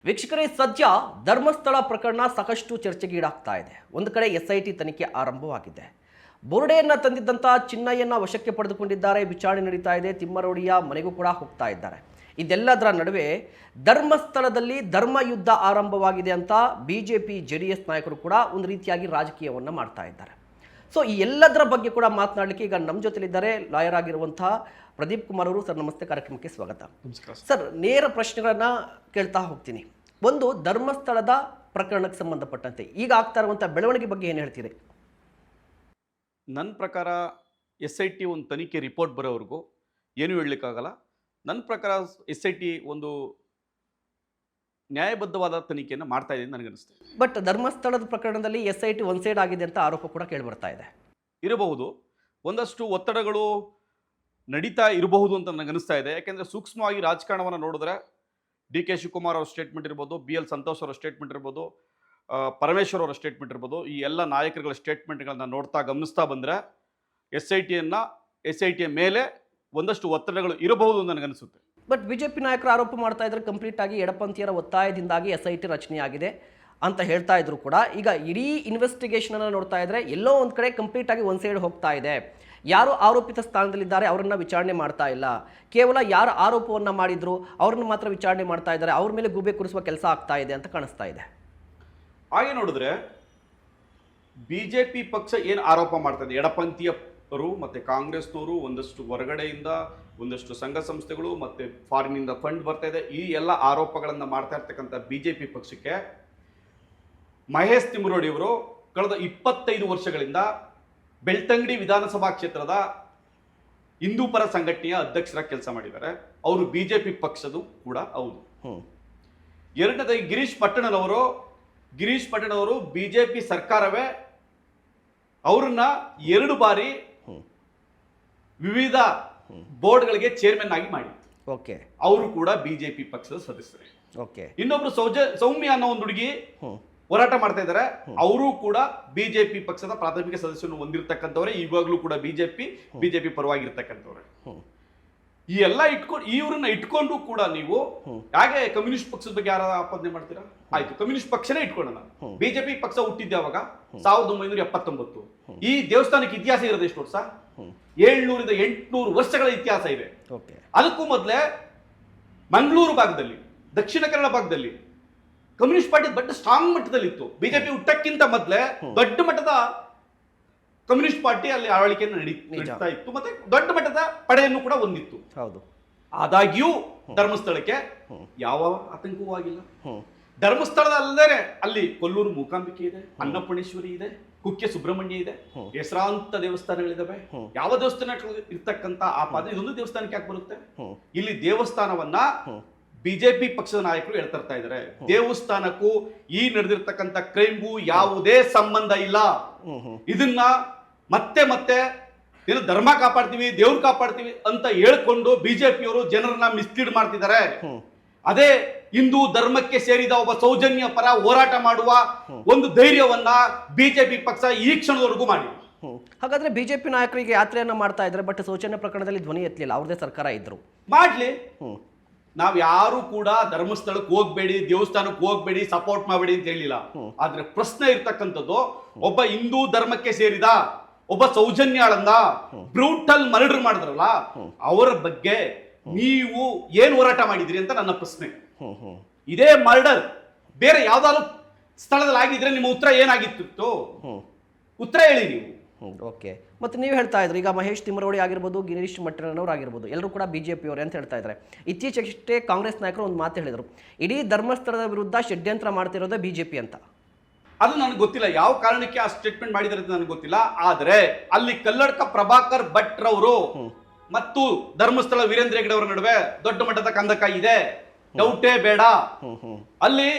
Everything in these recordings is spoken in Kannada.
ವೀಕ್ಷಕರೇ, ಸದ್ಯ ಧರ್ಮಸ್ಥಳ ಪ್ರಕರಣ ಸಾಕಷ್ಟು ಚರ್ಚೆಗೀಡಾಗ್ತಾ ಇದೆ. ಒಂದು ಕಡೆ SIT ತನಿಖೆ ಆರಂಭವಾಗಿದೆ. ಬುರುಡೆಯನ್ನ ತಂದಿದ್ದಂಥ ಚಿನ್ನಯ್ಯನ ವಶಕ್ಕೆ ಪಡೆದುಕೊಂಡಿದ್ದಾರೆ. ವಿಚಾರಣೆ ನಡೀತಾ ಇದೆ. ತಿಮ್ಮರೋಡಿಯ ಮನೆಗೂ ಕೂಡ ಹೋಗ್ತಾ ಇದ್ದಾರೆ. ಇದೆಲ್ಲದರ ನಡುವೆ ಧರ್ಮಸ್ಥಳದಲ್ಲಿ ಧರ್ಮ ಯುದ್ಧ ಆರಂಭವಾಗಿದೆ ಅಂತ BJP JDS ನಾಯಕರು ಕೂಡ ಒಂದು ರೀತಿಯಾಗಿ ರಾಜಕೀಯವನ್ನು ಮಾಡ್ತಾ ಇದ್ದಾರೆ. ಸೊ ಈ ಎಲ್ಲದರ ಬಗ್ಗೆ ಕೂಡ ಮಾತನಾಡಲಿಕ್ಕೆ ಈಗ ನಮ್ಮ ಜೊತೆಲಿದ್ದಾರೆ ಲಾಯರ್ ಆಗಿರುವಂತಹ ಪ್ರದೀಪ್ ಕುಮಾರ್ ಅವರು. ಸರ್ ನಮಸ್ತೆ, ಕಾರ್ಯಕ್ರಮಕ್ಕೆ ಸ್ವಾಗತ. ಸರ್, ನೇರ ಪ್ರಶ್ನೆಗಳನ್ನ ಕೇಳ್ತಾ ಹೋಗ್ತೀನಿ. ಒಂದು, ಧರ್ಮಸ್ಥಳದ ಪ್ರಕರಣಕ್ಕೆ ಸಂಬಂಧಪಟ್ಟಂತೆ ಈಗ ಆಗ್ತಾ ಇರುವಂತಹ ಬೆಳವಣಿಗೆ ಬಗ್ಗೆ ಏನು ಹೇಳ್ತೀರಿ? ನನ್ನ ಪ್ರಕಾರ SIT ಒಂದು ತನಿಖೆ ರಿಪೋರ್ಟ್ ಬರೋವರೆಗೂ ಏನೂ ಹೇಳಲಿಕ್ಕಾಗಲ್ಲ. ನನ್ನ ಪ್ರಕಾರ SIT ಒಂದು ನ್ಯಾಯಬದ್ಧವಾದ ತನಿಖೆಯನ್ನು ಮಾಡ್ತಾ ಇದೆ ನನಗನ್ನಿಸ್ತದೆ. ಬಟ್ ಧರ್ಮಸ್ಥಳದ ಪ್ರಕರಣದಲ್ಲಿ SIT ಒನ್ ಸೈಡ್ ಆಗಿದೆ ಅಂತ ಆರೋಪ ಕೂಡ ಕೇಳಿ ಬರ್ತಾ ಇದೆ. ಇರಬಹುದು, ಒಂದಷ್ಟು ಒತ್ತಡಗಳು ನಡೀತಾ ಇರಬಹುದು ಅಂತ ನನಗನ್ನಿಸ್ತಾ ಇದೆ. ಯಾಕೆಂದರೆ ಸೂಕ್ಷ್ಮವಾಗಿ ರಾಜಕಾರಣವನ್ನು ನೋಡಿದ್ರೆ DK ಶಿವಕುಮಾರ್ ಅವರ ಸ್ಟೇಟ್ಮೆಂಟ್ ಇರ್ಬೋದು, BL ಸಂತೋಷ್ ಅವರ ಸ್ಟೇಟ್ಮೆಂಟ್ ಇರ್ಬೋದು, ಪರಮೇಶ್ವರ್ ಅವರ ಸ್ಟೇಟ್ಮೆಂಟ್ ಇರ್ಬೋದು, ಈ ಎಲ್ಲ ನಾಯಕರುಗಳ ಸ್ಟೇಟ್ಮೆಂಟ್ಗಳನ್ನ ಗಮನಿಸ್ತಾ ಬಂದರೆ SIT ಮೇಲೆ ಒಂದಷ್ಟು ಒತ್ತಡಗಳು ಇರಬಹುದು ಅಂತ ನನಗನ್ನಿಸುತ್ತೆ. ಬಟ್ BJP ನಾಯಕರು ಆರೋಪ ಮಾಡ್ತಾ ಇದ್ದಾರೆ ಕಂಪ್ಲೀಟ್ ಆಗಿ ಎಡಪಂಥೀಯರ ಒತ್ತಾಯದಿಂದಾಗಿ SIT ರಚನೆಯಾಗಿದೆ ಅಂತ ಹೇಳ್ತಾ ಇದ್ರು ಕೂಡ. ಈಗ ಇಡೀ ಇನ್ವೆಸ್ಟಿಗೇಷನ್ ಅನ್ನು ನೋಡ್ತಾ ಇದ್ರೆ ಎಲ್ಲೋ ಒಂದು ಕಡೆ ಕಂಪ್ಲೀಟ್ ಆಗಿ ಒನ್ ಸೈಡ್ ಹೋಗ್ತಾ ಇದೆ. ಯಾರು ಆರೋಪಿತ ಸ್ಥಾನದಲ್ಲಿದ್ದಾರೆ ಅವರನ್ನ ವಿಚಾರಣೆ ಮಾಡ್ತಾ ಇಲ್ಲ. ಕೇವಲ ಯಾರು ಆರೋಪವನ್ನು ಮಾಡಿದ್ರು ಅವ್ರನ್ನ ಮಾತ್ರ ವಿಚಾರಣೆ ಮಾಡ್ತಾ ಇದ್ದಾರೆ. ಅವ್ರ ಮೇಲೆ ಗೂಬೆ ಕೂರಿಸುವ ಕೆಲಸ ಆಗ್ತಾ ಇದೆ ಅಂತ ಕಾಣಿಸ್ತಾ ಇದೆ. ಹಾಗೆ ನೋಡಿದ್ರೆ BJP ಪಕ್ಷ ಏನು ಆರೋಪ ಮಾಡ್ತಾ ಇದೆ, ಎಡಪಂಥೀಯರು ಮತ್ತು ಕಾಂಗ್ರೆಸ್ನವರು, ಒಂದಷ್ಟು ಹೊರಗಡೆಯಿಂದ ಒಂದಷ್ಟು ಸಂಘ ಸಂಸ್ಥೆಗಳು ಮತ್ತು ಫಾರಿನಿಂದ ಫಂಡ್ ಬರ್ತಾ ಇದೆ, ಈ ಎಲ್ಲ ಆರೋಪಗಳನ್ನು ಮಾಡ್ತಾ ಇರ್ತಕ್ಕಂಥ BJP ಪಕ್ಷಕ್ಕೆ ಮಹೇಶ್ ತಿಮ್ಮರೋಡಿ ಅವರು ಕಳೆದ 25 ವರ್ಷಗಳಿಂದ ಬೆಳ್ತಂಗಡಿ ವಿಧಾನಸಭಾ ಕ್ಷೇತ್ರದ ಹಿಂದೂಪರ ಸಂಘಟನೆಯ ಅಧ್ಯಕ್ಷರ ಕೆಲಸ ಮಾಡಿದ್ದಾರೆ. ಅವರು BJP ಪಕ್ಷದು ಕೂಡ ಹೌದು. ಎರಡನೇದಾಗಿ ಗಿರೀಶ್ ಪಟ್ಟಣನವರು BJP ಸರ್ಕಾರವೇ ಅವ್ರನ್ನ 2 ಬಾರಿ ವಿವಿಧ ಬೋರ್ಡ್ಗಳಿಗೆ ಚೇರ್ಮನ್ ಆಗಿ ಮಾಡಿತ್ತು. ಓಕೆ, ಅವರು ಕೂಡ BJP ಪಕ್ಷದ ಸದಸ್ಯರೇ. ಓಕೆ, ಇನ್ನೊಬ್ರು ಸೌಮ್ಯ ಅನ್ನೋ ಒಂದು ಹುಡುಗಿ ಹೋರಾಟ ಮಾಡ್ತಾ ಇದ್ದಾರೆ. ಅವರು ಕೂಡ BJP ಪಕ್ಷದ ಪ್ರಾಥಮಿಕ ಸದಸ್ಯರನ್ನು ಹೊಂದಿರತಕ್ಕಂಥವ್ರೆ. ಇವಾಗಲೂ ಕೂಡ BJP ಪರವಾಗಿರ್ತಕ್ಕಂಥವ್ರೆ. ಈ ಎಲ್ಲ ಇವ್ರನ್ನ ಇಟ್ಕೊಂಡು ಕೂಡ ನೀವು ಹೇಗೆ ಕಮ್ಯುನಿಸ್ಟ್ ಪಕ್ಷದ ಬಗ್ಗೆ ಯಾರು ಆಪಾದನೆ ಮಾಡ್ತೀರಾ? ಆಯ್ತು, ಕಮ್ಯುನಿಸ್ಟ್ ಪಕ್ಷನೇ ಇಟ್ಕೊಳ್ಳೋಣ. BJP ಪಕ್ಷ ಹುಟ್ಟಿದ್ದೆ ಅವಾಗ 1979. ಈ ದೇವಸ್ಥಾನಕ್ಕೆ ಇತಿಹಾಸ ಇರೋದು ಎಷ್ಟು ವರ್ಷ? 700 ರಿಂದ 800 ವರ್ಷಗಳ ಇತಿಹಾಸ ಇದೆ. ಅದಕ್ಕೂ ಮೊದಲೇ ಮಂಗಳೂರು ಭಾಗದಲ್ಲಿ, ದಕ್ಷಿಣ ಕನ್ನಡ ಭಾಗದಲ್ಲಿ ಕಮ್ಯುನಿಸ್ಟ್ ಪಾರ್ಟಿ ದೊಡ್ಡ ಸ್ಟ್ರಾಂಗ್ ಮಟ್ಟದಲ್ಲಿತ್ತು. BJP ಹುಟ್ಟಕ್ಕಿಂತ ಮೊದಲೇ ದೊಡ್ಡ ಮಟ್ಟದ ಕಮ್ಯುನಿಸ್ಟ್ ಪಾರ್ಟಿ ಅಲ್ಲಿ ಆಳ್ವಿಕೆಯನ್ನು ನಡೀತಾ ಇತ್ತು, ಮತ್ತೆ ದೊಡ್ಡ ಮಟ್ಟದ ಪಡೆಯನ್ನು ಕೂಡ ಹೊಂದಿತ್ತು. ಹೌದು. ಆದಾಗ್ಯೂ ಧರ್ಮಸ್ಥಳಕ್ಕೆ ಯಾವ ಆತಂಕವೂ ಆಗಿಲ್ಲ. ಧರ್ಮಸ್ಥಳದ ಅಲ್ಲದೆ ಅಲ್ಲಿ ಕೊಲ್ಲೂರು ಮೂಕಾಂಬಿಕೆ ಇದೆ, ಅನ್ನಪೂರ್ಣೇಶ್ವರಿ ಇದೆ, ಕುಕ್ಕೆ ಸುಬ್ರಹ್ಮಣ್ಯ ಇದೆ, ಹೆಸರಾಂತ ದೇವಸ್ಥಾನಗಳಿದಾವೆ. ಯಾವ ದೇವಸ್ಥಾನ ಇರ್ತಕ್ಕಂಥ ಆಪಾದನೆ ಇದೊಂದು ದೇವಸ್ಥಾನಕ್ಕೆ ಯಾಕೆ ಬರುತ್ತೆ? ಇಲ್ಲಿ ದೇವಸ್ಥಾನವನ್ನ BJP ಪಕ್ಷದ ನಾಯಕರು ಹೇಳ್ತಾ ಇದ್ದಾರೆ. ದೇವಸ್ಥಾನಕ್ಕೂ ಈ ನಡೆದಿರ್ತಕ್ಕಂಥ ಕ್ರೈಮ್ಗೂ ಯಾವುದೇ ಸಂಬಂಧ ಇಲ್ಲ. ಇದನ್ನ ಮತ್ತೆ ಏನು ಧರ್ಮ ಕಾಪಾಡ್ತೀವಿ, ದೇವ್ರು ಕಾಪಾಡ್ತೀವಿ ಅಂತ ಹೇಳ್ಕೊಂಡು BJPಯವರು ಜನರನ್ನ ಮಿಸ್ಲೀಡ್ ಮಾಡ್ತಿದ್ದಾರೆ. ಅದೇ ಹಿಂದೂ ಧರ್ಮಕ್ಕೆ ಸೇರಿದ ಒಬ್ಬ ಸೌಜನ್ಯ ಪರ ಹೋರಾಟ ಮಾಡುವ ಒಂದು ಧೈರ್ಯವನ್ನ BJP ಪಕ್ಷ ಈ ಕ್ಷಣದವರೆಗೂ ಮಾಡಿ. ಹಾಗಾದ್ರೆ BJP ನಾಯಕರಿಗೆ ಯಾತ್ರೆಯನ್ನ ಮಾಡ್ತಾ ಇದ್ದಾರೆ, ಬಟ್ ಸೌಜನ್ಯ ಪ್ರಕರಣದಲ್ಲಿ ಧ್ವನಿ ಎತ್ತಲಿಲ್ಲ. ಅವ್ರದೇ ಸರ್ಕಾರ ಇದ್ರು. ಮಾಡ್ಲಿ, ನಾವ್ ಯಾರು ಕೂಡ ಧರ್ಮಸ್ಥಳಕ್ಕೆ ಹೋಗ್ಬೇಡಿ, ದೇವಸ್ಥಾನಕ್ಕೆ ಹೋಗ್ಬೇಡಿ, ಸಪೋರ್ಟ್ ಮಾಡಬೇಡಿ ಅಂತ ಹೇಳಿಲ್ಲ. ಆದ್ರೆ ಪ್ರಶ್ನೆ ಇರ್ತಕ್ಕಂಥದ್ದು, ಒಬ್ಬ ಹಿಂದೂ ಧರ್ಮಕ್ಕೆ ಸೇರಿದ ಒಬ್ಬ ಸೌಜನ್ಯಾಳನ್ನ ಬ್ರೂಟಲ್ ಮರ್ಡರ್ ಮಾಡಿದ್ರಲ್ಲ, ಅವರ ಬಗ್ಗೆ ನೀವು ಏನ್ ಹೋರಾಟ ಮಾಡಿದಿರಿ ಅಂತ ನನ್ನ ಪ್ರಶ್ನೆ. ಇದೇ ಮರ್ಡರ್ ಬೇರೆ ಯಾವ್ದಾದ್ರು ಸ್ಥಳದಲ್ಲಿ ಆಗಿದ್ರೆ ನಿಮ್ಮ ಉತ್ತರ ಏನಾಗಿತ್ತು? ಉತ್ತರ ಹೇಳಿ ನೀವು. ಓಕೆ, ಮತ್ತೆ ನೀವು ಹೇಳ್ತಾ ಇದ್ರಿ ಈಗ ಮಹೇಶ್ ತಿಮ್ಮರೋಡಿ ಆಗಿರ್ಬೋದು, ಗಿರೀಶ್ ಮಟ್ಟಣ್ಣವ್ರು ಆಗಿರ್ಬೋದು, ಎಲ್ಲರೂ ಕೂಡ BJP ಅವರೇ ಅಂತ ಹೇಳ್ತಾ ಇದ್ದಾರೆ. ಇತ್ತೀಚೆಗಷ್ಟೇ ಕಾಂಗ್ರೆಸ್ ನಾಯಕರು ಒಂದು ಮಾತು ಹೇಳಿದರು, ಇಡೀ ಧರ್ಮಸ್ಥಳದ ವಿರುದ್ಧ ಷಡ್ಯಂತ್ರ ಮಾಡ್ತಿರೋದೇ BJP ಅಂತ. ಅದು ನನಗೆ ಗೊತ್ತಿಲ್ಲ, ಯಾವ ಕಾರಣಕ್ಕೆ ಆ ಸ್ಟೇಟ್ಮೆಂಟ್ ಮಾಡಿದ್ದಾರೆ ಅಂತ ನನಗೆ ಗೊತ್ತಿಲ್ಲ. ಆದ್ರೆ ಅಲ್ಲಿ ಕಲ್ಲಡ್ಕ ಪ್ರಭಾಕರ್ ಭಟ್ ರವರು ಮತ್ತು ಧರ್ಮಸ್ಥಳ ವೀರೇಂದ್ರ ಹೆಗ್ಗಡೆ ಅವರ ನಡುವೆ ದೊಡ್ಡ ಮಟ್ಟದ ಕಂದಕ ಇದೆ, ಡೌಟೇ ಬೇಡ. ಅಲ್ಲಿ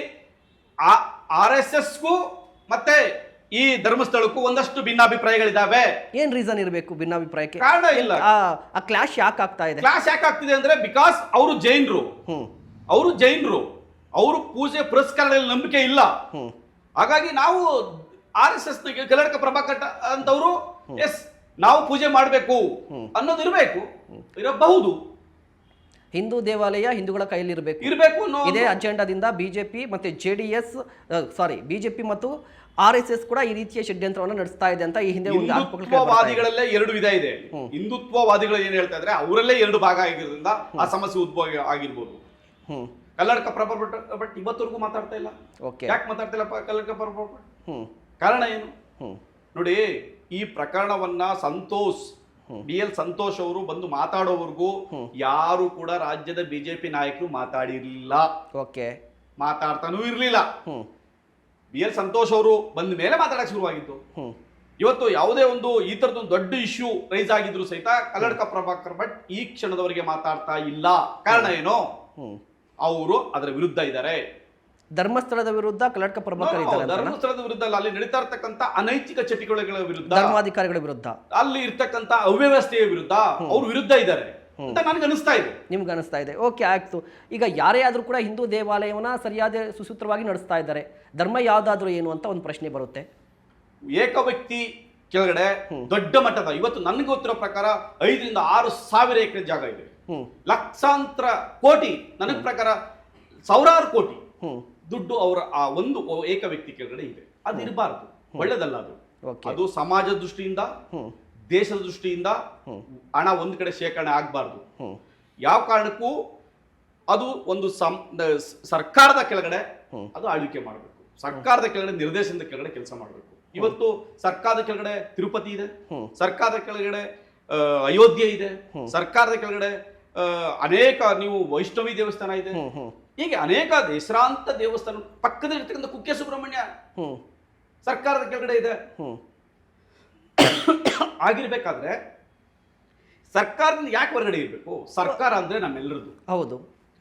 RSSಗೂ ಮತ್ತೆ ಈ ಧರ್ಮಸ್ಥಳಕ್ಕೂ ಒಂದಷ್ಟು ಭಿನ್ನಾಭಿಪ್ರಾಯಗಳಿದಾವೆ. ಏನ್ ರೀಸನ್ ಇರಬೇಕು ಭಿನ್ನಾಭಿಪ್ರಾಯಕ್ಕೆ? ಕಾರಣ ಇಲ್ಲ. ಆ ಕ್ಲಾಶ್ ಯಾಕೆ ಆಗ್ತಾ ಇದೆ? ಕ್ಲಾಶ್ ಯಾಕೆ ಆಗ್ತಿದೆ ಅಂದ್ರೆ ಬಿಕಾಸ್ ಅವರು ಜೈನರು, ಅವರು ಪೂಜೆ ಪುರಸ್ಕಾರಗಳಲ್ಲಿ ನಂಬಿಕೆ ಇಲ್ಲ. ಹಾಗಾಗಿ ನಾವು RSS ಕಲ್ಲಡ್ಕ ಪ್ರಭಾಕರ್ ಅಂತವರು ಎಸ್ ನಾವು ಪೂಜೆ ಮಾಡಬೇಕು ಅನ್ನೋದು ಇರಬೇಕು, ಇರಬಹುದು. ಹಿಂದೂ ದೇವಾಲಯ ಹಿಂದೂಗಳ ಕೈಯಲ್ಲಿ ಇರಬೇಕು ಅನ್ನೋ ಇದೇ ಅಜೆಂಡಾದಿಂದ ಬಿಜೆಪಿ ಮತ್ತೆ ಜೆಡಿಎಸ್ ಬಿಜೆಪಿ ಮತ್ತು RSS ಕೂಡ ಈ ರೀತಿಯ ಷಡ್ಯಂತ್ರವನ್ನು ನಡೆಸ್ತಾ ಇದೆ ಅಂತ ಈ ಹಿಂದೆ ಒಂದು ಹಿಂದುತ್ವವಾದಿಗಳಲ್ಲೇ ಎರಡು ವಿಧ ಇದೆ. ಹಿಂದುತ್ವವಾದಿಗಳು ಏನ್ ಹೇಳ್ತಾ ಇದ್ರೆ ಅವರಲ್ಲೇ ಎರಡು ಭಾಗ ಆಗಿರೋದ್ರಿಂದ ಆ ಸಮಸ್ಯೆ ಉದ್ಭವ ಆಗಿರ್ಬೋದು. ಕಲ್ಲಡ್ಕ ಪ್ರಭಾ ಬಟ್ ಇವತ್ತವರೆಗೂ ಮಾತಾಡ್ತಾ ಇಲ್ಲ. ಯಾಕೆ ಮಾತಾಡ್ತಾ ಇಲ್ಲ ಕಲ್ಲಡ್ಕ ಪ್ರಭಾ ಭಟ್? ಕಾರಣ ಏನು ನೋಡಿ, ಈ ಪ್ರಕರಣವನ್ನ BL ಸಂತೋಷ್ ಅವರು ಬಂದು ಮಾತಾಡೋವರೆಗೂ ಯಾರು ಕೂಡ ರಾಜ್ಯದ ಬಿಜೆಪಿ ನಾಯಕರು ಮಾತಾಡಿರ್ಲಿಲ್ಲ, ಮಾತಾಡ್ತಾನೂ ಇರ್ಲಿಲ್ಲ. BL ಸಂತೋಷ್ ಅವರು ಬಂದ ಮೇಲೆ ಮಾತಾಡಕ್ ಶುರುವಾಗಿದ್ದು. ಇವತ್ತು ಯಾವುದೇ ಒಂದು ಈ ತರದೊಂದು ದೊಡ್ಡ ಇಶ್ಯೂ ರೈಸ್ ಆಗಿದ್ರು ಸಹಿತ ಕಲ್ಲಡ್ಕ ಪ್ರಭಾಕರ್ ಭಟ್ ಈ ಕ್ಷಣದವರೆಗೆ ಮಾತಾಡ್ತಾ ಇಲ್ಲ. ಕಾರಣ ಏನು? ಅವರು ಅದರ ವಿರುದ್ಧ ಇದ್ದಾರೆ. ಧರ್ಮಸ್ಥಳದ ವಿರುದ್ಧ ಕಲ್ಲಡ್ಕ ಪ್ರಭಾಕರ್ ಇದ್ದಾರೆ. ಧರ್ಮಸ್ಥಳದ ವಿರುದ್ಧ ಅಲ್ಲ, ಅಲ್ಲಿ ನಡೀತಾ ಇರ್ತಕ್ಕಂಥ ಅನೈತಿಕ ಚಟುವಟಿಕೆಗಳ ವಿರುದ್ಧ, ಧರ್ಮಾಧಿಕಾರಿಗಳ ವಿರುದ್ಧ, ಅಲ್ಲಿ ಇರ್ತಕ್ಕಂಥ ಅವ್ಯವಸ್ಥೆಯ ವಿರುದ್ಧ ಅವ್ರ ವಿರುದ್ಧ ಇದ್ದಾರೆ ಅಂತ ನನಗೆ ಅನಿಸ್ತಾ ಇದೆ. ನಿಮ್ಗೆ ಅನಿಸ್ತಾ ಇದೆ? ಓಕೆ, ಆಯ್ತು. ಈಗ ಯಾರೇ ಆದ್ರೂ ಕೂಡ ಹಿಂದೂ ದೇವಾಲಯವನ್ನ ಸರಿಯಾದ ಸುಸೂತ್ರವಾಗಿ ನಡೆಸ್ತಾ ಇದ್ದಾರೆ. ಧರ್ಮ ಯಾವ್ದಾದ್ರು ಏನು ಅಂತ ಒಂದು ಪ್ರಶ್ನೆ ಬರುತ್ತೆ. ಏಕ ವ್ಯಕ್ತಿ ಕೆಳಗಡೆ ದೊಡ್ಡ ಮಟ್ಟದ, ಇವತ್ತು ನನಗೆ ಗೊತ್ತಿರೋ ಪ್ರಕಾರ 5,000 to 6,000 ಎಕರೆ ಜಾಗ ಇದೆ. ಲಕ್ಷಾಂತರ ಕೋಟಿ, ನನಗೆ ಪ್ರಕಾರ ಸಾವಿರಾರು ಕೋಟಿ ದುಡ್ಡು ಅವರ ಆ ಒಂದು ಏಕ ವ್ಯಕ್ತಿ ಕೆಳಗಡೆ ಇದೆ. ಅದು ಇರಬಾರ್ದು, ಒಳ್ಳೇದಲ್ಲ ಅದು. ಅದು ಸಮಾಜದ ದೃಷ್ಟಿಯಿಂದ, ದೇಶದ ದೃಷ್ಟಿಯಿಂದ ಹಣ ಒಂದ್ ಕಡೆ ಶೇಖರಣೆ ಆಗ್ಬಾರ್ದು. ಯಾವ ಕಾರಣಕ್ಕೂ ಅದು ಒಂದು ಸರ್ಕಾರದ ಕೆಳಗಡೆ ಅದು ಆಳ್ವಿಕೆ ಮಾಡಬೇಕು. ಸರ್ಕಾರದ ಕೆಳಗಡೆ ನಿರ್ದೇಶನದ ಕೆಳಗಡೆ ಕೆಲಸ ಮಾಡಬೇಕು. ಇವತ್ತು ಸರ್ಕಾರದ ಕೆಳಗಡೆ ತಿರುಪತಿ ಇದೆ, ಸರ್ಕಾರದ ಕೆಳಗಡೆ ಅಯೋಧ್ಯೆ ಇದೆ, ಸರ್ಕಾರದ ಕೆಳಗಡೆ ಅನೇಕ ನೀವು ವೈಷ್ಣವಿ ದೇವಸ್ಥಾನ ಇದೆ, ಹೀಗೆ ಅನೇಕ ಹೆಸರಾಂತ ದೇವಸ್ಥಾನ ಪಕ್ಕದಲ್ಲಿರ್ತಕ್ಕಂಥ ಕುಕ್ಕೆ ಸುಬ್ರಹ್ಮಣ್ಯ ಸರ್ಕಾರದ ಕೆಳಗಡೆ ಇದೆ. ಆಗಿರ್ಬೇಕಾದ್ರೆ ಸರ್ಕಾರದಿಂದ ಯಾಕೆ ಹೊರಗಡೆ ಇರಬೇಕು? ಸರ್ಕಾರ ಅಂದ್ರೆ ನಮ್ಮೆಲ್ಲರದು. ಹೌದು,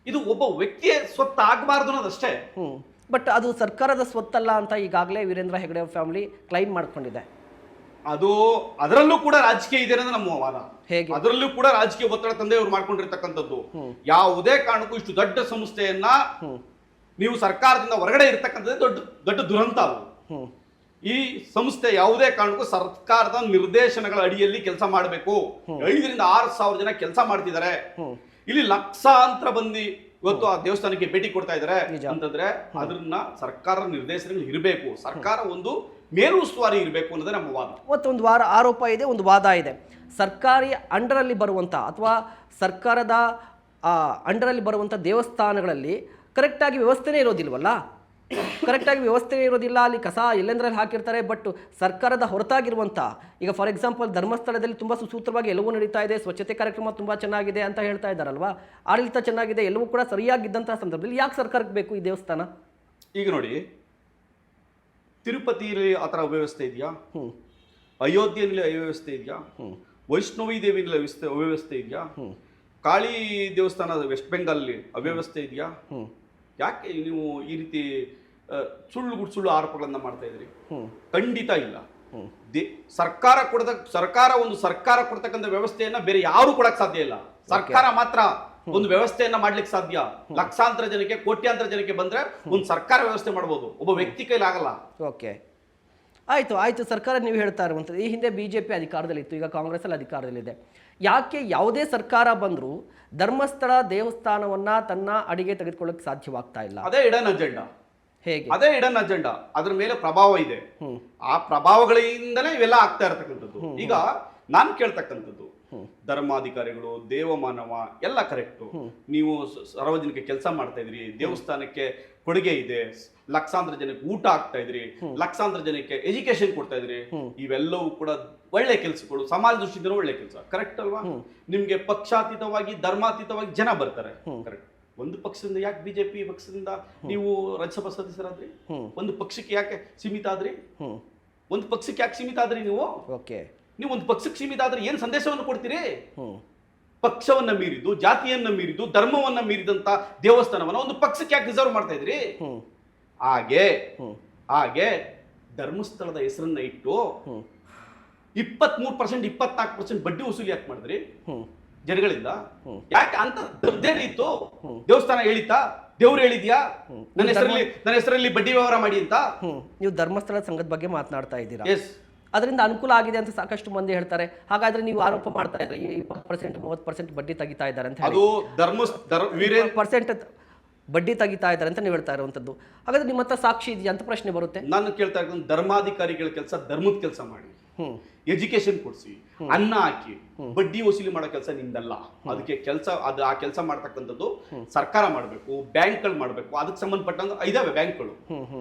ಇದು ಒಬ್ಬ ವ್ಯಕ್ತಿಯ ಸ್ವತ್ತು ಆಗಬಾರ್ದು ಅನ್ನೋದಷ್ಟೇ. ಬಟ್ ಅದು ಸರ್ಕಾರದ ಸ್ವತ್ತಲ್ಲ ಅಂತ ಈಗಾಗಲೇ ವೀರೇಂದ್ರ ಹೆಗಡೆ ಫ್ಯಾಮಿಲಿ ಕ್ಲೈಮ್ ಮಾಡ್ಕೊಂಡಿದೆ. ಅದು ಅದರಲ್ಲೂ ಕೂಡ ರಾಜಕೀಯ ಇದೆ ಅನ್ನೋದು ನಮ್ಮ ವಾದ. ಹೇಗೆ? ಅದರಲ್ಲೂ ಕೂಡ ರಾಜಕೀಯ ಒತ್ತಡ ತಂದೆ ಅವ್ರು ಮಾಡ್ಕೊಂಡಿರ್ತಕ್ಕಂಥದ್ದು. ಯಾವುದೇ ಕಾರಣಕ್ಕೂ ಇಷ್ಟು ದೊಡ್ಡ ಸಂಸ್ಥೆಯನ್ನ ನೀವು ಸರ್ಕಾರದಿಂದ ಹೊರಗಡೆ ಇರ್ತಕ್ಕಂಥದ್ದೇ ದೊಡ್ಡ ದೊಡ್ಡ ದುರಂತ. ಅದು ಈ ಸಂಸ್ಥೆ ಯಾವುದೇ ಕಾರಣಕ್ಕೂ ಸರ್ಕಾರದ ನಿರ್ದೇಶನಗಳ ಅಡಿಯಲ್ಲಿ ಕೆಲಸ ಮಾಡಬೇಕು. 5,000 to 6,000 ಜನ ಕೆಲಸ ಮಾಡ್ತಿದ್ದಾರೆ. ಇಲ್ಲಿ ಲಕ್ಷಾಂತರ ಮಂದಿ ಇವತ್ತು ಆ ದೇವಸ್ಥಾನಕ್ಕೆ ಭೇಟಿ ಕೊಡ್ತಾ ಇದ್ದಾರೆ ಅಂತಂದ್ರೆ ಅದನ್ನ ಸರ್ಕಾರದ ನಿರ್ದೇಶನಗಳು ಇರಬೇಕು. ಸರ್ಕಾರ ಒಂದು ಮೇಲುಸ್ತುವಾರಿ ಇರಬೇಕು ಅನ್ನೋದೇ ನಮ್ಮ ವಾದ. ಮತ್ತೊಂದು ಆರೋಪ ಇದೆ, ಒಂದು ವಾದ ಇದೆ. ಸರ್ಕಾರಿ ಅಂಡರಲ್ಲಿ ಬರುವಂಥ ಅಥವಾ ಸರ್ಕಾರದ ಅಂಡರಲ್ಲಿ ಬರುವಂಥ ದೇವಸ್ಥಾನಗಳಲ್ಲಿ ಕರೆಕ್ಟಾಗಿ ವ್ಯವಸ್ಥೆನೇ ಇರೋದಿಲ್ವಲ್ಲ, ಕರೆಕ್ಟಾಗಿ ವ್ಯವಸ್ಥೆ ಇರೋದಿಲ್ಲ. ಅಲ್ಲಿ ಕಸ ಎಲ್ಲೆಂದ್ರಲ್ಲಿ ಹಾಕಿರ್ತಾರೆ. ಬಟ್ ಸರ್ಕಾರದ ಹೊರತಾಗಿರುವಂಥ, ಈಗ ಫಾರ್ ಎಕ್ಸಾಂಪಲ್ ಧರ್ಮಸ್ಥಳದಲ್ಲಿ ತುಂಬ ಸುಸೂತ್ರವಾಗಿ ಎಲ್ಲವೂ ನಡೀತಾ ಇದೆ, ಸ್ವಚ್ಛತೆ ಕಾರ್ಯಕ್ರಮ ತುಂಬ ಚೆನ್ನಾಗಿದೆ ಅಂತ ಹೇಳ್ತಾ ಇದ್ದಾರಲ್ವಾ, ಆಡಳಿತ ಚೆನ್ನಾಗಿದೆ, ಎಲ್ಲವೂ ಕೂಡ ಸರಿಯಾಗಿದ್ದಂತಹ ಸಂದರ್ಭದಲ್ಲಿ ಯಾಕೆ ಸರ್ಕಾರಕ್ಕೆ ಬೇಕು ಈ ದೇವಸ್ಥಾನ? ಈಗ ನೋಡಿ, ತಿರುಪತಿಯಲ್ಲಿ ಆ ಥರ ಅವ್ಯವಸ್ಥೆ ಇದೆಯಾ? ಅಯೋಧ್ಯೆಯಲ್ಲಿ ಅವ್ಯವಸ್ಥೆ ಇದೆಯಾ? ವೈಷ್ಣವಿ ದೇವಿಯಲ್ಲಿ ಅವ್ಯವಸ್ಥೆ ಇದೆಯಾ? ಕಾಳಿ ದೇವಸ್ಥಾನ ವೆಸ್ಟ್ ಬೆಂಗಾಲಲ್ಲಿ ಅವ್ಯವಸ್ಥೆ ಇದೆಯಾ? ಯಾಕೆ ನೀವು ಈ ರೀತಿ ಸುಳ್ಳು ಆರೋಪಗಳನ್ನ ಮಾಡ್ತಾ ಇದ್ರಿ? ಖಂಡಿತ ಇಲ್ಲ. ಸರ್ಕಾರ ಕೊಡ್ತಕ್ಕಂಥ ವ್ಯವಸ್ಥೆಯನ್ನ ಬೇರೆ ಯಾರು ಕೊಡಕ್ ಸಾಧ್ಯ ಇಲ್ಲ. ಸರ್ಕಾರ ಮಾತ್ರ ಒಂದು ವ್ಯವಸ್ಥೆಯನ್ನ ಮಾಡ್ಲಿಕ್ಕೆ ಸಾಧ್ಯ. ಲಕ್ಷಾಂತರ ಜನಕ್ಕೆ, ಕೋಟ್ಯಾಂತರ ಜನಕ್ಕೆ ಬಂದ್ರೆ ಒಂದು ಸರ್ಕಾರ ವ್ಯವಸ್ಥೆ ಮಾಡಬಹುದು, ಒಬ್ಬ ವ್ಯಕ್ತಿ ಕೈಲಾಗಲ್ಲ. ಓಕೆ, ಆಯ್ತು. ಸರ್ಕಾರ ನೀವು ಹೇಳ್ತಾ ಇರುವಂಥದ್ದು, ಈ ಹಿಂದೆ ಬಿಜೆಪಿ ಅಧಿಕಾರದಲ್ಲಿತ್ತು, ಈಗ ಕಾಂಗ್ರೆಸ್ ಅಲ್ಲಿ ಅಧಿಕಾರದಲ್ಲಿದೆ. ಯಾಕೆ ಯಾವುದೇ ಸರ್ಕಾರ ಬಂದರೂ ಧರ್ಮಸ್ಥಳ ದೇವಸ್ಥಾನವನ್ನ ತನ್ನ ಅಡಿಗೆ ತೆಗೆದುಕೊಳ್ಳಕ್ಕೆ ಸಾಧ್ಯವಾಗ್ತಾ ಇಲ್ಲ? ಅದೇ ಇಡನ್ ಅಜೆಂಡಾ. ಹೇಗೆ? ಅದೇ ಇಡನ್ ಅಜೆಂಡಾ. ಅದ್ರ ಮೇಲೆ ಪ್ರಭಾವ ಇದೆ. ಆ ಪ್ರಭಾವಗಳಿಂದಲೇ ಇವೆಲ್ಲ ಆಗ್ತಾ ಇರತಕ್ಕಂಥದ್ದು. ಈಗ ನಾನು ಕೇಳ್ತಕ್ಕಂಥದ್ದು, ಧರ್ಮಾಧಿಕಾರಿಗಳು, ದೇವಮಾನವ ಎಲ್ಲ ಕರೆಕ್ಟು. ನೀವು ಸಾರ್ವಜನಿಕ ಕೆಲಸ ಮಾಡ್ತಾ ಇದ್ರಿ, ದೇವಸ್ಥಾನಕ್ಕೆ ಕೊಡುಗೆ ಇದೆ, ಲಕ್ಷಾಂತರ ಜನಕ್ಕೆ ಊಟ ಆಗ್ತಾ ಇದ್ರಿ, ಲಕ್ಷಾಂತರ ಜನಕ್ಕೆ ಎಜುಕೇಶನ್ ಕೊಡ್ತಾ ಇದ್ರಿ, ಇವೆಲ್ಲವೂ ಕೂಡ ಒಳ್ಳೆ ಕೆಲಸಗಳು, ಸಮಾಜ ದೃಷ್ಟಿಯಿಂದ ಒಳ್ಳೆ ಕೆಲಸ, ಕರೆಕ್ಟ್ ಅಲ್ವಾ? ನಿಮ್ಗೆ ಪಕ್ಷಾತೀತವಾಗಿ, ಧರ್ಮಾತೀತವಾಗಿ ಜನ ಬರ್ತಾರೆ, ಕರೆಕ್ಟ್. ಒಂದು ಪಕ್ಷದಿಂದ ಯಾಕೆ ಬಿಜೆಪಿ ಪಕ್ಷದಿಂದ ನೀವು ರಾಜ್ಯಸಭಾ ಸದಸ್ಯರಾದ್ರಿ? ಒಂದು ಪಕ್ಷಕ್ಕೆ ಯಾಕೆ ಸೀಮಿತ ಆದ್ರಿ? ಒಂದು ಪಕ್ಷಕ್ಕೆ ಯಾಕೆ ಸೀಮಿತ ಆದ್ರಿ ನೀವು? ನೀವು ಒಂದು ಪಕ್ಷಕ್ಕೆ ಸೀಮಿತ ಆದ್ರೆ ಏನ್ ಸಂದೇಶವನ್ನು ಕೊಡ್ತೀರಿ? ಪಕ್ಷವನ್ನ ಮೀರಿದ್ದು, ಜಾತಿಯನ್ನ ಮೀರಿದ್ದು, ಧರ್ಮವನ್ನ ಮೀರಿದಂತ ದೇವಸ್ಥಾನವನ್ನ ಒಂದು ಪಕ್ಷಕ್ಕೆ ಯಾಕೆ ರಿಸರ್ವ್ ಮಾಡ್ತಾ ಇದ್ರಿ? ಹಾಗೆ ಧರ್ಮಸ್ಥಳದ ಹೆಸರನ್ನ ಇಟ್ಟು 23%, 24% ಬಡ್ಡಿ ವಸೂಲಿ ಯಾಕೆ ಮಾಡಿದ್ರಿ ಜನಗಳಿಂದ? ಯಾಕೆ ಅಂತ ಇತ್ತು? ದೇವಸ್ಥಾನ ಹೇಳಿತಾ? ದೇವ್ರು ಹೇಳಿದ್ಯಾ ನನ್ನ ಹೆಸರಲ್ಲಿ ಬಡ್ಡಿ ವ್ಯವಹಾರ ಮಾಡಿ ಅಂತ? ನೀವು ಧರ್ಮಸ್ಥಳ ಸಂಘದ ಬಗ್ಗೆ ಮಾತನಾಡ್ತಾ ಇದ್ದೀರಾ? ಎಸ್. ಅದರಿಂದ ಅನುಕೂಲ ಆಗಿದೆ ಅಂತ ಸಾಕಷ್ಟು ಮಂದಿ ಹೇಳ್ತಾರೆ. ಹಾಗಾದ್ರೆ ನೀವು ಆರೋಪ ಮಾಡ್ತಾ ಇದ್ರೆ 20% 30% ಬಡ್ಡಿ ತೆಗಿತಾ ಇದ್ದಾರೆ ಅಂತ ಹೇಳಿ, ಅದು ಪರ್ಸೆಂಟ್ ಬಡ್ಡಿ ತೆಗಿತಾ ಇದ್ದಾರೆ ಅಂತ ನೀವು ಹೇಳ್ತಾ ಇರುವಂತದ್ದು. ಹಾಗಾದ್ರೆ ನಿಮ್ಮ ಹತ್ರ ಸಾಕ್ಷಿ ಇದೆಯಾ ಅಂತ ಪ್ರಶ್ನೆ ಬರುತ್ತೆ. ನಾನು ಕೇಳ್ತಾ ಇದ್ದೀನಿ, ಧರ್ಮಾಧಿಕಾರಿಗಳ ಕೆಲಸ ಧರ್ಮದ ಕೆಲಸ ಮಾಡಿ, ಎಜುಕೇಶನ್ ಕೊಡ್ಸಿ, ಅನ್ನ ಹಾಕಿ, ಬಡ್ಡಿ ವಸೂಲಿ ಮಾಡೋ ಕೆಲಸ ನಿಮ್ದಲ್ಲ. ಅದಕ್ಕೆ ಕೆಲಸ ಆ ಕೆಲಸ ಮಾಡ್ತಕ್ಕಂಥದ್ದು ಸರ್ಕಾರ ಮಾಡ್ಬೇಕು, ಬ್ಯಾಂಕ್ಗಳು ಮಾಡ್ಬೇಕು. ಅದಕ್ಕೆ ಸಂಬಂಧಪಟ್ಟಂಗ ಇದಾವೆ ಬ್ಯಾಂಕ್ಗಳು,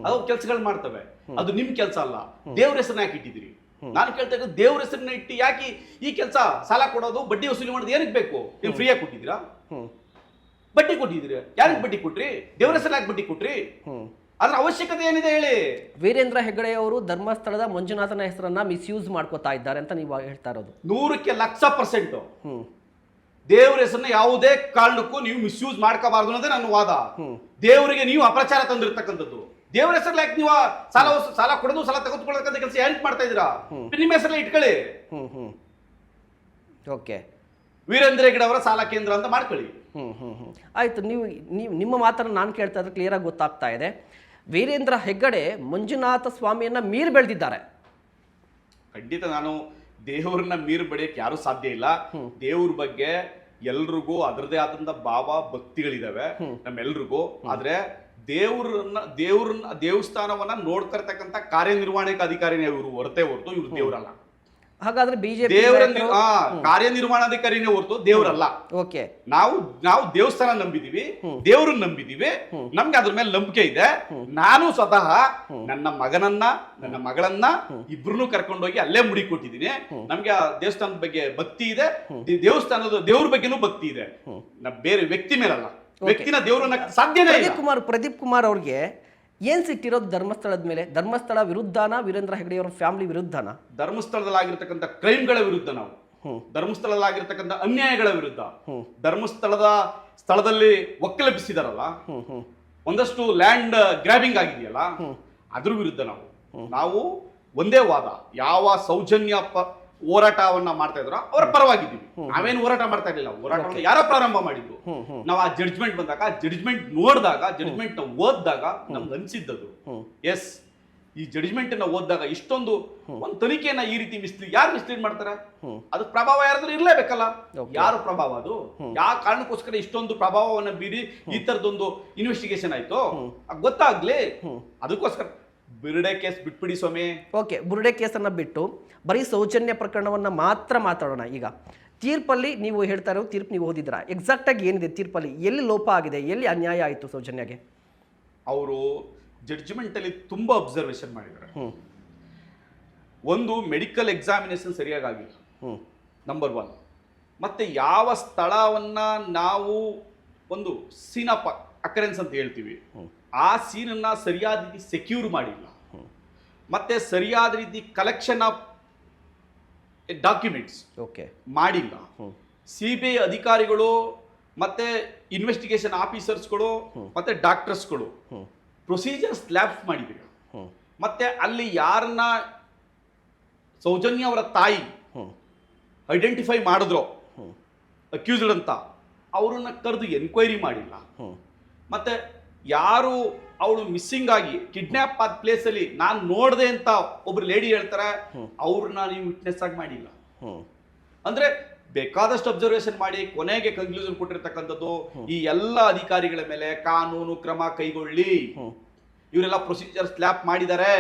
ಅದು ಕೆಲಸಗಳು ಮಾಡ್ತವೆ. ಅದು ನಿಮ್ ಕೆಲಸ ಅಲ್ಲ. ದೇವ್ರ ಹೆಸರನ್ನ ಯಾಕೆ ಇಟ್ಟಿದ್ದೀರಿ? ನಾನು ಕೇಳ್ತಾ ಇರೋದು, ದೇವ್ರ ಹೆಸರನ್ನ ಇಟ್ಟು ಯಾಕೆ ಈ ಕೆಲಸ, ಸಾಲ ಕೊಡೋದು, ಬಡ್ಡಿ ವಸೂಲಿ ಮಾಡೋದು ಏನಕ್ಕೆ ಬೇಕು? ನೀವು ಫ್ರೀಯಾಗಿ ಕೊಟ್ಟಿದ್ದೀರಾ? ಬಡ್ಡಿ ಕೊಟ್ಟಿದ್ದೀರಿ, ಯಾರಿಗೆ ಬಡ್ಡಿ ಕೊಟ್ರಿ? ದೇವ್ರ ಹೆಸರು ಯಾಕೆ ಬಡ್ಡಿ ಕೊಟ್ರಿ? ಅದ್ರ ಅವಶ್ಯಕತೆ ಏನಿದೆ ಹೇಳಿ? ವೀರೇಂದ್ರ ಹೆಗ್ಗಡೆ ಅವರು ಧರ್ಮಸ್ಥಳದ ಮಂಜುನಾಥನ ಹೆಸರನ್ನ ಮಿಸ್ಯೂಸ್ ಮಾಡ್ಕೋತಾ ಇದ್ದಾರೆ ಅಂತ ನೀವು ಹೇಳ್ತಾ ಇರೋದು. 100% ದೇವ್ರ ಹೆಸರನ್ನ ಯಾವುದೇ ಕಾರಣಕ್ಕೂ ನೀವು ಮಿಸ್ಯೂಸ್ ಮಾಡ್ಕೋಬಾರ್ದು ಅನ್ನೋದೇ ನನ್ನ ವಾದ. ದೇವರಿಗೆ ನೀವು ಅಪಚಾರ ತಂದಿರ್ತಕ್ಕಂಥದ್ದು. ದೇವ್ರ ಹೆಸರಲ್ಲಿ ಯಾಕೆ ನೀವು ಸಾಲ ಕೊಡೋದು, ಸಾಲ ತೆಗೆದುಕೊಳ್ಳತಕ್ಕಂಥ ಕೆಲಸ ಯಾಕೆ ಮಾಡ್ತಾ ಇದ್ದೀರಾ? ನಿಮ್ಮ ಹೆಸರಲ್ಲೇ ಇಟ್ಕೊಳ್ಳಿ. ಓಕೆ, ವೀರೇಂದ್ರ ಹೆಗ್ಗಡೆ ಅವರ ಸಾಲ ಕೇಂದ್ರ ಅಂತ ಮಾಡ್ಕೊಳ್ಳಿ. ಆಯ್ತು. ನೀವು ನಿಮ್ಮ ಮಾತನ್ನು ನಾನು ಕೇಳ್ತಾ ಇದ್ರೆ ಕ್ಲಿಯರ್ ಆಗಿ ಗೊತ್ತಾಗ್ತಾ ಇದೆ. ವೀರೇಂದ್ರ ಹೆಗ್ಗಡೆ ಮಂಜುನಾಥ ಸ್ವಾಮಿಯನ್ನ ಮೀರಿ ಬೆಳೆದಿದ್ದಾರೆ. ಖಂಡಿತ ನಾನು ದೇವರನ್ನ ಮೀರಿ ಬೆಳೆಯಕ್ಕೆ ಯಾರು ಸಾಧ್ಯ ಇಲ್ಲ. ದೇವ್ರ ಬಗ್ಗೆ ಎಲ್ರಿಗೂ ಅದರದೇ ಆದಂತ ಭಾವ ಭಕ್ತಿಗಳಿದಾವೆ ನಮ್ಮೆಲ್ರಿಗೂ. ಆದ್ರೆ ದೇವಸ್ಥಾನವನ್ನ ನೋಡ್ತಾ ಇರ್ತಕ್ಕಂಥ ಕಾರ್ಯನಿರ್ವಹಣೆಗೆ ಅಧಿಕಾರಿನೇ ಇವರು ಹೊರತು ಇವ್ರು ದೇವರಲ್ಲ. ಹಾಗಾದ್ರೆ ಬಿಜೆಪಿ ಕಾರ್ಯನಿರ್ವಹಣಾಧಿಕಾರಿನೇ ಹೊರತು ದೇವರಲ್ಲ. ಓಕೆ, ನಾವು ದೇವಸ್ಥಾನ ನಂಬಿದೀವಿ, ದೇವ್ರನ್ನ ನಂಬಿದೀವಿ, ನಮ್ಗೆ ಅದ್ರ ಮೇಲೆ ನಂಬಿಕೆ ಇದೆ. ನಾನು ಸ್ವತಃ ನನ್ನ ಮಗನನ್ನ ನನ್ನ ಮಗಳನ್ನ ಇಬ್ರು ಕರ್ಕೊಂಡೋಗಿ ಅಲ್ಲೇ ಮುಡಿ ಕೊಟ್ಟಿದ್ದೀನಿ. ನಮ್ಗೆ ಆ ದೇವಸ್ಥಾನದ ಬಗ್ಗೆ ಭಕ್ತಿ ಇದೆ, ದೇವ್ರ ಬಗ್ಗೆನೂ ಭಕ್ತಿ ಇದೆ. ಬೇರೆ ವ್ಯಕ್ತಿ ಮೇಲಲ್ಲ, ವ್ಯಕ್ತಿನ ದೇವ್ರನ್ನ ಸಾಧ್ಯನೇ ಇಲ್ಲ. ಪ್ರದೀಪ್ ಕುಮಾರ್ ಅವ್ರಿಗೆ ಏನ್ ಸಿಟ್ಟಿರೋದು ಧರ್ಮಸ್ಥಳದ ಮೇಲೆ? ಧರ್ಮಸ್ಥಳ ವಿರುದ್ಧನಾ ವೀರೇಂದ್ರ ಹೆಗ್ಗಡೆ ಅವರ ಫ್ಯಾಮಿಲಿ ವಿರುದ್ಧನಾ? ಧರ್ಮಸ್ಥಳದಲ್ಲಿ ಆಗಿರ್ತಕ್ಕಂಥ ಕ್ರೈಮ್ಗಳ ವಿರುದ್ಧ ನಾವು, ಧರ್ಮಸ್ಥಳದಲ್ಲಿ ಆಗಿರ್ತಕ್ಕಂಥ ಅನ್ಯಾಯಗಳ ವಿರುದ್ಧ, ಸ್ಥಳದಲ್ಲಿ ಒಕ್ಕಲೆಬ್ಬಿಸಿದಾರಲ್ಲ, ಒಂದಷ್ಟು ಲ್ಯಾಂಡ್ ಗ್ರಾಬಿಂಗ್ ಆಗಿದೆಯಲ್ಲ, ಅದ್ರ ವಿರುದ್ಧ ನಾವು ಒಂದೇ ವಾದ. ಯಾವ ಸೌಜನ್ಯ ಹೋರಾಟವನ್ನ ಮಾಡ್ತಾ ಇದ್ರು ಅವರ ಪರವಾಗಿದ್ದೀವಿ. ನಾವೇನು ಹೋರಾಟ ಮಾಡ್ತಾ ಇರ್ಲಿಲ್ಲ. ಹೋರಾಟವನ್ನು ಯಾರೋ ಪ್ರಾರಂಭ ಮಾಡಿದ್ರು. ನಾವು ಆ ಜಡ್ಜ್ಮೆಂಟ್ ಬಂದಾಗ, ಜಡ್ಜ್ಮೆಂಟ್ ನೋಡಿದಾಗ, ಜಡ್ಜ್ಮೆಂಟ್ ನ ಓದಿದಾಗ ನಮ್ಗೆ ಅನ್ಸಿದ್ದದು, ಎಸ್, ಈ ಜಡ್ಜ್ಮೆಂಟ್ ನ ಓದಿದಾಗ ಇಷ್ಟೊಂದು ಒಂದು ತನಿಖೆಯನ್ನ ಈ ರೀತಿ ಯಾರು ಮಿಸ್ಲೀಡ್ ಮಾಡ್ತಾರೆ? ಅದು ಪ್ರಭಾವ ಯಾರಾದ್ರೂ ಇರ್ಲೇಬೇಕಲ್ಲ. ಯಾರು ಪ್ರಭಾವ? ಅದು ಯಾವ ಕಾರಣಕ್ಕೋಸ್ಕರ ಇಷ್ಟೊಂದು ಪ್ರಭಾವವನ್ನ ಬೀರಿ ಈ ತರದೊಂದು ಇನ್ವೆಸ್ಟಿಗೇಷನ್ ಆಯ್ತು ಗೊತ್ತಾಗ್ಲಿ. ಅದಕ್ಕೋಸ್ಕರ ಬುರುಡೆ ಕೇಸ್ ಬಿಟ್ಬಿಡಿ ಸ್ವಾಮಿ. ಓಕೆ, ಬುರುಡೆ ಕೇಸನ್ನು ಬಿಟ್ಟು ಬರೀ ಸೌಜನ್ಯ ಪ್ರಕರಣವನ್ನು ಮಾತ್ರ ಮಾತಾಡೋಣ. ಈಗ ತೀರ್ಪಲ್ಲಿ ನೀವು ಹೇಳ್ತಾ ಇರೋ ತೀರ್ಪು ನೀವು ಓದಿದ್ರಾ? ಎಕ್ಸಾಕ್ಟ್ ಆಗಿ ಏನಿದೆ ತೀರ್ಪಲ್ಲಿ? ಎಲ್ಲಿ ಲೋಪ ಆಗಿದೆ, ಎಲ್ಲಿ ಅನ್ಯಾಯ ಆಯಿತು ಸೌಜನ್ಯಗೆ? ಅವರು ಜಡ್ಜ್ಮೆಂಟ್ ಅಲ್ಲಿ ತುಂಬಾ ಅಬ್ಸರ್ವೇಷನ್ ಮಾಡಿದ್ದಾರೆ. ಒಂದು, ಮೆಡಿಕಲ್ ಎಕ್ಸಾಮಿನೇಷನ್ ಸರಿಯಾಗಿ ಆಗಿಲ್ಲ, ನಂಬರ್ 1. ಮತ್ತೆ ಯಾವ ಸ್ಥಳವನ್ನ ನಾವು ಒಂದು ಸೀನ್ ಆಫ್ ಅಕರೆನ್ಸ್ ಅಂತ ಹೇಳ್ತೀವಿ, ಆ ಸೀನನ್ನ ಸರಿಯಾದ ರೀತಿ ಸೆಕ್ಯೂರ್ ಮಾಡಿಲ್ಲ. ಮತ್ತೆ ಸರಿಯಾದ ರೀತಿ ಕಲೆಕ್ಷನ್ ಆಫ್ ಡಾಕ್ಯುಮೆಂಟ್ಸ್ ಮಾಡಿಲ್ಲ. CBI ಅಧಿಕಾರಿಗಳು ಮತ್ತೆ ಇನ್ವೆಸ್ಟಿಗೇಷನ್ ಆಫೀಸರ್ಸ್ಗಳು ಮತ್ತೆ ಡಾಕ್ಟರ್ಸ್ಗಳು ಪ್ರೊಸೀಜರ್ಸ್ ಲ್ಯಾಬ್ಸ್ ಮಾಡಿದ್ರು. ಮತ್ತೆ ಅಲ್ಲಿ ಯಾರನ್ನ ಸೌಜನ್ಯ ಅವರ ತಾಯಿ ಐಡೆಂಟಿಫೈ ಮಾಡಿದ್ರು ಅಕ್ಯೂಸ್ಡ್ ಅಂತ, ಅವ್ರನ್ನ ಕರೆದು ಎನ್ಕ್ವೈರಿ ಮಾಡಿಲ್ಲ. ಮತ್ತೆ ಯಾರು ಅವಳು ಮಿಸ್ಸಿಂಗ್ ಆಗಿ ಕಿಡ್ನಾಪ್ ಆದ ಪ್ಲೇಸ್ ಅಲ್ಲಿ ನಾನು ನೋಡ್ದೆ ಅಂತ ಒಬ್ರು ಲೇಡಿ ಹೇಳ್ತಾರೆ, ಅವ್ರನ್ನ ನೀವು ವಿಟ್ನೆಸ್ ಆಗಿ ಮಾಡಿಲ್ಲ. ಅಂದ್ರೆ ಬೇಕಾದಷ್ಟು ಅಬ್ಸರ್ವೇಷನ್ ಮಾಡಿ ಕೊನೆಗೆ ಕನ್ಕ್ಲೂಷನ್ ಕೊಟ್ಟಿರ್ತಕ್ಕಂಥದ್ದು, ಈ ಎಲ್ಲ ಅಧಿಕಾರಿಗಳ ಮೇಲೆ ಕಾನೂನು ಕ್ರಮ ಕೈಗೊಳ್ಳಿ, ಇವರೆಲ್ಲ ಪ್ರೊಸೀಜರ್ ಸ್ಲ್ಯಾಪ್ ಮಾಡಿದ್ದಾರೆ,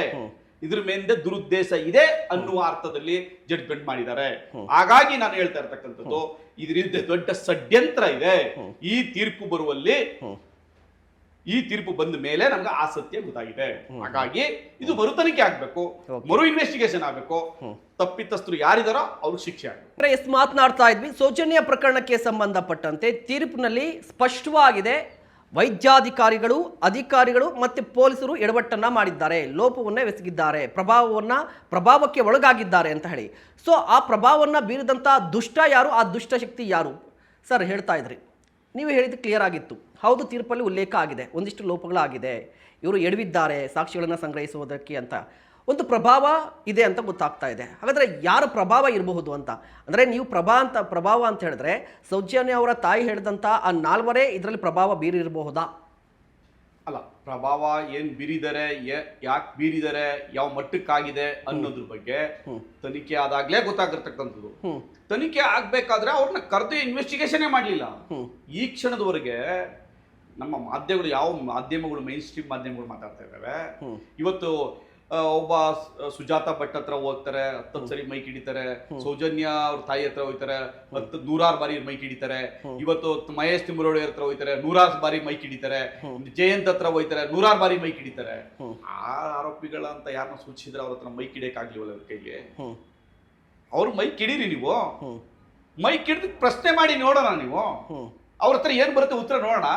ಇದ್ರ ಮೇಲೆ ದುರುದ್ದೇಶ ಇದೆ ಅನ್ನುವ ಅರ್ಥದಲ್ಲಿ ಜಡ್ಜ್ಮೆಂಟ್ ಮಾಡಿದ್ದಾರೆ. ಹಾಗಾಗಿ ನಾನು ಹೇಳ್ತಾ ಇರ್ತಕ್ಕಂಥದ್ದು, ಇದರಿಂದ ದೊಡ್ಡ ಷಡ್ಯಂತ್ರ ಇದೆ. ಈ ತೀರ್ಪು ಬರುವಲ್ಲಿ, ಈ ತೀರ್ಪು ಬಂದ ಮೇಲೆ ನಮ್ಗೆ ಆ ಸತ್ಯ ಗೊತ್ತಾಗಿದೆ. ಹಾಗಾಗಿ ಇದು ಮರು ತನಿಖೆ ಆಗ್ಬೇಕು, ಮರು ಇನ್ವೆಸ್ಟಿಗೇಷನ್ ಆಗ್ಬೇಕು, ತಪ್ಪಿತಸ್ಥರು ಯಾರಿದಾರೋ ಅವ್ರಿಗೆ ಶಿಕ್ಷೆ ಆಗಬೇಕು. ಎಸ್ ಮಾತನಾಡ್ತಾ ಇದ್ವಿ. ಸೌಜನ್ಯ ಪ್ರಕರಣಕ್ಕೆ ಸಂಬಂಧಪಟ್ಟಂತೆ ತೀರ್ಪಿನಲ್ಲಿ ಸ್ಪಷ್ಟವಾಗಿದೆ, ವೈದ್ಯಾಧಿಕಾರಿಗಳು, ಅಧಿಕಾರಿಗಳು ಮತ್ತು ಪೊಲೀಸರು ಎಡವಟ್ಟನ್ನ ಮಾಡಿದ್ದಾರೆ, ಲೋಪವನ್ನೇ ಎಸಗಿದ್ದಾರೆ, ಪ್ರಭಾವಕ್ಕೆ ಒಳಗಾಗಿದ್ದಾರೆ ಅಂತ ಹೇಳಿ. ಸೊ ಆ ಪ್ರಭಾವವನ್ನು ಬೀರಿದಂಥ ದುಷ್ಟ ಯಾರು, ಆ ದುಷ್ಟಶಕ್ತಿ ಯಾರು ಸರ್ ಹೇಳ್ತಾ ಇದ್ರಿ. ನೀವು ಹೇಳಿದ್ದು ಕ್ಲಿಯರ್ ಆಗಿತ್ತು. ಹೌದು, ತೀರ್ಪಲ್ಲಿ ಉಲ್ಲೇಖ ಆಗಿದೆ, ಒಂದಿಷ್ಟು ಲೋಪಗಳಾಗಿದೆ, ಇವರು ಎಡವಿದ್ದಾರೆ ಸಾಕ್ಷಿಗಳನ್ನು ಸಂಗ್ರಹಿಸುವುದಕ್ಕೆ ಅಂತ. ಒಂದು ಪ್ರಭಾವ ಇದೆ ಅಂತ ಗೊತ್ತಾಗ್ತಾ ಇದೆ. ಹಾಗಾದರೆ ಯಾರ ಪ್ರಭಾವ ಇರಬಹುದು ಅಂತ ಅಂದರೆ, ನೀವು ಪ್ರಭಾವ ಅಂತ ಹೇಳಿದ್ರೆ ಸೌಜನ್ಯ ಅವರ ತಾಯಿ ಹೇಳಿದಂಥ ಆ 4 ಇದರಲ್ಲಿ ಪ್ರಭಾವ ಬೀರಿರಬಹುದಾ? ಅಲ್ಲ, ಪ್ರಭಾವ ಏನ್ ಬೀರಿದರೆ, ಯಾಕೆ ಬೀರಿದರೆ, ಯಾವ ಮಟ್ಟಕ್ಕಾಗಿದೆ ಅನ್ನೋದ್ರ ಬಗ್ಗೆ ತನಿಖೆ ಆದಾಗ್ಲೇ ಗೊತ್ತಾಗಿರ್ತಕ್ಕಂಥದ್ದು. ತನಿಖೆ ಆಗ್ಬೇಕಾದ್ರೆ ಅವ್ರನ್ನ ಕರೆದು ಇನ್ವೆಸ್ಟಿಗೇಷನ್ ಮಾಡ್ಲಿಲ್ಲ. ಈ ಕ್ಷಣದವರೆಗೆ ನಮ್ಮ ಮಾಧ್ಯಮಗಳು, ಯಾವ ಮಾಧ್ಯಮಗಳು ಮೈನ್ ಸ್ಟ್ರೀಮ್ ಮಾಧ್ಯಮಗಳು ಮಾತಾಡ್ತಾ ಇದ್ದಾವೆ. ಇವತ್ತು ಒಬ್ಬ ಸುಜಾತ ಭಟ್ ಹತ್ರ ಹೋಗ್ತಾರೆ, 10 ಸರಿ ಮೈಕ್ ಹಿಡಿತಾರೆ. ಸೌಜನ್ಯ ಅವ್ರ ತಾಯಿ ಹತ್ರ ಹೋಗ್ತಾರೆ, 100 ಬಾರಿ ಮೈಕ್ ಹಿಡಿತಾರೆ. ಇವತ್ತು ಮಹೇಶ್ ತಿಮ್ಮರೋಡಿ ಹತ್ರ ಹೋಗ್ತಾರೆ, 100 ಬಾರಿ ಮೈಕ್ ಹಿಡಿತಾರೆ. ಜಯಂತ್ ಹತ್ರ ಹೋಗ್ತಾರೆ, 100 ಬಾರಿ ಮೈಕ್ ಹಿಡಿತಾರೆ. ಆ ಆರೋಪಿಗಳ ಅಂತ ಯಾರನ್ನ ಸೂಚಿಸಿದ್ರೆ ಅವ್ರ ಹತ್ರ ಮೈಕ್ ಹಿಡಿಯಕ್ ಆಗ್ಲಿವಲ್ಲ ಅವ್ರ ಕೈಗೆ. ಅವ್ರು ಮೈಕ್ ಹಿಡೀರಿ, ನೀವು ಮೈಕ್ ಹಿಡಿದು ಪ್ರಶ್ನೆ ಮಾಡಿ ನೋಡೋಣ. ನೀವು ಅವ್ರ ಹತ್ರ ಏನ್ ಬರುತ್ತೆ ಉತ್ತರ ನೋಡೋಣ.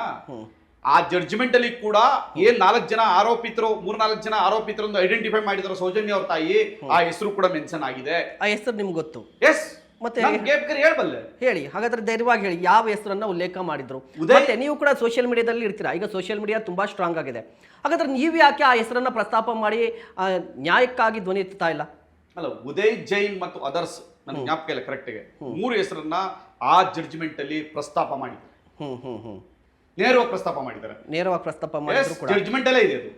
ಆ ಜಡ್ಜ್ಮೆಂಟ್ ಅಲ್ಲಿ ಕೂಡ ಏನ್ 4 ಜನ ಆರೋಪಿತರು, 3-4 ಜನ ಆರೋಪಿತರನ್ನು ಐಡೆಂಟಿಫೈ ಮಾಡಿದ್ರು ಸೌಜನ್ಯ ಅವ್ರ ತಾಯಿ, ಆ ಹೆಸರು ಕೂಡ ಮೆನ್ಷನ್ ಆಗಿದೆ. ಆ ಹೆಸರು ನಿಮ್ಗೆ ಗೊತ್ತು? ಎಸ್, ಮತ್ತೆ ಹೇಳ್ಬಲ್ಲೆ, ಹೇಳಿ. ಹಾಗಾದ್ರೆ ಧೈರ್ಯವಾಗಿ ಹೇಳಿ, ಯಾವ ಹೆಸರನ್ನ ಉಲ್ಲೇಖ ಮಾಡಿದ್ರು? ಮತ್ತೆ ನೀವು ಕೂಡ ಸೋಷಿಯಲ್ ಮೀಡಿಯಾದಲ್ಲಿ ಇರ್ತೀರಾ, ಈಗ ಸೋಷಿಯಲ್ ಮೀಡಿಯಾ ತುಂಬಾ ಸ್ಟ್ರಾಂಗ್ ಆಗಿದೆ. ಹಾಗಾದ್ರೆ ನೀವು ಯಾಕೆ ಆ ಹೆಸರನ್ನ ಪ್ರಸ್ತಾಪ ಮಾಡಿ ನ್ಯಾಯಕ್ಕಾಗಿ ಧ್ವನಿ ಎತ್ತುತ್ತಾ ಇಲ್ಲ? ಅಲ್ಲ, ಉದಯ್ ಜೈನ್ ಮತ್ತು ಅದರ್ಸ್, ನನ್ನ ಜ್ಞಾಪಕ ಇಲ್ಲ ಕರೆಕ್ಟ್ಗೆ, 3 ಹೆಸರನ್ನ ಆ ಜಡ್ಜ್ಮೆಂಟ್ ಅಲ್ಲಿ ಪ್ರಸ್ತಾಪ ಮಾಡಿದ್ದಾರೆ. ನೇರವಾಗಿ ಪ್ರಸ್ತಾಪ ಮಾಡಿದ್ದಾರೆ. ನೇರವಾಗಿ ಪ್ರಸ್ತಾಪ ಮಾಡಿದ್ರು ಕೂಡ ಜಡ್ಜ್ಮೆಂಟ್ ಅಲ್ಲೇ ಇದೆ ಅದು.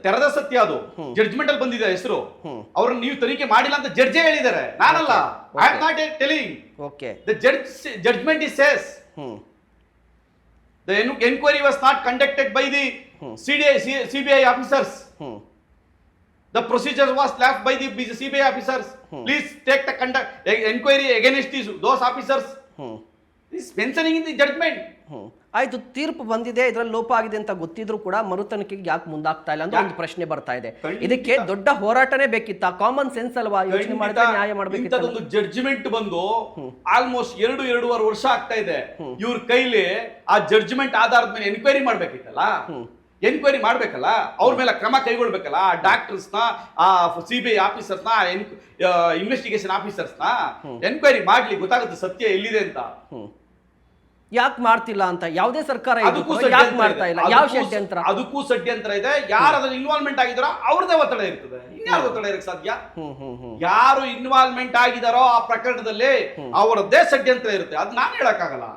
ತೆರೆದ ಸತ್ಯ ಅದು. ಜಡ್ಜ್ಮೆಂಟ್ ಅಲ್ಲಿ ಬಂದಿದೆ ಹೆಸರು. ಅವ್ರನ್ನ ನೀವು ತನಿಖೆ ಮಾಡಿಲ್ಲ ಅಂತ ಜಡ್ಜೆ ಹೇಳಿದ್ದಾರೆ, ನಾನಲ್ಲ. I am not telling. Okay. The judgement is says the enquiry was not conducted by the CBI officers. The procedure was left by the CBI officers. Please take the enquiry against those officers. This mentioning in the judgment. ಆಯ್ತು, ತೀರ್ಪು ಬಂದಿದೆ, ಇದರಲ್ಲಿ ಲೋಪ ಆಗಿದೆ ಅಂತ ಗೊತ್ತಿದ್ರು ಕೂಡ ಮರುತನಿಕೆಗೆ ಯಾಕೆ ಮುಂದಾಗ್ತಾ ಇಲ್ಲ ಅಂತ ಒಂದು ಪ್ರಶ್ನೆ ಬರ್ತಾ ಇದೆ. ಇದಕ್ಕೆ ದೊಡ್ಡ ಹೋರಾಟನೇ ಬೇಕಿತ್ತ? ಕಾಮನ್ ಸೆನ್ಸ್ ಅಲ್ವಾ? ಯೋಚನೆ ಮಾಡಿದ್ರೆ ನ್ಯಾಯ ಮಾಡಬೇಕಿತ್ತು. ಒಂದು ಜಡ್ಜ್ಮೆಂಟ್ ಬಂದು ಆಲ್ಮೋಸ್ಟ್ 2-2.5 ವರ್ಷ ಆಗ್ತಾ ಇದೆ. ಇವ್ರ ಕೈಲಿ ಆ ಜಡ್ಜ್ಮೆಂಟ್ ಆಧಾರದ ಮೇಲೆ ಎನ್ಕ್ವೈರಿ ಮಾಡ್ಬೇಕಿತ್ತಲ್ಲ. ಎನ್ಕ್ವೈರಿ ಮಾಡ್ಬೇಕಲ್ಲ, ಅವ್ರ ಮೇಲೆ ಕ್ರಮ ಕೈಗೊಳ್ಬೇಕಲ್ಲ. ಆ ಡಾಕ್ಟರ್ಸ್ನ, ಆ CBI ಆಫೀಸರ್ಸ್ನ, ಇನ್ವೆಸ್ಟಿಗೇಷನ್ ಆಫೀಸರ್ಸ್ನ ಎನ್ಕ್ವೈರಿ ಮಾಡ್ಲಿ, ಗೊತ್ತಾಗುತ್ತೆ ಸತ್ಯ ಎಲ್ಲಿದೆ ಅಂತ. ಯಾಕೆ ಮಾಡ್ತಿಲ್ಲ ಅಂತ ಯಾವುದೇ ಸರ್ಕಾರ ಯಾಕೆ ಮಾಡ್ತಾ ಇಲ್ಲ? ಯಾವ ಷಡ್ಯಂತ್ರ? ಅದಕ್ಕೂ ಷಡ್ಯಂತ್ರ ಇದೆ. ಯಾರು ಅದ್ರಲ್ಲಿ ಇನ್ವಾಲ್ವ್ಮೆಂಟ್ ಆಗಿದಾರೋ ಅವ್ರದೇ ಒತ್ತಡ ಇರ್ತದೆ. ಇನ್ಯಾರು ಒತ್ತಡ ಇರಕ್ಕೆ ಸಾಧ್ಯ? ಯಾರು ಇನ್ವಾಲ್ವ್ಮೆಂಟ್ ಆಗಿದಾರೋ ಆ ಪ್ರಕರಣದಲ್ಲಿ ಅವರದ್ದೇ ಷಡ್ಯಂತ್ರ ಇರುತ್ತೆ. ಅದು ನಾನು ಹೇಳಕ್ಕಾಗಲ್ಲ.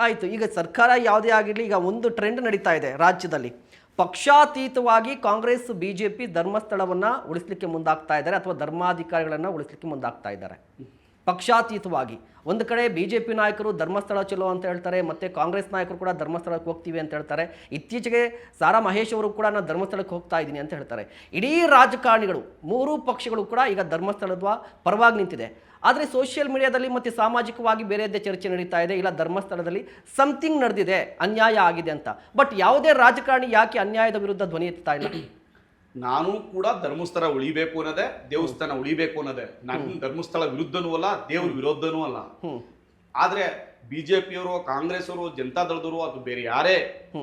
ಆಯ್ತು, ಈಗ ಸರ್ಕಾರ ಯಾವುದೇ ಆಗಿರ್ಲಿ, ಈಗ ಒಂದು ಟ್ರೆಂಡ್ ನಡೀತಾ ಇದೆ ರಾಜ್ಯದಲ್ಲಿ. ಪಕ್ಷಾತೀತವಾಗಿ ಕಾಂಗ್ರೆಸ್, ಬಿಜೆಪಿ ಧರ್ಮಸ್ಥಳವನ್ನ ಉಳಿಸ್ಲಿಕ್ಕೆ ಮುಂದಾಗ್ತಾ ಇದ್ದಾರೆ, ಅಥವಾ ಧರ್ಮಾಧಿಕಾರಿಗಳನ್ನ ಉಳಿಸ್ಲಿಕ್ಕೆ ಮುಂದಾಗ್ತಾ ಇದ್ದಾರೆ. ಪಕ್ಷಾತೀತವಾಗಿ ಒಂದು ಕಡೆ ಬಿಜೆಪಿ ನಾಯಕರು ಧರ್ಮಸ್ಥಳ ಚಲೋ ಅಂತ ಹೇಳ್ತಾರೆ, ಮತ್ತೆ ಕಾಂಗ್ರೆಸ್ ನಾಯಕರು ಕೂಡ ಧರ್ಮಸ್ಥಳಕ್ಕೆ ಹೋಗ್ತೀವಿ ಅಂತ ಹೇಳ್ತಾರೆ. ಇತ್ತೀಚೆಗೆ ಸಾರಾ ಮಹೇಶ್ ಅವರು ಕೂಡ ನಾನು ಧರ್ಮಸ್ಥಳಕ್ಕೆ ಹೋಗ್ತಾ ಇದ್ದೀನಿ ಅಂತ ಹೇಳ್ತಾರೆ. ಇಡೀ ರಾಜಕಾರಣಿಗಳು, 3 ಪಕ್ಷಗಳು ಕೂಡ ಈಗ ಧರ್ಮಸ್ಥಳದ ಪರವಾಗಿ ನಿಂತಿದೆ. ಆದರೆ ಸೋಷಿಯಲ್ ಮೀಡಿಯಾದಲ್ಲಿ ಮತ್ತು ಸಾಮಾಜಿಕವಾಗಿ ಬೇರೆಯದ್ದೇ ಚರ್ಚೆ ನಡೀತಾ ಇದೆ, ಇಲ್ಲ ಧರ್ಮಸ್ಥಳದಲ್ಲಿ ಸಮಥಿಂಗ್ ನಡೆದಿದೆ, ಅನ್ಯಾಯ ಆಗಿದೆ ಅಂತ. ಬಟ್ ಯಾವುದೇ ರಾಜಕಾರಣಿ ಯಾಕೆ ಅನ್ಯಾಯದ ವಿರುದ್ಧ ಧ್ವನಿ ಎತ್ತಾ ಇಲ್ಲ? ನಾನು ಕೂಡ ಧರ್ಮಸ್ಥಳ ಉಳಿಬೇಕು ಅನ್ನೋದೇ, ದೇವಸ್ಥಾನ ಉಳಿಬೇಕು ಅನ್ನೋದೇ. ನಾನು ಧರ್ಮಸ್ಥಳ ವಿರುದ್ಧನೂ ಅಲ್ಲ, ದೇವ್ರ ವಿರೋಧನೂ ಅಲ್ಲ. ಆದ್ರೆ ಬಿಜೆಪಿಯವರು, ಕಾಂಗ್ರೆಸ್ ಅವರು, ಜನತಾದಳದವರು, ಅದು ಬೇರೆ ಯಾರೇ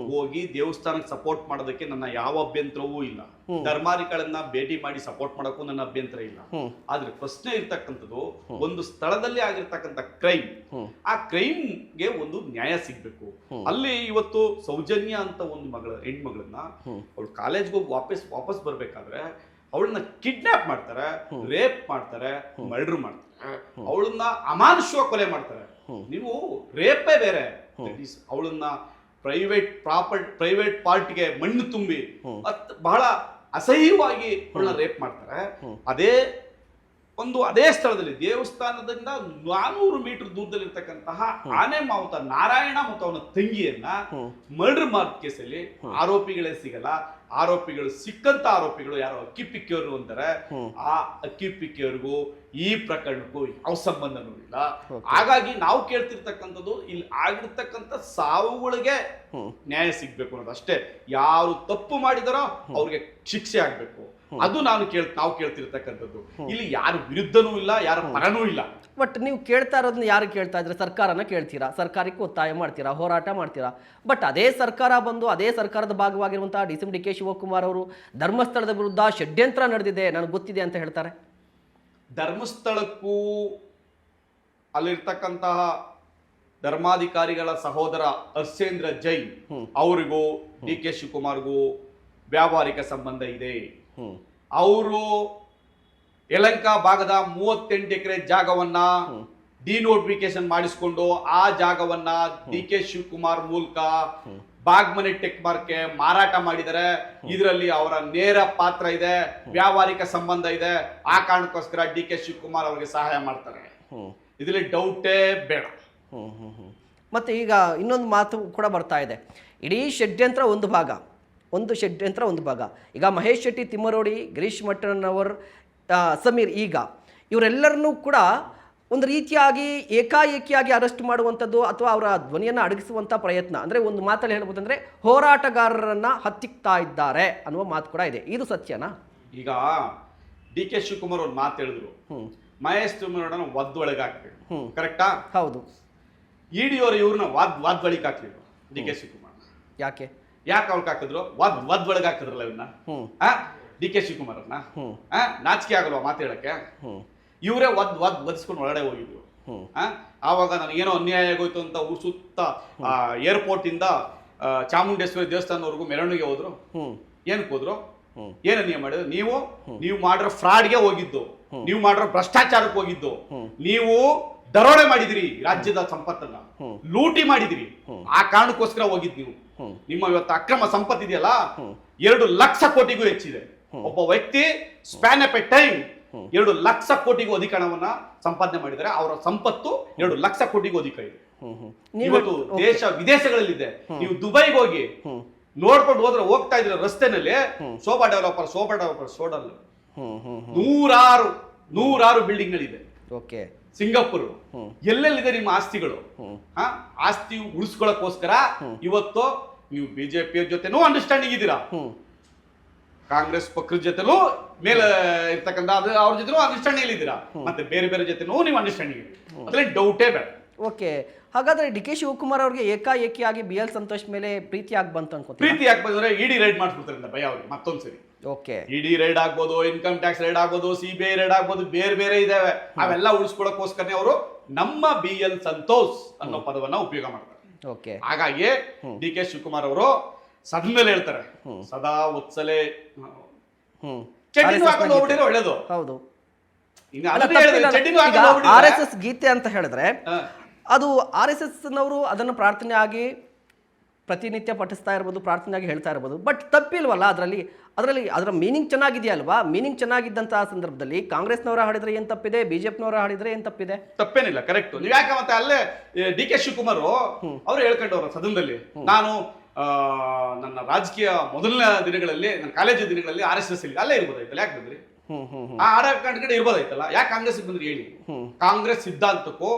ಹೋಗಿ ದೇವಸ್ಥಾನಕ್ಕೆ ಸಪೋರ್ಟ್ ಮಾಡೋದಕ್ಕೆ ನನ್ನ ಯಾವ ಅಭ್ಯಂತರವೂ ಇಲ್ಲ. ಧರ್ಮಾಧಿಕಾರಿಗಳನ್ನ ಭೇಟಿ ಮಾಡಿ ಸಪೋರ್ಟ್ ಮಾಡೋಕ್ಕೂ ನನ್ನ ಅಭ್ಯಂತರ ಇಲ್ಲ. ಆದ್ರೆ ಪ್ರಶ್ನೆ ಇರ್ತಕ್ಕಂಥದ್ದು, ಒಂದು ಸ್ಥಳದಲ್ಲಿ ಆಗಿರ್ತಕ್ಕಂಥ ಕ್ರೈಮ್, ಆ ಕ್ರೈಮ್ಗೆ ಒಂದು ನ್ಯಾಯ ಸಿಗ್ಬೇಕು. ಅಲ್ಲಿ ಇವತ್ತು ಸೌಜನ್ಯ ಅಂತ ಒಂದು ಹೆಣ್ಮಗಳನ್ನ ಅವಳು ಕಾಲೇಜ್ಗೆ ಹೋಗಿ ವಾಪಸ್ ಬರ್ಬೇಕಾದ್ರೆ ಅವಳನ್ನ ಕಿಡ್ನಾಪ್ ಮಾಡ್ತಾರೆ, ರೇಪ್ ಮಾಡ್ತಾರೆ, ಮರ್ಡರ್ ಮಾಡ್ತಾರೆ, ಅವಳನ್ನ ಅಮಾನುಷವಾಗಿ ಕೊಲೆ ಮಾಡ್ತಾರೆ. ನೀವು ರೇಪೇ ಬೇರೆ, ಅವಳನ್ನ ಪ್ರೈವೇಟ್ ಪಾರ್ಟಿಗೆ ಮಣ್ಣು ತುಂಬಿ ಬಹಳ ಅಸಹ್ಯವಾಗಿ ಅವಳನ್ನ ರೇಪ್ ಮಾಡ್ತಾರೆ. ಅದೇ ಸ್ಥಳದಲ್ಲಿ ದೇವಸ್ಥಾನದಿಂದ 400 ಮೀಟರ್ ದೂರದಲ್ಲಿರ್ತಕ್ಕಂತಹ ಆನೆ ಮಾವುತ ನಾರಾಯಣ ಮತ್ತು ಅವನ ತಂಗಿಯನ್ನ ಮರ್ಡರ್ ಮಾಡಿದ ಕೇಸಲ್ಲಿ ಆರೋಪಿಗಳೇ ಸಿಗಲ್ಲ. ಆರೋಪಿಗಳು ಸಿಕ್ಕಂತ ಆರೋಪಿಗಳು ಯಾರೋ ಅಕ್ಕಿಪಿಕ್ಕಿಯವರು ಅಂತಾರೆ. ಆ ಅಕ್ಕಿಪಿಕ್ಕಿಯವರಿಗೂ ಈ ಪ್ರಕರಣಕ್ಕೂ ಯಾವ ಸಂಬಂಧನೂ ಇಲ್ಲ. ಹಾಗಾಗಿ ನಾವು ಕೇಳ್ತಿರ್ತಕ್ಕಂಥದ್ದು, ಇಲ್ಲಿ ಆಗಿರ್ತಕ್ಕಂಥ ಸಾವುಗಳಿಗೆ ನ್ಯಾಯ ಸಿಗ್ಬೇಕು ಅನ್ನೋದು ಅಷ್ಟೇ. ಯಾರು ತಪ್ಪು ಮಾಡಿದಾರೋ ಅವ್ರಿಗೆ ಶಿಕ್ಷೆ ಆಗ್ಬೇಕು. ಅದು ನಾವು ಕೇಳ್ತಿರ್ತಕ್ಕಂಥದ್ದು. ಇಲ್ಲಿ ಯಾರು ವಿರುದ್ಧನೂ ಇಲ್ಲ, ಯಾರ ಪರನೂ ಇಲ್ಲ. ಬಟ್ ನೀವು ಕೇಳ್ತಾ ಇರೋದನ್ನ ಯಾರು ಕೇಳ್ತಾ ಇದ್ರೆ? ಸರ್ಕಾರನ ಕೇಳ್ತೀರಾ, ಸರ್ಕಾರಕ್ಕೆ ಒತ್ತಾಯ ಮಾಡ್ತೀರಾ, ಹೋರಾಟ ಮಾಡ್ತೀರಾ. ಬಟ್ ಅದೇ ಸರ್ಕಾರ ಬಂದು, ಅದೇ ಸರ್ಕಾರದ ಭಾಗವಾಗಿರುವಂತಹ DK ಶಿವಕುಮಾರ್ ಅವರು ಧರ್ಮಸ್ಥಳದ ವಿರುದ್ಧ ಷಡ್ಯಂತ್ರ ನಡೆದಿದೆ, ನನಗೆ ಗೊತ್ತಿದೆ ಅಂತ ಹೇಳ್ತಾರೆ. ಧರ್ಮಸ್ಥಳಕ್ಕೂ ಅಲ್ಲಿರ್ತಕ್ಕಂತಹ ಧರ್ಮಾಧಿಕಾರಿಗಳ ಸಹೋದರ ಹರ್ಷೇಂದ್ರ ಜೈನ್ ಅವರಿಗೂ DK ಶಿವಕುಮಾರ್ಗೂ ವ್ಯಾವಹಾರಿಕ ಸಂಬಂಧ ಇದೆ. ಅವರು ಯಲಹಂಕ ಭಾಗದ 38 ಎಕರೆ ಜಾಗವನ್ನ ಡಿನೋಟಿಫಿಕೇಶನ್ ಮಾಡಿಸಿಕೊಂಡು ಆ ಜಾಗವನ್ನ DK ಶಿವಕುಮಾರ್ ಮೂಲಕ ಬಾಗ್ಮನೆ ಟೆಕ್ ಮಾರ್ಕೆ ಮಾರಾಟ ಮಾಡಿದರೆ, ಇದರಲ್ಲಿ ಅವರ ನೇರ ಪಾತ್ರ ಇದೆ, ವ್ಯಾವಹಾರಿಕ ಸಂಬಂಧ ಇದೆ. ಆ ಕಾರಣಕ್ಕೋಸ್ಕರ ಡಿ ಕೆ ಶಿವಕುಮಾರ್ ಅವರಿಗೆ ಸಹಾಯ ಮಾಡ್ತಾರೆ. ಇದರಲ್ಲಿ ಡೌಟೇ ಬೇಡ. ಮತ್ತು ಈಗ ಇನ್ನೊಂದು ಮಾತು ಕೂಡ ಬರ್ತಾ ಇದೆ, ಇಡೀ ಷಡ್ಯಂತ್ರ ಒಂದು ಭಾಗ, ಈಗ ಮಹೇಶ್ ಶೆಟ್ಟಿ, ತಿಮ್ಮರೋಡಿ, ಗಿರೀಶ್ ಮಟ್ಟಣ್ಣವರ್, ಸಮೀರ್, ಈಗ ಇವರೆಲ್ಲರನ್ನೂ ಕೂಡ ಒಂದು ರೀತಿಯಾಗಿ ಏಕಾಏಕಿಯಾಗಿ ಅರೆಸ್ಟ್ ಮಾಡುವಂಥದ್ದು ಅಥವಾ ಅವರ ಧ್ವನಿಯನ್ನು ಅಡಗಿಸುವಂಥ ಪ್ರಯತ್ನ, ಅಂದರೆ ಒಂದು ಮಾತಲ್ಲಿ ಹೇಳ್ಬೋದಂದರೆ ಹೋರಾಟಗಾರರನ್ನು ಹತ್ತಿಕ್ತಾ ಇದ್ದಾರೆ ಅನ್ನುವ ಮಾತು ಕೂಡ ಇದೆ. ಇದು ಸತ್ಯನಾ? ಈಗ ಡಿ ಕೆ ಶಿವಕುಮಾರ್ ಒಂದು ಮಾತು ಹೇಳಿದ್ರು, ಮಹೇಶ್ ತಿಮ್ಮರೋಡನ ಒದ್ದೊಳಗೆ ಹಾಕ್ಬೇಕು, ಕರೆಕ್ಟಾ? ಹೌದು. ಇಡಿಯವರು ಇವ್ರನ್ನ ಒಳಗೆ ಹಾಕ್ಲಿಲ್ಲ ಡಿ ಕೆ ಶಿವಕುಮಾರ್. ಯಾಕೆ ಅವ್ರಿಗೆ ಹಾಕಿದ್ರು? ಒಳಗೆ ಹಾಕಿದ್ರಲ್ಲ ಇವನ್ನ, ಡಿ ಕೆ ಶಿವಕುಮಾರ್ ಅವ್ರನ್ನ. ನಾಚಿಕೆ ಆಗಲ್ವಾ ಮಾತು ಹೇಳಕ್ಕೆ? ಇವರೇ ಒದಿಸ್ಕೊಂಡು ಒಳಗಡೆ ಹೋಗಿದ್ರು. ಆವಾಗ ನನಗೇನೋ ಅನ್ಯಾಯ ಆಗೋಯ್ತು ಅಂತ ಊರ್ ಸುತ್ತ ಏರ್ಪೋರ್ಟ್ ಇಂದ ಚಾಮುಂಡೇಶ್ವರಿ ದೇವಸ್ಥಾನದವರೆಗೂ ಮೆರವಣಿಗೆ ಹೋದ್ರು. ಏನಕ್ಕೆ ಹೋದ್ರು? ಏನ್ ಅನ್ಯಾಯ ಮಾಡಿದ್ರು? ನೀವು ಮಾಡಿರೋ ಫ್ರಾಡ್ಗೆ ಹೋಗಿದ್ದು, ನೀವು ಮಾಡಿರೋ ಭ್ರಷ್ಟಾಚಾರಕ್ಕೆ ಹೋಗಿದ್ದು, ನೀವು ದರೋಡೆ ಮಾಡಿದಿರಿ, ರಾಜ್ಯದ ಸಂಪತ್ತನ್ನ ಲೂಟಿ ಮಾಡಿದಿರಿ. ಆ ಕಾರಣಕ್ಕೋಸ್ಕರ ಹೋಗಿದ್ ನೀವು. ನಿಮ್ಮ ಇವತ್ತು ಅಕ್ರಮ ಸಂಪತ್ತಿದೆಯಲ್ಲ 2 ಲಕ್ಷ ಕೋಟಿಗೂ ಹೆಚ್ಚಿದೆ. ಒಬ್ಬ ವ್ಯಕ್ತಿ span of A time 2 lakh ಕೋಟಿಗೂ ಅಧಿಕ ಹಣವನ್ನ ಸಂಪಾದನೆ ಮಾಡಿದರೆ, ಅವರ ಸಂಪತ್ತು 2 ಲಕ್ಷ ಕೋಟಿಗೂ ಅಧಿಕ ಇದೆ. ಇವತ್ತು ದೇಶ ವಿದೇಶಗಳಲ್ಲಿದೆ. ನೀವು ದುಬೈಗೆ ಹೋಗಿ ನೋಡ್ಕೊಂಡು ಹೋದ್ರೆ, ಹೋಗ್ತಾ ಇದ್ರೆ ರಸ್ತೆನಲ್ಲಿ ಶೋಭಾ ಡೆವಲಪರ್ ಸೋಡಲ್ ನೂರಾರು ಬಿಲ್ಡಿಂಗ್ ಗಳಿದೆ. ಸಿಂಗಾಪುರ್ ಎಲ್ಲೆಲ್ಲಿದೆ ನಿಮ್ಮ ಆಸ್ತಿಗಳು? ಆಸ್ತಿ ಉಳಿಸ್ಕೊಳ್ಳೋಕೋಸ್ಕರ ಇವತ್ತು ನೀವು ಬಿಜೆಪಿ ಜೊತೆನೂ ಅಂಡರ್ಸ್ಟ್ಯಾಂಡಿಂಗ್ ಇದ್ದೀರಾ, ಕಾಂಗ್ರೆಸ್ ಪಕ್ಷದ ಜೊತೆನೂ ಮೇಲೆ ಇರ್ತಕ್ಕಂಥ ಅವ್ರ ಜೊತೆ ಅಂಡರ್ಸ್ಟ್ಯಾಂಡಿಂಗ್ ಇದ್ದೀರಾ, ಮತ್ತೆ ಬೇರೆ ಜೊತೆನೂ ನೀವು ಅಂಡರ್ಸ್ಟ್ಯಾಂಡಿಂಗ್ ಇದೆ. ಅದ್ರಲ್ಲಿ ಡೌಟೇ ಬೇಡ. ಓಕೆ, ಹಾಗಾದ್ರೆ ಡಿ ಕೆ ಶಿವಕುಮಾರ್ ಅವ್ರಿಗೆ ಏಕಾಏಕಿಯಾಗಿ ಬಿ ಎಲ್ ಸಂತೋಷ್ ಮೇಲೆ ಪ್ರೀತಿ ಆಗಿ ಬಂತು ಅನ್ಕೋತೀನಿ. ಪ್ರೀತಿ ಯಾಕೆ ಬಂದ್ರೆ ಇಡಿ ರೈಡ್ ಮಾಡ್ಬಿಡ್ತಾರೆ ಭಯ ಅವ್ರಿಗೆ ಮತ್ತೊಂದ್ಸರಿ. ಓಕೆ, ಇಡಿ ರೈಡ್ ಆಗ್ಬೋದು, ಇನ್ಕಮ್ ಟ್ಯಾಕ್ಸ್ ರೈಡ್ ಆಗ್ಬೋದು, ಸಿಬಿಐ ರೈಡ್ ಆಗ್ಬೋದು, ಬೇರೆ ಇದಾವೆ. ಅವೆಲ್ಲ ಉಳಿಸ್ಕೊಳ್ಳೋಕೋಸ್ಕರನೇ ಅವರು ನಮ್ಮ ಬಿ ಎಲ್ ಸಂತೋಷ್ ಅನ್ನೋ ಪದವನ್ನ ಉಪಯೋಗ ಮಾಡ್ತಾರೆ. ಓಕೆ, ಹಾಗಾಗಿ ಡಿ ಕೆ ಶಿವಕುಮಾರ್ ಅವರು ಸದನದಲ್ಲಿ ಹೇಳ್ತಾರೆ, ಸದಾ ಒತ್ಸಲೆ ಚಡ್ಡಿನೂ ಹಾಕೊಂಡು ಹೋಗ್ಬಿಟ್ಟಿರೋ ಒಳ್ಳೇದು. ಹೌದು, RSS ಗೀತೆ ಅಂತ ಹೇಳಿದ್ರೆ ಅದು RSS ನವರು ಅದನ್ನು ಪ್ರಾರ್ಥನೆ ಆಗಿ ಪ್ರತಿನಿತ್ಯ ಪಠಿಸ್ತಾ ಇರ್ಬೋದು, ಪ್ರಾರ್ಥನೆಯಾಗಿ ಹೇಳ್ತಾ ಇರ್ಬೋದು. ಬಟ್ ತಪ್ಪಿಲ್ವಲ್ಲ ಅದರಲ್ಲಿ ಅದರ ಮೀನಿಂಗ್ ಚೆನ್ನಾಗಿದೆಯಲ್ವಾ? ಮೀನಿಂಗ್ ಚೆನ್ನಾಗಿದ್ದಂತಹ ಸಂದರ್ಭದಲ್ಲಿ ಕಾಂಗ್ರೆಸ್ನವರ ಹಾಡಿದ್ರೆ ಏನ್ ತಪ್ಪಿದೆ, ಬಿಜೆಪಿನವರ ಹಾಡಿದ್ರೆ ಏನ್ ತಪ್ಪಿದೆ? ತಪ್ಪೇನಿಲ್ಲ, ಕರೆಕ್ಟ್. ನೀವು ಯಾಕೆ ಮತ್ತೆ ಅಲ್ಲೇ ಡಿ ಕೆ ಶಿವಕುಮಾರ್ ಅವರು ಹೇಳ್ಕೊಂಡವ್ರ ಸದನದಲ್ಲಿ, ನಾನು ನನ್ನ ರಾಜಕೀಯ ಮೊದಲನೇ ದಿನಗಳಲ್ಲಿ, ನನ್ನ ಕಾಲೇಜು ದಿನಗಳಲ್ಲಿ RSS ಇಲ್ಲಿ ಅಲ್ಲೇ ಇರ್ಬೋದಾಯ್ತಲ್ಲ, ಯಾಕೆ ಬಂದ್ರಿ? ಆ ಆಡಳಿತ ಇರ್ಬೋದಾಯ್ತಲ್ಲ, ಯಾಕೆ ಕಾಂಗ್ರೆಸ್ ಬಂದ್ರಿ ಹೇಳಿ? ಕಾಂಗ್ರೆಸ್ ಸಿದ್ಧಾಂತಕ್ಕೂ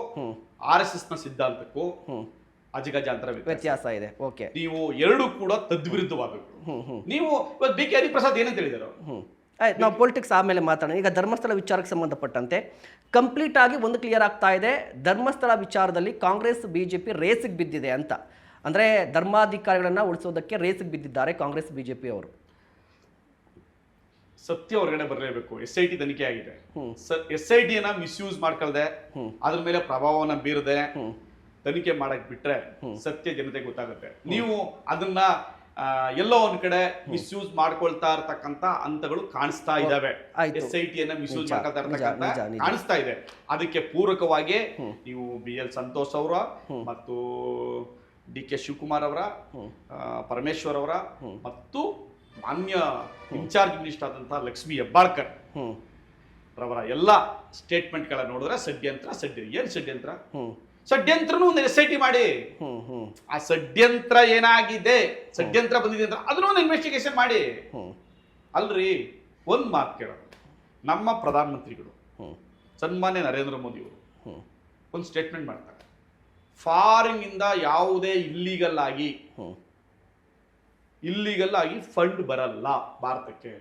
RSS ನ ಸಿದ್ಧಾಂತಕ್ಕೂ ಅಜಗಜಾಂತರ ವ್ಯತ್ಯಾಸ ಇದೆ. ಓಕೆ, ನೀವು ಎರಡು ಕೂಡ ತದ್ವಿರುದ್ಧವಾದವು. ನೀವು ಇವತ್ತು ಬಿ ಕೆ ಹರಿಪ್ರಸಾದ್ ಏನಂತ ಹೇಳಿದಾರೆ? ನಾವು ಪೊಲಿಟಿಕ್ಸ್ ಆಮೇಲೆ ಮಾತಾಡೋಣ. ಈಗ ಧರ್ಮಸ್ಥಳ ವಿಚಾರಕ್ಕೆ ಸಂಬಂಧಪಟ್ಟಂತೆ ಕಂಪ್ಲೀಟ್ ಆಗಿ ಒಂದು ಕ್ಲಿಯರ್ ಆಗ್ತಾ ಇದೆ, ಧರ್ಮಸ್ಥಳ ವಿಚಾರದಲ್ಲಿ ಕಾಂಗ್ರೆಸ್ ಬಿಜೆಪಿ ರೇಸಿಗೆ ಬಿದ್ದಿದೆ ಅಂತ. ಅಂದರೆ ಧರ್ಮಾಧಿಕಾರಿಗಳನ್ನ ಉಳಿಸೋದಕ್ಕೆ ರೇಸಿಗೆ ಬಿದ್ದಿದ್ದಾರೆ ಕಾಂಗ್ರೆಸ್ ಬಿಜೆಪಿ ಅವರು. ಸತ್ಯ ಹೊರಗಡೆ ಬರಲೇಬೇಕು. SIT ತನಿಖೆ ಆಗಿದೆ. SIT ನ ಮಿಸ್ಯೂಸ್ ಮಾಡ್ಕೊಳ್ದೆ, ಅದ್ರ ಮೇಲೆ ಪ್ರಭಾವವನ್ನ ಬೀರದೆ ತನಿಖೆ ಮಾಡಕ್ ಬಿಟ್ರೆ ಸತ್ಯ ಜನತೆಗೆ ಗೊತ್ತಾಗುತ್ತೆ. ನೀವು ಅದನ್ನ ಎಲ್ಲೋ ಒಂದ್ ಕಡೆ ಮಿಸ್ಯೂಸ್ ಮಾಡ್ಕೊಳ್ತಾ ಇರ್ತಕ್ಕಂತ ಹಂತಗಳು ಕಾಣಿಸ್ತಾ ಇದಾವೆ. SIT ಯನ್ನ ಮಿಸ್ಯೂಸ್ ಮಾಡ್ಕೊಳ್ತಾ ಇರ್ತಕ್ಕಂತ ಕಾಣಿಸ್ತಾ ಇದೆ. ಅದಕ್ಕೆ ಪೂರಕವಾಗಿ ನೀವು BL ಸಂತೋಷ್ ಅವರ ಮತ್ತು ಡಿ ಕೆ ಶಿವಕುಮಾರ್ ಅವರ, ಪರಮೇಶ್ವರ್ ಅವರ ಮತ್ತು ಮಾನ್ಯ ಇನ್ಚಾರ್ಜ್ ಮಿನಿಸ್ಟರ್ ಆದಂತಹ ಲಕ್ಷ್ಮಿ ಹೆಬ್ಬಾಳ್ಕರ್ ರವರ ಎಲ್ಲ ಸ್ಟೇಟ್ಮೆಂಟ್ ಗಳ ನೋಡಿದ್ರೆ ಏನ್ ಷಡ್ಯಂತ್ರನೂ ಒಂದು SIT ಮಾಡಿ, ಆ ಷಡ್ಯಂತ್ರ ಏನಾಗಿದೆ, ಷಡ್ಯಂತ್ರ ಬಂದಿದೆ ಅಂತ ಅದನ್ನೂ ಒಂದು ಇನ್ವೆಸ್ಟಿಗೇಷನ್ ಮಾಡಿ. ಅಲ್ರಿ, ಒಂದ್ ಮಾತು ಕೇಳೋಣ, ನಮ್ಮ ಪ್ರಧಾನಮಂತ್ರಿಗಳು ಸನ್ಮಾನ್ಯ ನರೇಂದ್ರ ಮೋದಿ ಅವರು ಒಂದು ಸ್ಟೇಟ್ಮೆಂಟ್ ಮಾಡ್ತಾರೆ, ಫಾರಿನ್ ಇಂದ ಯಾವುದೇ ಇಲ್ಲಿಗಲ್ ಆಗಿ ಫಂಡ್ ಬರಲ್ಲ ಭಾರತಕ್ಕೆ,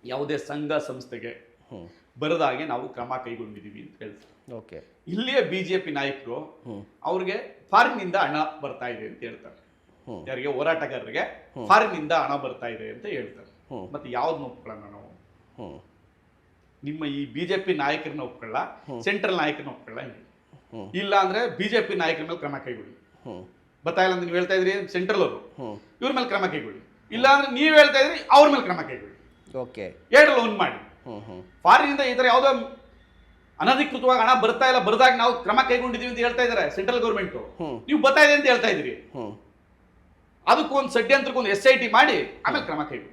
ಯಾವುದೇ ಸಂಘ ಸಂಸ್ಥೆಗೆ ಬರದಾಗೆ ನಾವು ಕ್ರಮ ಕೈಗೊಂಡಿದೀವಿ ಅಂತ ಹೇಳ್ತಾರೆ. ಓಕೆ, ಇಲ್ಲಿಯ ಬಿಜೆಪಿ ನಾಯಕರು ಅವ್ರಿಗೆ ಫಾರಿನ್ ಇಂದ ಹಣ ಬರ್ತಾ ಇದೆ ಅಂತ ಹೇಳ್ತಾರೆ. ಯಾರಿಗೆ? ಹೋರಾಟಗಾರರಿಗೆ ಫಾರಿನ್ ಇಂದ ಹಣ ಬರ್ತಾ ಇದೆ ಅಂತ ಹೇಳ್ತಾರೆ. ಮತ್ತೆ ಯಾವ್ದನ್ನ ಒಪ್ಕೊಳ್ಳೋಣ ನಾವು? ನಿಮ್ಮ ಈ ಬಿಜೆಪಿ ನಾಯಕರನ್ನ ಒಪ್ಕೊಳ್ಳ, ಸೆಂಟ್ರಲ್ ನಾಯಕರನ್ನ ಒಪ್ಕೊಳ್ಳ, ಇಲ್ಲ ಅಂದ್ರೆ ಬಿಜೆಪಿ ನಾಯಕರ ಮೇಲೆ ಕ್ರಮ ಕೈಗೊಳ್ಳಿ. ಗೊತ್ತಾಯಿಲ್ಲ ಅಂದ್ರೆ ನೀವು ಹೇಳ್ತಾ ಇದ್ರಿ ಸೆಂಟ್ರಲ್ ಅವರು, ಇವ್ರ ಮೇಲೆ ಕ್ರಮ ಕೈಗೊಳ್ಳಿ. ಇಲ್ಲ ಅಂದ್ರೆ ನೀವು ಹೇಳ್ತಾ ಇದ್ರಿ ಅವ್ರ ಮೇಲೆ ಕ್ರಮ ಕೈಗೊಳ್ಳಿ. ಓಕೆ, ಎರಡಲ್ಲಿ ಒಂದು ಮಾಡಿ. ಫಾರಿನ್ ಇಂದ ಈ ತರ ಯಾವುದೋ ಅನಧಿಕೃತವಾಗಿ ಹಣ ಬರ್ತಾ ಇಲ್ಲ, ಬರದಾಗ ನಾವು ಕ್ರಮ ಕೈಗೊಂಡಿದೀವಿ ಅಂತ ಹೇಳ್ತಾ ಇದಾರೆ ಸೆಂಟ್ರಲ್ ಗೌರ್ಮೆಂಟ್. ನೀವು ಬರ್ತಾ ಇದೆ ಅಂತ ಹೇಳ್ತಾ ಇದ್ರಿ. ಅದಕ್ಕೊಂದು ಷಡ್ಯಂತ್ರಕ್ಕೊಂದು SIT ಮಾಡಿ ಆಮೇಲೆ ಕ್ರಮ ಕೈಗೊಳ್ಳಿ.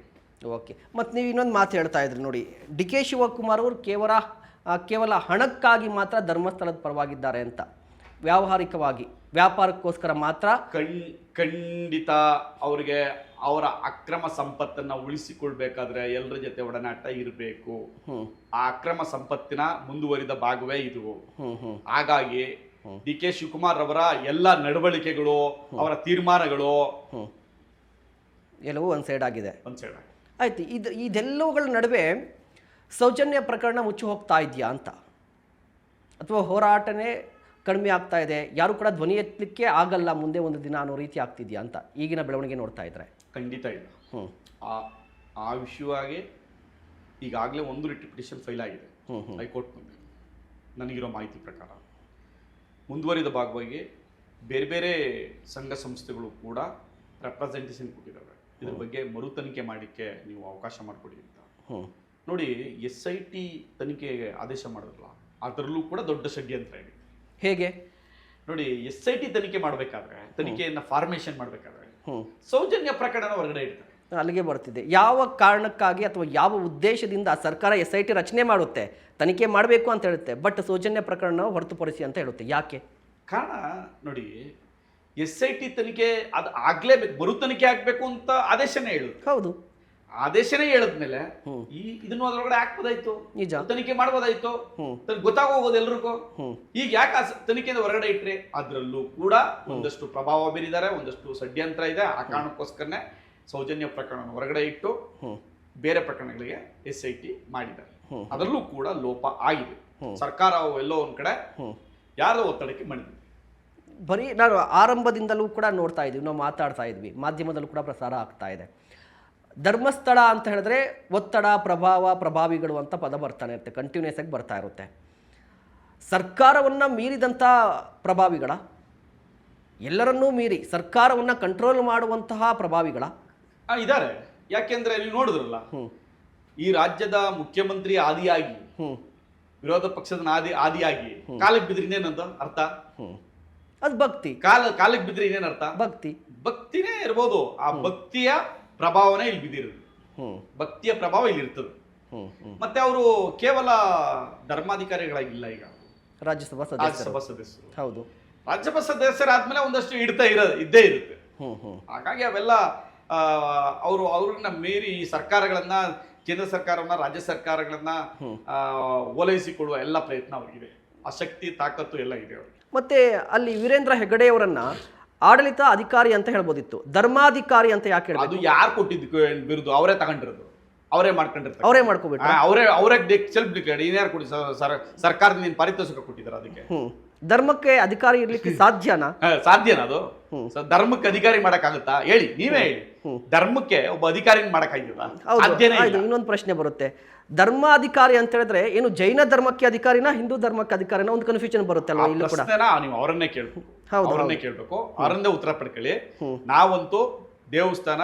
ಓಕೆ, ಮತ್ತು ನೀವು ಇನ್ನೊಂದು ಮಾತು ಹೇಳ್ತಾ ಇದ್ರಿ ನೋಡಿ, DK ಶಿವಕುಮಾರ್ ಅವರು ಕೇವಲ ಹಣಕ್ಕಾಗಿ ಮಾತ್ರ ಧರ್ಮಸ್ಥಳದ ಪರವಾಗಿದ್ದಾರೆ ಅಂತ, ವ್ಯಾವಹಾರಿಕವಾಗಿ ವ್ಯಾಪಾರಕ್ಕೋಸ್ಕರ ಮಾತ್ರ. ಖಂಡಿತ ಅವ್ರಿಗೆ ಅವರ ಅಕ್ರಮ ಸಂಪತ್ತನ್ನ ಉಳಿಸಿಕೊಳ್ಬೇಕಾದ್ರೆ ಎಲ್ಲರ ಜೊತೆ ಒಡನಾಟ ಇರಬೇಕು. ಆ ಅಕ್ರಮ ಸಂಪತ್ತಿನ ಮುಂದುವರಿದ ಭಾಗವೇ ಇದು. ಹಾಗಾಗಿ DK ಶಿವಕುಮಾರ್ ಅವರ ಎಲ್ಲ ನಡವಳಿಕೆಗಳು, ಅವರ ತೀರ್ಮಾನಗಳು ಎಲ್ಲವೂ ಒಂದು ಸೈಡ್ ಆಗಿದೆ. ಒಂದ್ ಸೈಡ್ ಆಯ್ತು, ಇದೆಲ್ಲವುಗಳ ನಡುವೆ ಸೌಜನ್ಯ ಪ್ರಕರಣ ಮುಚ್ಚಿ ಹೋಗ್ತಾ ಇದೆಯಾ ಅಂತ, ಅಥವಾ ಹೋರಾಟನೇ ಕಡಿಮೆ ಆಗ್ತಾ ಇದೆ, ಯಾರು ಕೂಡ ಧ್ವನಿ ಎತ್ತಲಿಕ್ಕೆ ಆಗಲ್ಲ ಮುಂದೆ ಒಂದು ದಿನ ಅನ್ನೋ ರೀತಿ ಆಗ್ತಿದೆಯಾ ಅಂತ ಈಗಿನ ಬೆಳವಣಿಗೆ ನೋಡ್ತಾ ಇದ್ರೆ? ಖಂಡಿತ ಇಲ್ಲ. ಆ ವಿಷಯವಾಗಿ ಈಗಾಗಲೇ ಒಂದು ರಿಟ್ ಪಿಟಿಷನ್ ಫೈಲ್ ಆಗಿದೆ ಹೈಕೋರ್ಟ್ ಮುಂದೆ. ನನಗಿರೋ ಮಾಹಿತಿ ಪ್ರಕಾರ ಮುಂದುವರಿದ ಭಾಗವಾಗಿ ಬೇರೆ ಬೇರೆ ಸಂಘ ಸಂಸ್ಥೆಗಳು ಕೂಡ ರೆಪ್ರೆಸೆಂಟೇಷನ್ ಕೊಟ್ಟಿದ್ದಾವೆ. ಇದ್ರ ಬಗ್ಗೆ ಮರು ತನಿಖೆ ಮಾಡಲಿಕ್ಕೆ ನೀವು ಅವಕಾಶ ಮಾಡಿಕೊಡಿ ಅಂತ. ನೋಡಿ, SIT ತನಿಖೆಗೆ ಆದೇಶ ಮಾಡಿದ್ರಲ್ಲ, ಅದರಲ್ಲೂ ಕೂಡ ದೊಡ್ಡ ಷಡ್ಯಂತ್ರ ಇದೆ. ಹೇಗೆ ನೋಡಿ, SIT ತನಿಖೆ ಮಾಡಬೇಕಾದ್ರೆ, ತನಿಖೆಯನ್ನ ಫಾರ್ಮೇಶನ್ ಮಾಡಬೇಕಾದ್ರೆ ಸೌಜನ್ಯ ಪ್ರಕರಣ ಹೊರಗಡೆ ಇಡ್ತಾರೆ. ಅಲ್ಲಿಗೆ ಬರ್ತಿದೆ. ಯಾವ ಕಾರಣಕ್ಕಾಗಿ ಅಥವಾ ಯಾವ ಉದ್ದೇಶದಿಂದ ಸರ್ಕಾರ SIT ರಚನೆ ಮಾಡುತ್ತೆ, ತನಿಖೆ ಮಾಡಬೇಕು ಅಂತ ಹೇಳುತ್ತೆ, ಬಟ್ ಸೌಜನ್ಯ ಪ್ರಕರಣ ಹೊರತುಪಡಿಸಿ ಅಂತ ಹೇಳುತ್ತೆ. ಯಾಕೆ? ಕಾರಣ ನೋಡಿ, SIT ತನಿಖೆ ಅದು ಆಗ್ಲೇಬೇಕು, ಮರು ತನಿಖೆ ಆಗ್ಬೇಕು ಅಂತ ಆದೇಶನೇ ಹೇಳುತ್ತೆ. ಹೌದು, ಆದೇಶನೇ ಹೇಳಿದ್ಮೇಲೆ ಇದನ್ನು ಅದ್ರೊಳಗಡೆ ಹಾಕ್ಬೋದಾಯ್ತು, ನಿಜ, ತನಿಖೆ ಮಾಡ್ಬೋದಾಯ್ತು, ಗೊತ್ತಾಗೋಗೋದು ಎಲ್ರಿಗೂ. ಈಗ ಯಾಕೆ ತನಿಖೆಯಿಂದ ಹೊರಗಡೆ ಇಟ್ರಿ? ಅದ್ರಲ್ಲೂ ಕೂಡ ಒಂದಷ್ಟು ಪ್ರಭಾವ ಬೀರಿದ್ದಾರೆ, ಒಂದಷ್ಟು ಷಡ್ಯಂತ್ರ ಇದೆ. ಆ ಕಾರಣಕ್ಕೋಸ್ಕರನೇ ಸೌಜನ್ಯ ಪ್ರಕರಣ ಹೊರಗಡೆ ಇಟ್ಟು ಬೇರೆ ಪ್ರಕರಣಗಳಿಗೆ SIT ಮಾಡಿದ್ದಾರೆ. ಅದರಲ್ಲೂ ಕೂಡ ಲೋಪ ಆಗಿದೆ. ಸರ್ಕಾರ ಎಲ್ಲೋ ಒಂದ್ ಕಡೆ ಯಾರೋ ಒತ್ತಡಕ್ಕೆ ಮಣಿದಿದೆ. ಬರೀ ನಾನು ಆರಂಭದಿಂದಲೂ ಕೂಡ ನೋಡ್ತಾ ಇದ್ವಿ, ನಾವು ಮಾತಾಡ್ತಾ ಇದ್ವಿ, ಮಾಧ್ಯಮದಲ್ಲೂ ಕೂಡ ಪ್ರಸಾರ ಆಗ್ತಾ ಇದೆ. ಧರ್ಮಸ್ಥಳ ಅಂತ ಹೇಳಿದ್ರೆ ಒತ್ತಡ, ಪ್ರಭಾವ, ಪ್ರಭಾವಿಗಳು ಅಂತ ಪದ ಬರ್ತಾನೆ ಇರುತ್ತೆ, ಕಂಟಿನ್ಯೂಸ್ ಆಗಿ ಬರ್ತಾ ಇರುತ್ತೆ. ಸರ್ಕಾರವನ್ನು ಮೀರಿದಂಥ ಪ್ರಭಾವಿಗಳ, ಎಲ್ಲರನ್ನೂ ಮೀರಿ ಸರ್ಕಾರವನ್ನು ಕಂಟ್ರೋಲ್ ಮಾಡುವಂತಹ ಪ್ರಭಾವಿಗಳ ಇದ್ದಾರೆ. ಯಾಕೆಂದ್ರೆ ನೀವು ನೋಡಿದ್ರಲ್ಲ, ಈ ರಾಜ್ಯದ ಮುಖ್ಯಮಂತ್ರಿ ಆದಿಯಾಗಿ, ವಿರೋಧ ಪಕ್ಷದ ಆದಿಯಾಗಿ ಕಾಲಕ್ಕೆ ಬಿದ್ರಿ ಇನ್ನೇನಂತ ಅರ್ಥ? ಅದು ಭಕ್ತಿ. ಕಾಲಕ್ಕೆ ಬಿದ್ರಿ ಇನ್ನೇನ್ ಅರ್ಥ? ಭಕ್ತಿನೇ ಇರ್ಬೋದು. ಆ ಭಕ್ತಿಯ ಪ್ರಭಾವನೆ ಇಲ್ಲಿ ಬಿದ್ದಿರೋದು, ಭಕ್ತಿಯ ಪ್ರಭಾವ ಇಲ್ಲಿ ಇರ್ತದೆ. ಮತ್ತೆ ಅವರು ಕೇವಲ ಧರ್ಮಾಧಿಕಾರಿಗಳಾಗಿಲ್ಲ, ಈಗ ರಾಜ್ಯಸಭಾ ಸದಸ್ಯರು. ಹೌದು, ರಾಜ್ಯಸಭಾ ಸದಸ್ಯರಾದ್ಮೇಲೆ ಒಂದಷ್ಟು ಇದ್ದೇ ಇರುತ್ತೆ. ಹಾಗಾಗಿ ಅವೆಲ್ಲ ಅವ್ರನ್ನ ಮೀರಿ ಈ ಸರ್ಕಾರಗಳನ್ನ, ಕೇಂದ್ರ ಸರ್ಕಾರವನ್ನ, ರಾಜ್ಯ ಸರ್ಕಾರಗಳನ್ನ ಓಲೈಸಿಕೊಳ್ಳುವ ಎಲ್ಲ ಪ್ರಯತ್ನ ಅವ್ರಿಗಿದೆ. ಆ ಶಕ್ತಿ, ತಾಕತ್ತು ಎಲ್ಲ ಇದೆ ಅವ್ರಿಗೆ. ಮತ್ತೆ ಅಲ್ಲಿ ವೀರೇಂದ್ರ ಹೆಗಡೆಯವರನ್ನ ಆಡಳಿತ ಅಧಿಕಾರಿ ಅಂತ ಹೇಳ್ಬೋದಿತ್ತು, ಧರ್ಮಾಧಿಕಾರಿ ಅಂತ ಯಾಕೆ ಹೇಳ್ಬೋದು? ಅದು ಯಾರು ಕೊಟ್ಟಿದ್ದು ಬಿರುದು? ಅವರೇ ತಗೊಂಡಿರೋದು, ಅವರೇ ಮಾಡ್ಕೊಂಡಿರ್ತಾರೆ, ಅವರೇ ಮಾಡ್ಕೋಬೇಕು. ಅವರೇ ಸೆಲ್ಫ್ ಡಿಕ್ಲೇರ್ಡ್. ಇನ್ಯಾರು ಕೊಡಿ? ಸರ್ಕಾರದಿಂದ ಪಾರಿತೋಷಕ ಕೊಟ್ಟಿದ್ದಾರೆ ಅದಕ್ಕೆ. ಧರ್ಮಕ್ಕೆ ಅಧಿಕಾರಿ ಇರ್ಲಿಕ್ಕೆ ಸಾಧ್ಯನಾ? ಸಾಧ್ಯನಾ ಅದು? ಧರ್ಮಕ್ಕೆ ಅಧಿಕಾರಿ ಮಾಡಕ್ಕಾಗುತ್ತಾ? ಹೇಳಿ, ನೀವೇ ಹೇಳಿ. ಧರ್ಮಕ್ಕೆ ಒಬ್ಬ ಅಧಿಕಾರಿ ಮಾಡಕ್ಕಾಗಿಲ್ಲ? ಇನ್ನೊಂದು ಪ್ರಶ್ನೆ ಬರುತ್ತೆ, ಧರ್ಮಾಧಿಕಾರಿ ಅಂತ ಹೇಳಿದ್ರೆ ಏನು ಜೈನ ಧರ್ಮಕ್ಕೆ ಅಧಿಕಾರಿನ, ಹಿಂದೂ ಧರ್ಮಕ್ಕೆ ಅಧಿಕಾರಿನ? ಒಂದು ಕನ್ಫ್ಯೂಷನ್ ಬರುತ್ತೆ ಅಲ್ವಾ ಇಲ್ಲಿ ಕೂಡ? ನೀವು ಅವರನ್ನೇ ಕೇಳ್ಬೇಕು, ಅವರನ್ನೇ ಉತ್ತರ ಪಡ್ಕೊಳ್ಳಿ. ನಾವಂತೂ ದೇವಸ್ಥಾನ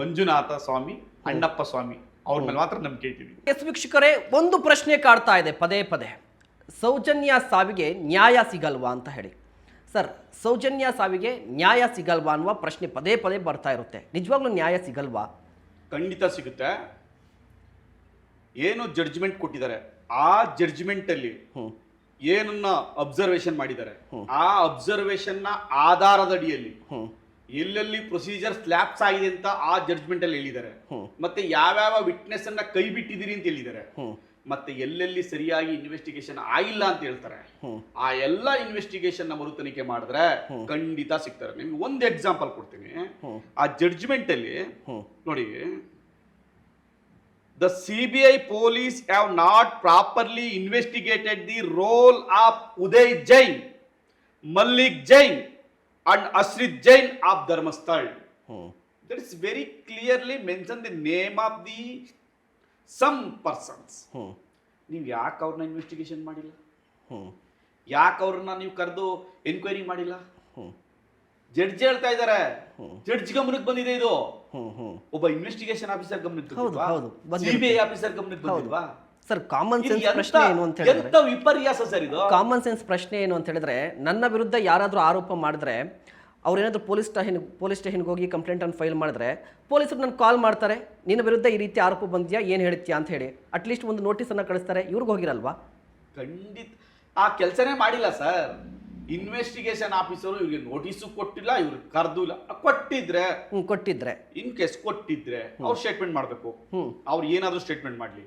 ಮಂಜುನಾಥ ಸ್ವಾಮಿ, ಅಣ್ಣಪ್ಪ ಸ್ವಾಮಿ ಅವ್ರ ಮೇಲೆ ಮಾತ್ರ ನಂಬಿಕೆ ಇದ್ದೀವಿ. ಎಸ್ ವೀಕ್ಷಕರೇ, ಒಂದು ಪ್ರಶ್ನೆ ಕಾಡ್ತಾ ಇದೆ ಪದೇ ಪದೇ, ಸೌಜನ್ಯ ಸಾವಿಗೆ ನ್ಯಾಯ ಸಿಗಲ್ವಾ ಅಂತ ಹೇಳಿ. ಸರ್, ಸೌಜನ್ಯ ಸಾವಿಗೆ ನ್ಯಾಯ ಸಿಗಲ್ವಾ ಅನ್ನುವ ಪ್ರಶ್ನೆ ಪದೇ ಪದೇ ಬರ್ತಾ ಇರುತ್ತೆ. ನಿಜವಾಗ್ಲೂ ನ್ಯಾಯ ಸಿಗಲ್ವಾ? ಖಂಡಿತ ಸಿಗುತ್ತೆ. ಏನು ಜಡ್ಜ್ಮೆಂಟ್ ಕೊಟ್ಟಿದ್ದಾರೆ, ಆ ಜಡ್ಜ್ಮೆಂಟ್ ಅಲ್ಲಿ ಏನನ್ನ ಅಬ್ಸರ್ವೇಷನ್ ಮಾಡಿದ್ದಾರೆ, ಆ ಅಬ್ಸರ್ವೇಷನ್ ನ ಆಧಾರದಡಿಯಲ್ಲಿ ಎಲ್ಲೆಲ್ಲಿ ಪ್ರೊಸೀಜರ್ ಸ್ಲ್ಯಾಪ್ಸ್ ಆಗಿದೆ ಅಂತ ಆ ಜಡ್ಜ್ಮೆಂಟ್ ಅಲ್ಲಿ ಹೇಳಿದ್ದಾರೆ. ಮತ್ತೆ ಯಾವ್ಯಾವ ವಿಟ್ನೆಸ್ ಅನ್ನ ಕೈ ಬಿಟ್ಟಿದ್ದೀರಿ ಅಂತ ಹೇಳಿದ್ದಾರೆ. ಮತ್ತೆ ಎಲ್ಲೆಲ್ಲಿ ಸರಿಯಾಗಿ ಇನ್ವೆಸ್ಟಿಗೇಷನ್ ಆಗಿಲ್ಲ ಅಂತ ಹೇಳ್ತಾರೆ. ಆ ಎಲ್ಲ ಇನ್ವೆಸ್ಟಿಗೇಷನ್ ನ ಮರು ತನಿಖೆ ಮಾಡಿದ್ರೆ ಖಂಡಿತ ಸಿಗ್ತಾರೆ. ನಿಮ್ಗೆ ಒಂದು ಎಕ್ಸಾಂಪಲ್ ಕೊಡ್ತೀನಿ. ಆ ಜಡ್ಜ್ಮೆಂಟ್ ಅಲ್ಲಿ ನೋಡಿ, the CBI police have not properly investigated the role of Uday Jain, Malik Jain and Ashrit Jain of Dharmasthal. That is very clearly mentioned the name of the some persons. ನೀವು ಯಾಕೆ ಅವ್ರನ್ನ ಇನ್ವೆಸ್ಟಿಗೇಷನ್ ಮಾಡಿಲ್ಲ? ಯಾಕೆ ಅವ್ರನ್ನ ನೀವು ಕರೆದು ಎನ್ಕ್ವೈರಿ ಮಾಡಿಲ್ಲ? ಜಡ್ಜ್ ಹೇಳ್ತಾ ಇದ್ದಾರೆ, ಜಡ್ಜ್ ಗಮನಕ್ಕೆ ಬಂದಿದೆ ಇದು. ಒಬ್ಬ ಇನ್ವೆಸ್ಟಿಗೇಷನ್ ಆಫೀಸರ್ ಗಮನಕ್ಕೆ ಬಂದಿಲ್ವಾ? ಸಿಬಿಐ ಆಫೀಸರ್ ಗಮನಕ್ಕೆ ಬಂದಿಲ್ವಾ? ಸರ್, ಕಾಮನ್ ಸೆನ್ಸ್ ಪ್ರಶ್ನೆ ಏನು ಅಂತ ಹೇಳಿದ್ರೆ, ವಿಪರ್ಯಾಸ ಸರ್ ಇದು. ಕಾಮನ್ ಸೆನ್ಸ್ ಪ್ರಶ್ನೆ ಏನು ಅಂತ ಹೇಳಿದ್ರೆ, ನನ್ನ ವಿರುದ್ಧ ಯಾರಾದ್ರೂ ಆರೋಪ ಮಾಡಿದ್ರೆ ಅವ್ರೇನಾದರೂ ಪೊಲೀಸ್ ಸ್ಟೇಷನ್ಗೆ ಹೋಗಿ ಕಂಪ್ಲೇಂಟನ್ನು ಫೈಲ್ ಮಾಡಿದ್ರೆ ಪೊಲೀಸರು ನನಗೆ ಕಾಲ್ ಮಾಡ್ತಾರೆ, ನಿನ್ನ ವಿರುದ್ಧ ಈ ರೀತಿ ಆರೋಪ ಬಂದ್ಯಾ, ಏನು ಹೇಳ್ತೀಯಾ ಅಂತ ಹೇಳಿ ಅಟ್ಲೀಸ್ಟ್ ಒಂದು ನೋಟಿಸನ್ನು ಕಳಿಸ್ತಾರೆ. ಇವ್ರಿಗೆ ಹೋಗಿರಲ್ವಾ? ಖಂಡಿತ ಆ ಕೆಲಸನೇ ಮಾಡಿಲ್ಲ ಸರ್. ಇನ್ವೆಸ್ಟಿಗೇಷನ್ ಆಫೀಸರು ಇವ್ರಿಗೆ ನೋಟಿಸು ಕೊಟ್ಟಿಲ್ಲ, ಇವ್ರಿಗೆ ಕರೆದು ಇಲ್ಲ. ಕೊಟ್ಟಿದ್ರೆ ಇನ್ ಕೇಸ್ ಕೊಟ್ಟಿದ್ರೆ ಅವ್ರು ಸ್ಟೇಟ್ಮೆಂಟ್ ಮಾಡ್ಬೇಕು. ಅವ್ರು ಏನಾದ್ರೂ ಸ್ಟೇಟ್ಮೆಂಟ್ ಮಾಡ್ಲಿ,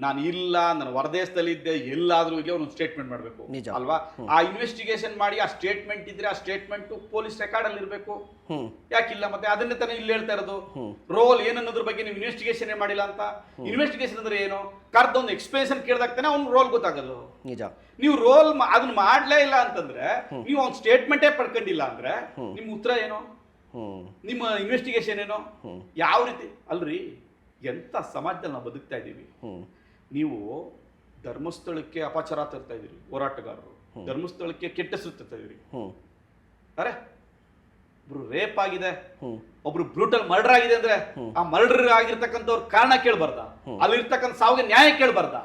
ನಾನು ಇಲ್ಲ, ನಾನು ಹೊರದೇಶದಲ್ಲಿ ಇದ್ದೆ, ಎಲ್ಲಾದ್ರೂ ಇಲ್ಲಿ ಅವ್ರು ಸ್ಟೇಟ್ಮೆಂಟ್ ಮಾಡ್ಬೇಕು ಅಲ್ವಾ? ಆ ಇನ್ವೆಸ್ಟಿಗೇಷನ್ ಮಾಡಿ ಆ ಸ್ಟೇಟ್ಮೆಂಟ್ ಇದ್ರೆ ಆ ಸ್ಟೇಟ್ಮೆಂಟ್ ಪೊಲೀಸ್ ರೆಕಾರ್ಡ್ ಅಲ್ಲಿ ಇರ್ಬೇಕು. ಯಾಕಿಲ್ಲ? ಮತ್ತೆ ಅದನ್ನೇ ತಾನೇ ಇಲ್ಲಿ ಹೇಳ್ತಾ ಇರೋದು. ರೋಲ್ ಏನನ್ನೋದ್ರ ಬಗ್ಗೆ ನೀವು ಇನ್ವೆಸ್ಟಿಗೇಷನ್ ಮಾಡಿಲ್ಲ ಅಂತ. ಇನ್ವೆಸ್ಟಿಗೇಷನ್ ಅಂದ್ರೆ ಏನು? ಕರ್ದೊಂದು ಎಕ್ಸ್ಪ್ಲೇಷನ್ ಕೇಳಿದಾಗ್ತಾನೆ ಅವ್ನು ರೋಲ್ ಗೊತ್ತಾಗೋದು. ನಿಜ. ನೀವು ರೋಲ್ ಅದನ್ನ ಮಾಡ್ಲೇ ಇಲ್ಲ ಅಂತಂದ್ರೆ, ನೀವು ಅವ್ನ ಸ್ಟೇಟ್ಮೆಂಟೇ ಪಡ್ಕೊಂಡಿಲ್ಲ ಅಂದ್ರೆ ನಿಮ್ ಉತ್ತರ ಏನೋ, ನಿಮ್ಮ ಇನ್ವೆಸ್ಟಿಗೇಷನ್ ಏನೋ, ಯಾವ ರೀತಿ? ಅಲ್ರಿ, ಎಂತ ಸಮಾಜದಲ್ಲಿ ನಾವು ಬದುಕ್ತಾ ಇದ್ದೀವಿ. ನೀವು ಧರ್ಮಸ್ಥಳಕ್ಕೆ ಅಪಚಾರ ತರ್ತಾ ಇದೀರಿ, ಹೋರಾಟಗಾರರು ಧರ್ಮಸ್ಥಳಕ್ಕೆ ಕೆಟ್ಟ ಹೆಸರು ತರ್ತಾ ಇದೀರಿ. ಅರೆ, ಒಬ್ರು ರೇಪ್ ಆಗಿದೆ, ಒಬ್ರು ಬ್ರೂಟಲ್ ಮರ್ಡರ್ ಆಗಿದೆ ಅಂದ್ರೆ ಆ ಮರ್ಡರ್ ಆಗಿರ್ತಕ್ಕಂಥವ್ರ ಕಾರಣ ಕೇಳಬಾರ್ದ? ಅಲ್ಲಿರ್ತಕ್ಕಂಥ ಸಾವಿಗೆ ನ್ಯಾಯ ಕೇಳಬಾರ್ದ?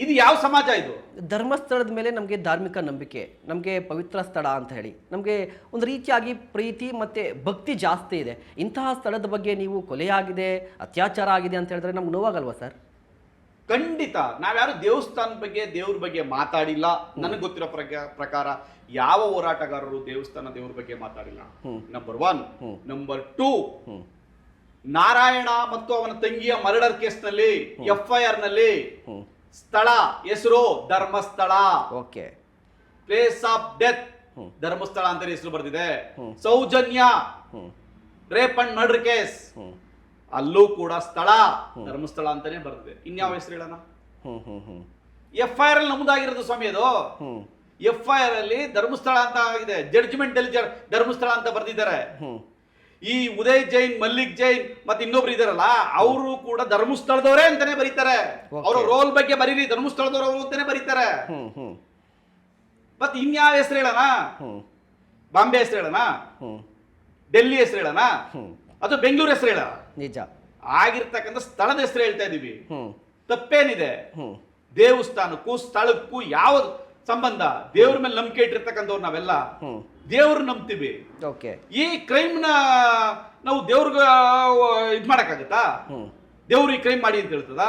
ಇದು ಯಾವ ಸಮಾಜ ಇದು? ಧರ್ಮಸ್ಥಳದ ಮೇಲೆ ನಮಗೆ ಧಾರ್ಮಿಕ ನಂಬಿಕೆ, ನಮಗೆ ಪವಿತ್ರ ಸ್ಥಳ ಅಂತ ಹೇಳಿ ನಮಗೆ ಒಂದು ರೀತಿಯಾಗಿ ಪ್ರೀತಿ ಮತ್ತೆ ಭಕ್ತಿ ಜಾಸ್ತಿ ಇದೆ. ಇಂತಹ ಸ್ಥಳದ ಬಗ್ಗೆ ನೀವು ಕೊಲೆಯಾಗಿದೆ, ಅತ್ಯಾಚಾರ ಆಗಿದೆ ಅಂತ ಹೇಳಿದ್ರೆ ನಮ್ಗೆ ನೋವಾಗಲ್ವಾ ಸರ್? ಖಂಡಿತ. ನಾವ್ಯಾರು ದೇವಸ್ಥಾನದ ಬಗ್ಗೆ, ದೇವ್ರ ಬಗ್ಗೆ ಮಾತಾಡಿಲ್ಲ. ನನಗೆ ಗೊತ್ತಿರೋ ಪ್ರಕಾರ ಯಾವ ಹೋರಾಟಗಾರರು ದೇವ್ರ ಬಗ್ಗೆ ಮಾತಾಡಿಲ್ಲ. ನಂಬರ್ 1. ನಂಬರ್ 2, ನಾರಾಯಣ ಮತ್ತು ಅವನ ತಂಗಿಯ ಮರ್ಡರ್ ಕೇಸ್ನಲ್ಲಿ FIR ನಲ್ಲಿ ಸ್ಥಳ ಹೆಸರು Dharmasthala, place of death Dharmasthala ಅಂತ ಹೆಸರು ಬರ್ದಿದೆ. Sowjanya rape and murder case, ಅಲ್ಲೂ ಕೂಡ ಸ್ಥಳ ಧರ್ಮಸ್ಥಳ ಅಂತಾನೆ ಬರ್ದಿದೆ. ಇನ್ಯಾವ ಹೆಸರು ಹೇಳೋಣ? FIR ಅಲ್ಲಿ ನಮೂದಾಗಿರೋದು ಸ್ವಾಮಿ ಅದು. FIR ಅಲ್ಲಿ ಧರ್ಮಸ್ಥಳ ಅಂತ ಆಗಿದೆ, ಜಡ್ಜ್ಮೆಂಟ್ ಅಲ್ಲಿ ಧರ್ಮಸ್ಥಳ ಅಂತ ಬರ್ದಿದ್ದಾರೆ. ಈ ಉದಯ್ ಜೈನ್, ಮಲ್ಲಿಕ್ ಜೈನ್ ಮತ್ತೆ ಇನ್ನೊಬ್ರು ಇದಾರಲ್ಲ, ಅವರು ಕೂಡ ಧರ್ಮಸ್ಥಳದವರೇ ಅಂತಾನೆ ಬರೀತಾರೆ. ಅವರ ರೋಲ್ ಬಗ್ಗೆ ಬರೀರಿ, ಧರ್ಮಸ್ಥಳದವರು ಅಂತಾನೆ ಬರೀತಾರೆ. ಮತ್ತೆ ಇನ್ಯಾವ ಹೆಸರು ಹೇಳೋಣ? ಬಾಂಬೆ ಹೆಸರು ಹೇಳೋಣ? ಡೆಲ್ಲಿ ಹೆಸರು ಹೇಳೋಣ? ಅದು ಬೆಂಗಳೂರು ಹೆಸರು ಹೇಳ? ನಿಜ. ಆಗಿರ್ತಕ್ಕಂಥ ಸ್ಥಳದ ಹೆಸರು ಹೇಳ್ತಾ ಇದೀವಿ. ತಪ್ಪೇನಿದೆ? ದೇವಸ್ಥಾನಕ್ಕೂ ಸ್ಥಳಕ್ಕೂ ಯಾವ ಸಂಬಂಧ? ದೇವ್ರ ಮೇಲೆ ನಂಬಿಕೆ ಇಟ್ಟಿರ್ತಕ್ಕಂಥವ್ರು ನಾವೆಲ್ಲ ದೇವ್ರು ನಂಬ್ತೀವಿ. ಈ ಕ್ರೈಮ್ ನ ನಾವು ದೇವ್ರಿಗ ಇದ್ ಮಾಡಕ್ಕಾಗತ್ತಾ? ದೇವ್ರು ಈ ಕ್ರೈಮ್ ಮಾಡಿ ಅಂತ ಹೇಳ್ತದ?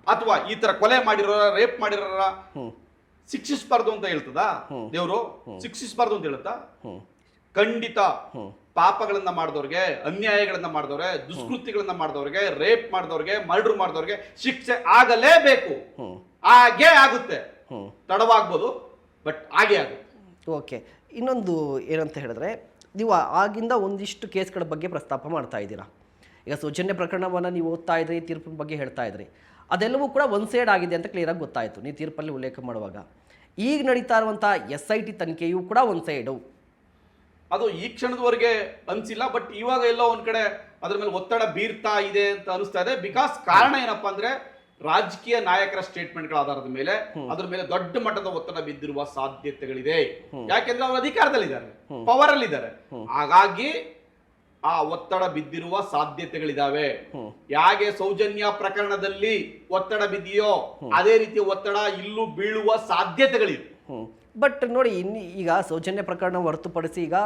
ಅಥವಾ ಈ ತರ ಕೊಲೆ ಮಾಡಿರೋರ, ರೇಪ್ ಮಾಡಿರೋರ ಶಿಕ್ಷಿಸಬಾರ್ದು ಅಂತ ಹೇಳ್ತದ ದೇವ್ರು? ಶಿಕ್ಷಿಸಬಾರ್ದು ಅಂತ ಹೇಳುತ್ತಾ? ಖಂಡಿತ. ಪಾಪಗಳನ್ನ ಮಾಡಿದವ್ರಿಗೆ, ಅನ್ಯಾಯಗಳನ್ನ ಮಾಡಿದವ್ರೆ, ದುಷ್ಕೃತಿಗಳನ್ನ ಮಾಡಿದವ್ರಿಗೆ, ರೇಪ್ ಮಾಡಿದವ್ರಿಗೆ, ಮರ್ಡರ್ ಮಾಡಿದವ್ರಿಗೆ ಶಿಕ್ಷೆ ಆಗಲೇಬೇಕು. ಹಾಗೇ ಆಗುತ್ತೆ. ತಡವಾಗ್ಬೋದು, ಬಟ್ ಹಾಗೆ ಆಗುತ್ತೆ. ಓಕೆ. ಇನ್ನೊಂದು ಏನಂತ ಹೇಳಿದ್ರೆ, ನೀವು ಆಗಿಂದ ಒಂದಿಷ್ಟು ಕೇಸ್ಗಳ ಬಗ್ಗೆ ಪ್ರಸ್ತಾಪ ಮಾಡ್ತಾ ಇದ್ದೀರಾ. ಈಗ ಸೌಜನ್ಯ ಪ್ರಕರಣವನ್ನು ನೀವು ಓದ್ತಾ ಇದ್ರಿ, ತೀರ್ಪಿನ ಬಗ್ಗೆ ಹೇಳ್ತಾ ಇದ್ರಿ. ಅದೆಲ್ಲವೂ ಕೂಡ ಒಂದು ಸೈಡ್ ಆಗಿದೆ ಅಂತ ಕ್ಲಿಯರಾಗಿ ಗೊತ್ತಾಯಿತು ನೀವು ತೀರ್ಪಲ್ಲಿ ಉಲ್ಲೇಖ ಮಾಡುವಾಗ. ಈಗ ನಡೀತಾ ಇರುವಂಥ SIT ತನಿಖೆಯೂ ಕೂಡ ಒಂದು ಸೈಡು. ಅದು ಈ ಕ್ಷಣದವರೆಗೆ ಅನ್ಸಿಲ್ಲ, ಬಟ್ ಇವಾಗ ಎಲ್ಲೋ ಒಂದ್ ಕಡೆ ಅದ್ರ ಮೇಲೆ ಒತ್ತಡ ಬೀರ್ತಾ ಇದೆ ಅಂತ ಅನಿಸ್ತಾ ಇದೆ. ಬಿಕಾಸ್ ಕಾರಣ ಏನಪ್ಪಾ ಅಂದ್ರೆ, ರಾಜಕೀಯ ನಾಯಕರ ಸ್ಟೇಟ್ಮೆಂಟ್ಗಳ ಆಧಾರದ ಮೇಲೆ ಅದ್ರ ಮೇಲೆ ದೊಡ್ಡ ಮಟ್ಟದ ಒತ್ತಡ ಬಿದ್ದಿರುವ ಸಾಧ್ಯತೆಗಳಿದೆ. ಯಾಕೆಂದ್ರೆ ಅವರು ಅಧಿಕಾರದಲ್ಲಿದ್ದಾರೆ, ಪವರ್ ಅಲ್ಲಿ ಇದ್ದಾರೆ. ಹಾಗಾಗಿ ಆ ಒತ್ತಡ ಬಿದ್ದಿರುವ ಸಾಧ್ಯತೆಗಳಿದಾವೆ. ಹೇಗೆ ಸೌಜನ್ಯ ಪ್ರಕರಣದಲ್ಲಿ ಒತ್ತಡ ಬಿದ್ದಿಯೋ ಅದೇ ರೀತಿಯ ಒತ್ತಡ ಇಲ್ಲೂ ಬೀಳುವ ಸಾಧ್ಯತೆಗಳಿವೆ. ಬಟ್ ನೋಡಿ, ಈಗ ಸೌಜನ್ಯ ಪ್ರಕರಣ ಹೊರತುಪಡಿಸಿ ಈಗ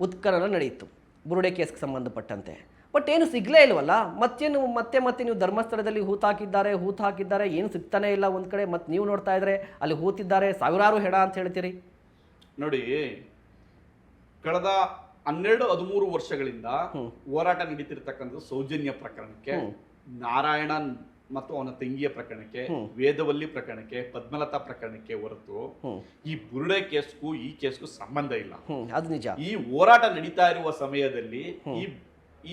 ಉತ್ಖನನ ನಡೆಯಿತು ಬುರುಡೆ ಕೇಸ್ಗೆ ಸಂಬಂಧಪಟ್ಟಂತೆ. ಬಟ್ ಏನು ಸಿಗಲೇ ಇಲ್ವಲ್ಲ? ಮತ್ತೇನು ಮತ್ತೆ ನೀವು ಧರ್ಮಸ್ಥಳದಲ್ಲಿ ಹೂತು ಹಾಕಿದ್ದಾರೆ, ಏನು ಸಿಗ್ತಾನೆ ಇಲ್ಲ ಒಂದು ಕಡೆ. ಮತ್ತೆ ನೀವು ನೋಡ್ತಾ ಇದ್ರೆ ಅಲ್ಲಿ ಹೂತಿದ್ದಾರೆ, ಸಾವಿರಾರು ಹೆಣ ಅಂತ ಹೇಳ್ತೀರಿ. ನೋಡಿ, ಕಳೆದ 12-13 ವರ್ಷಗಳಿಂದ ಹೋರಾಟ ನಡೀತಿರ್ತಕ್ಕಂಥ ಸೌಜನ್ಯ ಪ್ರಕರಣಕ್ಕೆ, ನಾರಾಯಣನ್ ಮತ್ತು ಅವನ ತಂಗಿಯ ಪ್ರಕರಣಕ್ಕೆ, ವೇದವಲ್ಲಿ ಪ್ರಕರಣಕ್ಕೆ, ಪದ್ಮಲತಾ ಪ್ರಕರಣಕ್ಕೆ ಹೊರತು ಈ ಬುರುಡೆ ಕೇಸ್ಗೂ ಈ ಕೇಸ್ಗೂ ಸಂಬಂಧ ಇಲ್ಲ. ಅದು ನಿಜ. ಈ ಹೋರಾಟ ನಡೀತಾ ಇರುವ ಸಮಯದಲ್ಲಿ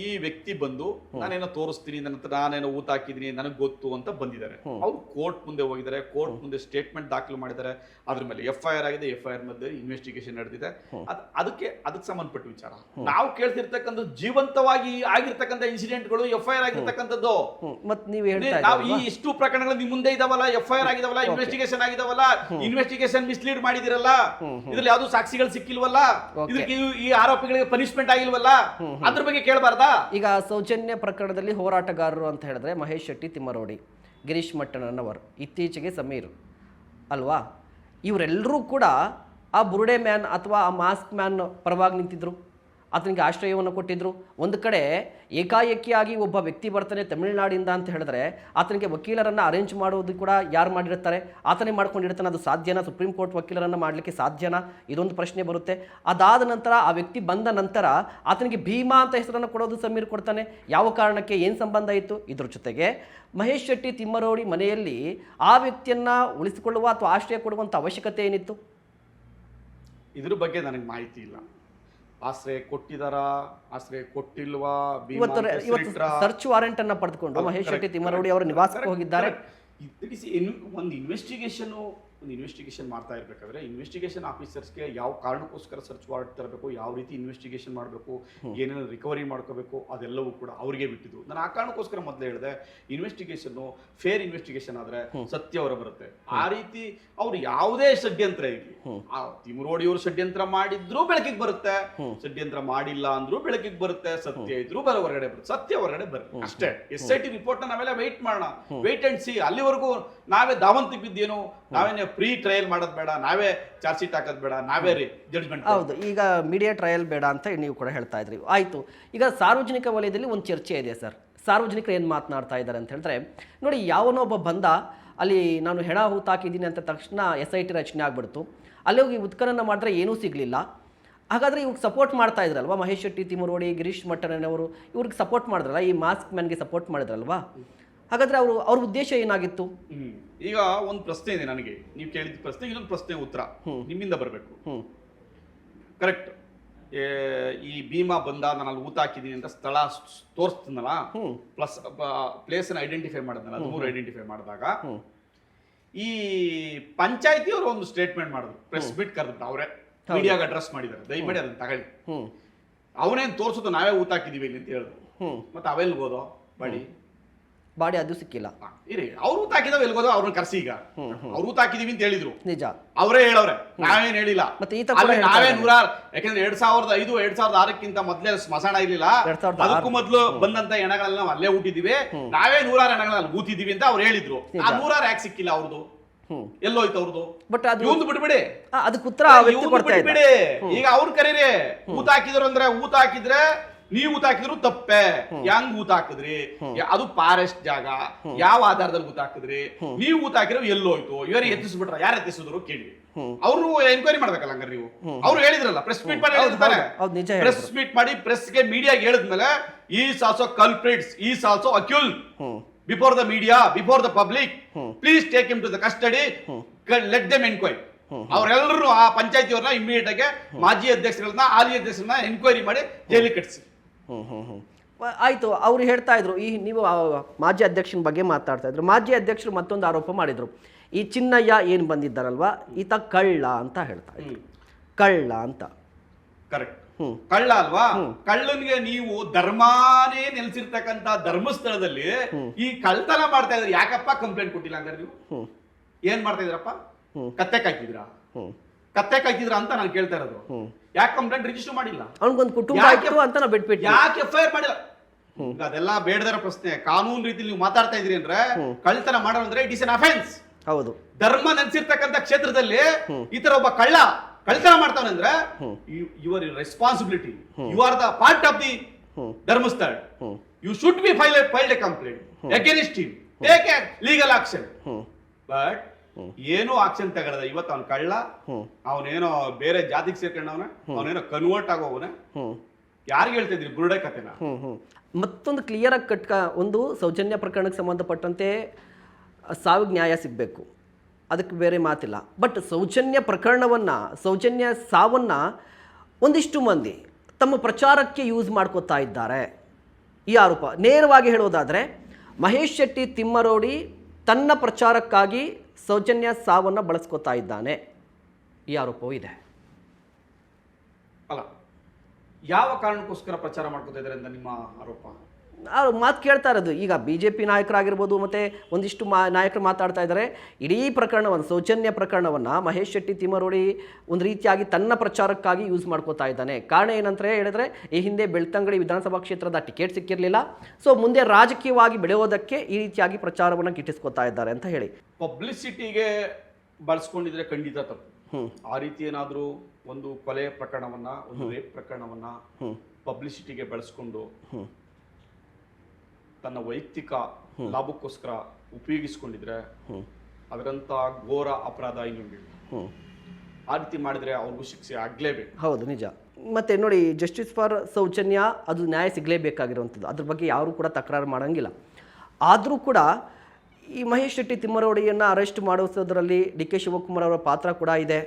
ಈ ವ್ಯಕ್ತಿ ಬಂದು ನಾನೇನೋ ತೋರಿಸ್ತೀನಿ, ನಾನೇನೋ ಊಟ ಹಾಕಿದೀನಿ, ನನಗೆ ಗೊತ್ತು ಅಂತ ಬಂದಿದ್ದಾರೆ. ಅವ್ರು ಕೋರ್ಟ್ ಮುಂದೆ ಹೋಗಿದ್ದಾರೆ, ಕೋರ್ಟ್ ಮುಂದೆ ಸ್ಟೇಟ್ಮೆಂಟ್ ದಾಖಲು ಮಾಡಿದ್ದಾರೆ. ಅದ್ರ ಮೇಲೆ FIR ಆಗಿದೆ, FIR ಮೇಲೆ ಇನ್ವೆಸ್ಟಿಗೇಷನ್ ನಡೆದಿದೆ. ಅದಕ್ಕೆ ಸಂಬಂಧಪಟ್ಟ ವಿಚಾರ. ನಾವು ಕೇಳ್ತಿರ್ತಕ್ಕಂಥ ಜೀವಂತವಾಗಿ ಆಗಿರ್ತಕ್ಕಂಥ ಇನ್ಸಿಡೆಂಟ್ಗಳು FIR ಆಗಿರ್ತಕ್ಕಂಥದ್ದು. ನಾವು ಈ ಇಷ್ಟು ಪ್ರಕರಣಗಳು ನಿಮ್ ಮುಂದೆ ಇದಾವಲ್ಲ, FIR ಆಗಿದಾವಲ್ಲ, ಇನ್ವೆಸ್ಟಿಗೇಷನ್ ಆಗಿದಾವಲ್ಲ, ಇನ್ವೆಸ್ಟಿಗೇಷನ್ ಮಿಸ್ಲೀಡ್ ಮಾಡಿದಿರಲ್ಲ, ಇದ್ರಲ್ಲಿ ಯಾವ್ದು ಸಾಕ್ಷಿಗಳು ಸಿಕ್ಕಿಲ್ವಲ್ಲ, ಇದಕ್ಕೆ ಈ ಆರೋಪಿಗಳಿಗೆ ಪನಿಷ್ಮೆಂಟ್ ಆಗಿಲ್ವಲ್ಲ, ಅದ್ರ ಬಗ್ಗೆ ಕೇಳಬಾರ್ದು. ಈಗ ಸೌಜನ್ಯ ಪ್ರಕರಣದಲ್ಲಿ ಹೋರಾಟಗಾರರು ಅಂತ ಹೇಳಿದ್ರೆ ಮಹೇಶ್ ಶೆಟ್ಟಿ ತಿಮ್ಮರೋಡಿ, ಗಿರೀಶ್ ಮಟ್ಟಣ್ಣನವರು, ಇತ್ತೀಚೆಗೆ ಸಮೀರ್ ಅಲ್ವಾ, ಇವರೆಲ್ಲರೂ ಕೂಡ ಆ ಬುರುಡೆ ಮ್ಯಾನ್ ಅಥವಾ ಆ ಮಾಸ್ಕ್ ಮ್ಯಾನ್ ಪರವಾಗಿ ನಿಂತಿದ್ರು, ಆತನಿಗೆ ಆಶ್ರಯವನ್ನು ಕೊಟ್ಟಿದ್ರು. ಒಂದು ಕಡೆ ಏಕಾಏಕಿಯಾಗಿ ಒಬ್ಬ ವ್ಯಕ್ತಿ ಬರ್ತಾನೆ ತಮಿಳುನಾಡಿಂದ ಅಂತ ಹೇಳಿದ್ರೆ ಆತನಿಗೆ ವಕೀಲರನ್ನು ಅರೇಂಜ್ ಮಾಡೋದು ಕೂಡ ಯಾರು ಮಾಡಿರ್ತಾರೆ? ಆತನೇ ಮಾಡ್ಕೊಂಡಿರ್ತಾನೆ. ಅದು ಸಾಧ್ಯನಾ? ಸುಪ್ರೀಂ ಕೋರ್ಟ್ ವಕೀಲರನ್ನು ಮಾಡಲಿಕ್ಕೆ ಸಾಧ್ಯನಾ? ಇದೊಂದು ಪ್ರಶ್ನೆ ಬರುತ್ತೆ. ಅದಾದ ನಂತರ ಆ ವ್ಯಕ್ತಿ ಬಂದ ನಂತರ ಆತನಿಗೆ ಭೀಮಾ ಅಂತ ಹೆಸರನ್ನು ಕೊಡೋದು ಸಮೀರ್ ಕೊಡ್ತಾನೆ. ಯಾವ ಕಾರಣಕ್ಕೆ? ಏನು ಸಂಬಂಧ ಇತ್ತು? ಇದ್ರ ಜೊತೆಗೆ ಮಹೇಶ್ ಶೆಟ್ಟಿ ತಿಮ್ಮರೋಡಿ ಮನೆಯಲ್ಲಿ ಆ ವ್ಯಕ್ತಿಯನ್ನು ಉಳಿಸಿಕೊಳ್ಳುವ ಅಥವಾ ಆಶ್ರಯ ಕೊಡುವಂಥ ಅವಶ್ಯಕತೆ ಏನಿತ್ತು? ಇದ್ರ ಬಗ್ಗೆ ನನಗೆ ಮಾಹಿತಿ ಇಲ್ಲ. ಆಶ್ರಯ ಕೊಟ್ಟಿದಾರಾ, ಆಶ್ರಯ ಕೊಟ್ಟಿಲ್ವಾ? ಇವತ್ತು ಸರ್ಚ್ ವಾರೆಂಟ್ ಅನ್ನ ಪಡೆದುಕೊಂಡು ಮಹೇಶ್ ಶೆಟ್ಟಿ ತಿಮ್ಮರೋಡಿ ಅವರ ನಿವಾಸಕ್ಕೆ ಹೋಗಿದ್ದಾರೆ. ಒಂದು ಇನ್ವೆಸ್ಟಿಗೇಷನ್ ಮಾಡ್ತಾ ಇರ್ಬೇಕಾದ್ರೆ ಇನ್ವೆಸ್ಟಿಗೇಷನ್ ಆಫೀಸರ್ಸ್ಗೆ ಯಾವ ಕಾರಣಕ್ಕೋಸ್ಕರ ಸರ್ಚ್ ವಾರೆಂಟ್ ತರಬೇಕು, ಯಾವ ರೀತಿ ಇನ್ವೆಸ್ಟಿಗೇಷನ್ ಮಾಡಬೇಕು, ಏನೇನು ರಿಕವರಿ ಮಾಡ್ಕೋಬೇಕು, ಅದೆಲ್ಲವೂ ಕೂಡ ಅವ್ರಿಗೆ ಬಿಟ್ಟಿದ್ದು. ನಾನು ಆ ಕಾರಣಕ್ಕೋಸ್ಕರ ಮೊದಲೇ ಹೇಳಿದೆ, ಇನ್ವೆಸ್ಟಿಗೇಷನ್ ಫೇರ್ ಇನ್ವೆಸ್ಟಿಗೇಷನ್ ಆದ್ರೆ ಸತ್ಯ ಹೊರ ಬರುತ್ತೆ. ಆ ರೀತಿ ಅವ್ರು ಯಾವುದೇ ಷಡ್ಯಂತ್ರ ಇರಲಿ, ಆ ತಿಮ್ಮರೋಡಿ ಅವರು ಷಡ್ಯಂತ್ರ ಮಾಡಿದ್ರು ಬೆಳಕಿಗೆ ಬರುತ್ತೆ, ಷಡ್ಯಂತ್ರ ಮಾಡಿಲ್ಲ ಅಂದ್ರೂ ಬೆಳಕಿಗೆ ಬರುತ್ತೆ, ಸತ್ಯ ಇದ್ರೂ ಹೊರಗಡೆ ಬರುತ್ತೆ, ಸತ್ಯ ಹೊರಗಡೆ ಬರುತ್ತೆ ಅಷ್ಟೇ. SIT ರಿಪೋರ್ಟ್ ನಾವೆಲ್ಲ ವೆಯ್ಟ್ ಮಾಡೋಣ, ವೆಯ್ಟ್ ಅಂಡ್ ಸಿ. ಅಲ್ಲಿವರೆಗೂ ನಾವೇ ದಾವಂತಿ ಬಿದ್ದೇನು, ನಾವೇನೇ ಪ್ರೀ ಟ್ರಯಲ್ ಮಾಡೋದು ಬೇಡ, ನಾವೇ ಚಾರ್ಜ್ ಶೀಟ್ ಹಾಕೋದು ಬೇಡ, ನಾವೇ ಜಡ್ಜ್ಮೆಂಟ್. ಹೌದು, ಈಗ ಮೀಡಿಯಾ ಟ್ರಯಲ್ ಬೇಡ ಅಂತ ನೀವು ಕೂಡ ಹೇಳ್ತಾ ಇದ್ರಿ. ಆಯಿತು, ಈಗ ಸಾರ್ವಜನಿಕ ವಲಯದಲ್ಲಿ ಒಂದು ಚರ್ಚೆ ಇದೆ ಸರ್. ಸಾರ್ವಜನಿಕರು ಏನು ಮಾತನಾಡ್ತಾ ಇದ್ದಾರೆ ಅಂತ ಹೇಳಿದ್ರೆ, ನೋಡಿ ಯಾವನೋ ಒಬ್ಬ ಬಂದ ಅಲ್ಲಿ ನಾನು ಹೆಣ ಹೂತಾಕಿದ್ದೀನಿ ಅಂತ ತಕ್ಷಣ SIT ರಚನೆ ಆಗ್ಬಿಡ್ತು. ಅಲ್ಲಿ ಹೋಗಿ ಉತ್ಖನನ ಮಾಡಿದ್ರೆ ಏನೂ ಸಿಗಲಿಲ್ಲ. ಹಾಗಾದರೆ ಇವ್ರಿಗೆ ಸಪೋರ್ಟ್ ಮಾಡ್ತಾ ಇದ್ರಲ್ವಾ ಮಹೇಶ್ ಶೆಟ್ಟಿ ತಿಮ್ಮರೋಡಿ, ಗಿರೀಶ್ ಮಟ್ಟಣ್ಣನವರು, ಇವ್ರಿಗೆ ಸಪೋರ್ಟ್ ಮಾಡಿದ್ರಲ್ಲ, ಈ ಮಾಸ್ಕ್ ಮ್ಯಾನ್ಗೆ ಸಪೋರ್ಟ್ ಮಾಡಿದ್ರಲ್ವಾ? ಹಾಗಾದರೆ ಅವ್ರ ಉದ್ದೇಶ ಏನಾಗಿತ್ತು? ಈಗ ಒಂದು ಪ್ರಶ್ನೆ ಇದೆ ನನಗೆ, ನೀವು ಕೇಳಿದ ಪ್ರಶ್ನೆ, ಇನ್ನೊಂದು ಪ್ರಶ್ನೆ ಉತ್ತರ ನಿಮ್ಮಿಂದ ಬರಬೇಕು. ಕರೆಕ್ಟ್. ಈ ಭೀಮಾ ಬಂದ, ನಾನು ಅಲ್ಲಿ ಊತ ಹಾಕಿದ್ದೀನಿ ಅಂತ ಸ್ಥಳ ತೋರಿಸ್ತೀನಲ್ಲ, ಪ್ಲೇಸ್ ಅನ್ನು ಐಡೆಂಟಿಫೈ ಮಾಡಿದ್ನಲ್ಲ, ಅದು 3 ಐಡೆಂಟಿಫೈ ಮಾಡಿದಾಗ ಈ ಪಂಚಾಯತಿಯವರು ಒಂದು ಸ್ಟೇಟ್ಮೆಂಟ್ ಮಾಡಿದ್ರು, ಪ್ರೆಸ್ ಮೀಟ್ ಕರೆದ್ರು, ಅವರೇ ಮೀಡಿಯಾಗ ಅಡ್ರೆಸ್ ಮಾಡಿದ್ದಾರೆ, ದಯಮಾಡಿ ಅದನ್ನ ತಗೊಳ್ಳಿ. ಅವನೇನು ತೋರಿಸೋದು ನಾವೇ ಊತ ಹಾಕಿದೀವಿ ಇಲ್ಲಿ ಅಂತ ಹೇಳಿದ್ರು. ಮತ್ತೆ ಅವೆಲ್ಗೋದೋ ಬಾಡಿ ಅದು ಸಿಕ್ಕಿಲ್ಲ. ಇರಿ, ಅವ್ರು ತಾಕಿದಾವ ಎಲ್ಗೋದು, ಅವ್ರನ್ನ ಕರ್ಸಿ. ಈಗ ಅವ್ರು ತಾಕಿದೀವಿ ಅಂತ ಹೇಳಿದ್ರು, ನಿಜ, ಅವರೇ ಹೇಳವ್ರೆ, ನಾವೇನ್ ಹೇಳಿಲ್ಲ. ಮತ್ತೆ ನಾವೇ ನೂರಾರು, ಯಾಕಂದ್ರೆ 2005 2006ಕ್ಕಿಂತ ಮೊದ್ಲೇ ಸ್ಮಶಾನ ಇರ್ಲಿಲ್ಲ, ಅದಕ್ಕೂ ಮೊದ್ಲು ಬಂದಂತ ಹೆಣಗಳೆಲ್ಲ ನಾವು ಅಲ್ಲೇ ಊಟಿದೀವಿ, ನಾವೇ 100 ಹೆಣಗಳಲ್ಲಿ ಊತಿದೀವಿ ಅಂತ ಅವ್ರು ಹೇಳಿದ್ರು. ಆ 100 ಯಾಕೆ ಸಿಕ್ಕಿಲ್ಲ ಅವ್ರದ್ದು? ಎಲ್ಲೋಯ್ತು ಅವ್ರದ್ದು? ಬಟ್ ಅದು ಬಿಡ್ಬಿಡಿ, ಅದಕ್ಕೆ ಉತ್ತರ ಬಿಡಿ. ಈಗ ಅವ್ರು ಕರೀರಿ, ಊತ ಹಾಕಿದ್ರು ಅಂದ್ರೆ, ಊತ ಹಾಕಿದ್ರೆ ನೀವು ಊತ ಹಾಕಿದ್ರು ತಪ್ಪೆ, ಹೆಂಗ್ ಊತ ಹಾಕಿದ್ರಿ, ಅದು ಫಾರೆಸ್ಟ್ ಜಾಗ, ಯಾವ ಆಧಾರದಲ್ಲಿ ಊತ ಹಾಕಿದ್ರಿ, ನೀವು ಊತ ಹಾಕಿರೋ ಎಲ್ಲೋಯ್ತು, ಇವರೇ ಎತ್ತಿಸ್ಬಿಟ್ರ, ಯಾರು ಎತ್ತಿಸಿದ್ರು ಕೇಳಿ, ಅವ್ರು ಎನ್ಕ್ವೈರಿ ಮಾಡ್ಬೇಕಲ್ಲ. ಹಂಗಾರೆ ನೀವು ಅವ್ರು ಹೇಳಿದ್ರಲ್ಲ, ಪ್ರೆಸ್ ಮೀಟ್ ಮಾಡಿ ಹೇಳಿರ್ತಾರೆ, ಪ್ರೆಸ್ ಮೀಟ್ ಮಾಡಿ ಪ್ರೆಸ್ಗೆ ಮೀಡಿಯಾಗೆ ಹೇಳಿದ್ಮೇಲೆ, is also culprits, is also ಅಕ್ಯೂಲ್ before the media, before the public, please take him to the custody, let them enquiry. ಅವರೆಲ್ಲರೂ ಆ ಪಂಚಾಯತಿಯವ್ರನ್ನ ಇಮಿಡಿಯೇಟ್ ಆಗಿ ಮಾಜಿ ಅಧ್ಯಕ್ಷರನ್ನ, ಹಾಲಿ ಅಧ್ಯಕ್ಷರನ್ನ ಎನ್ಕ್ವೈರಿ ಮಾಡಿ ಜೈಲಿಗೆ ಕಟ್ಟಿಸಿ. ಆಯಿತು, ಅವ್ರು ಹೇಳ್ತಾ ಇದ್ರು, ಈ ನೀವು ಮಾಜಿ ಅಧ್ಯಕ್ಷನ ಬಗ್ಗೆ ಮಾತಾಡ್ತಾ ಇದ್ರು. ಮಾಜಿ ಅಧ್ಯಕ್ಷರು ಮತ್ತೊಂದು ಆರೋಪ ಮಾಡಿದ್ರು, ಈ ಚಿನ್ನಯ್ಯ ಏನು ಬಂದಿದ್ದಾರಲ್ವಾ, ಈತ ಕಳ್ಳ ಅಂತ ಹೇಳ್ತಾ ಇದ್ರು. ಕಳ್ಳ ಅಂತ. ಕರೆಕ್ಟ್, ಕಳ್ಳ ಅಲ್ವಾ? ಕಳ್ಳನಿಗೆ ನೀವು ಧರ್ಮಾನೇ ನೆಲೆಸಿರ್ತಕ್ಕಂತ ಧರ್ಮಸ್ಥಳದಲ್ಲಿ ಈ ಕಳ್ತನ ಮಾಡ್ತಾ ಇದ್ರಿ, ಯಾಕಪ್ಪ ಕಂಪ್ಲೇಂಟ್ ಕೊಟ್ಟಿಲ್ಲ? ಅಂದ್ರೆ ನೀವು ಏನ್ ಮಾಡ್ತಾ ಇದ್ರಪ್ಪ? ಕತ್ತೆ ಕಾಯ್ತಿದ್ರಾ? ಕತ್ತೆ ಕಾಯ್ತಿದ್ರ ಅಂತ ನಾನು ಕೇಳ್ತಾ ಇರೋದು. ಯಾಕೆ ಕಂಪ್ಲೇಂಟ್ ರಿಜಿಸ್ಟರ್ ಮಾಡಿಲ್ಲ? ಅವ್ನಿಗೊಂದು ಕುಟುಂಬ ಅಂತ ನಾವು ಬಿಟ್ಬಿಟ್ಟು ಯಾಕೆ FIR ಮಾಡಿಲ್ಲ? ಅದೆಲ್ಲ ಬೇಡದರ ಪ್ರಶ್ನೆ. ಕಾನೂನು ರೀತಿಯಲ್ಲಿ ನೀವು ಮಾತಾಡ್ತಾ ಇದ್ರಿ ಅಂದ್ರೆ, ಕಳ್ತನ ಮಾಡೋದಂದ್ರೆ ಇಟ್ ಇಸ್ ಅನ್ ಅಫೆನ್ಸ್. ಹೌದು, ಧರ್ಮ ನೆಲೆಸಿರ್ತಕ್ಕಂಥ ಕ್ಷೇತ್ರದಲ್ಲಿ ಈ ತರ ಒಬ್ಬ ಕಳ್ತನ ಮಾಡ್ತಾನೆ ಅಂದ್ರೆ, your responsibility, you are the part of the Dharmasthala, you should be filed a complaint against him, take a legal action. But ಏನೋ ಆಕ್ಷನ್ ತಗೊಳ್ಳದ. ಇವತ್ತು ಅವ್ನ ಕಳ್ಳ, ಅವನೇನೋ ಬೇರೆ ಜಾತಿಗೆ ಸೇರ್ಕೊಂಡವನ, ಅವನೇನೋ ಕನ್ವರ್ಟ್ ಆಗೋವನ. ಯಾರಿಗೆ ಹೇಳ್ತಾ ಇದ್ರಿ ಬುರುಡೆ ಕತೆನ? ಮತ್ತೊಂದು ಕ್ಲಿಯರ್ ಆಗಿ ಒಂದು ಸೌಜನ್ಯ ಪ್ರಕರಣಕ್ಕೆ ಸಂಬಂಧಪಟ್ಟಂತೆ ಸಾವಿಗೆ ನ್ಯಾಯ ಸಿಗಬೇಕು, ಅದಕ್ಕೆ ಬೇರೆ ಮಾತಿಲ್ಲ. ಬಟ್ ಸೌಜನ್ಯ ಪ್ರಕರಣವನ್ನು, ಸೌಜನ್ಯ ಸಾವನ್ನು ಒಂದಿಷ್ಟು ಮಂದಿ ತಮ್ಮ ಪ್ರಚಾರಕ್ಕೆ ಯೂಸ್ ಮಾಡ್ಕೋತಾ ಇದ್ದಾರೆ. ಈ ಆರೋಪ ನೇರವಾಗಿ ಹೇಳೋದಾದರೆ, ಮಹೇಶ್ ಶೆಟ್ಟಿ ತಿಮ್ಮರೋಡಿ ತನ್ನ ಪ್ರಚಾರಕ್ಕಾಗಿ ಸೌಜನ್ಯ ಸಾವನ್ನು ಬಳಸ್ಕೋತಾ ಇದ್ದಾನೆ, ಈ ಆರೋಪವೂ ಇದೆ. ಅಲ್ಲ, ಯಾವ ಕಾರಣಕ್ಕೋಸ್ಕರ ಪ್ರಚಾರ ಮಾಡ್ಕೋತಾ ಇದ್ದಾರೆ ಅಂತ ನಿಮ್ಮ ಆರೋಪ? ಮಾತು ಕೇಳ್ತಾ ಇರೋದು ಈಗ BJP ನಾಯಕರಾಗಿರ್ಬೋದು, ಮತ್ತು ಒಂದಿಷ್ಟು ನಾಯಕರು ಮಾತಾಡ್ತಾ ಇದ್ದಾರೆ. ಇಡೀ ಪ್ರಕರಣವನ್ನು, ಸೌಜನ್ಯ ಪ್ರಕರಣವನ್ನು ಮಹೇಶ್ ಶೆಟ್ಟಿ ತಿಮ್ಮರೋಡಿ ಒಂದು ರೀತಿಯಾಗಿ ತನ್ನ ಪ್ರಚಾರಕ್ಕಾಗಿ ಯೂಸ್ ಮಾಡ್ಕೋತಾ ಇದ್ದಾನೆ. ಕಾರಣ ಏನಂತ ಹೇಳಿದ್ರೆ, ಈ ಹಿಂದೆ ಬೆಳ್ತಂಗಡಿ ವಿಧಾನಸಭಾ ಕ್ಷೇತ್ರದ ಟಿಕೆಟ್ ಸಿಕ್ಕಿರಲಿಲ್ಲ, ಸೊ ಮುಂದೆ ರಾಜಕೀಯವಾಗಿ ಬೆಳೆಯೋದಕ್ಕೆ ಈ ರೀತಿಯಾಗಿ ಪ್ರಚಾರವನ್ನು ಗಿಟ್ಟಿಸ್ಕೋತಾ ಇದ್ದಾರೆ ಅಂತ ಹೇಳಿ. ಪಬ್ಲಿಸಿಟಿಗೆ ಬಳಸ್ಕೊಂಡಿದ್ರೆ ಖಂಡಿತ ತಪ್ಪು. ಆ ರೀತಿ ಏನಾದರೂ ಒಂದು ಕೊಲೆ ಪ್ರಕರಣವನ್ನ, ಒಂದು ರೇಪ್ ಪ್ರಕರಣವನ್ನ ಪಬ್ಲಿಸಿಟಿಗೆ ಬಳಸ್ಕೊಂಡು ತನ್ನ ವೈಯಕ್ತಿಕ ಲಾಭಕ್ಕೋಸ್ಕರ ಉಪಯೋಗಿಸ್ಕೊಂಡಿದ್ರೆ ಅದರಂತ ಘೋರ ಅಪರಾಧ ಇನ್ನೊಂದಿಲ್ಲ. ಆ ರೀತಿ ಮಾಡಿದ್ರೆ ಅವ್ರಿಗೂ ಶಿಕ್ಷೆ ಆಗ್ಲೇಬೇಕು. ಹೌದು, ನಿಜ. ಮತ್ತೆ ನೋಡಿ, ಜಸ್ಟಿಸ್ ಫಾರ್ ಸೌಜನ್ಯ ಅದು ನ್ಯಾಯ ಸಿಗಲೇಬೇಕಾಗಿರುವಂಥದ್ದು, ಅದ್ರ ಬಗ್ಗೆ ಯಾರೂ ಕೂಡ ತಕರಾರು ಮಾಡೋಂಗಿಲ್ಲ. ಆದರೂ ಕೂಡ ಈ ಮಹೇಶ್ ಶೆಟ್ಟಿ ತಿಮ್ಮರೋಡಿಯನ್ನು ಅರೆಸ್ಟ್ ಮಾಡಿಸೋದ್ರಲ್ಲಿ ಡಿ ಕೆ ಶಿವಕುಮಾರ್ ಅವರ ಪಾತ್ರ ಕೂಡ ಇದೆ.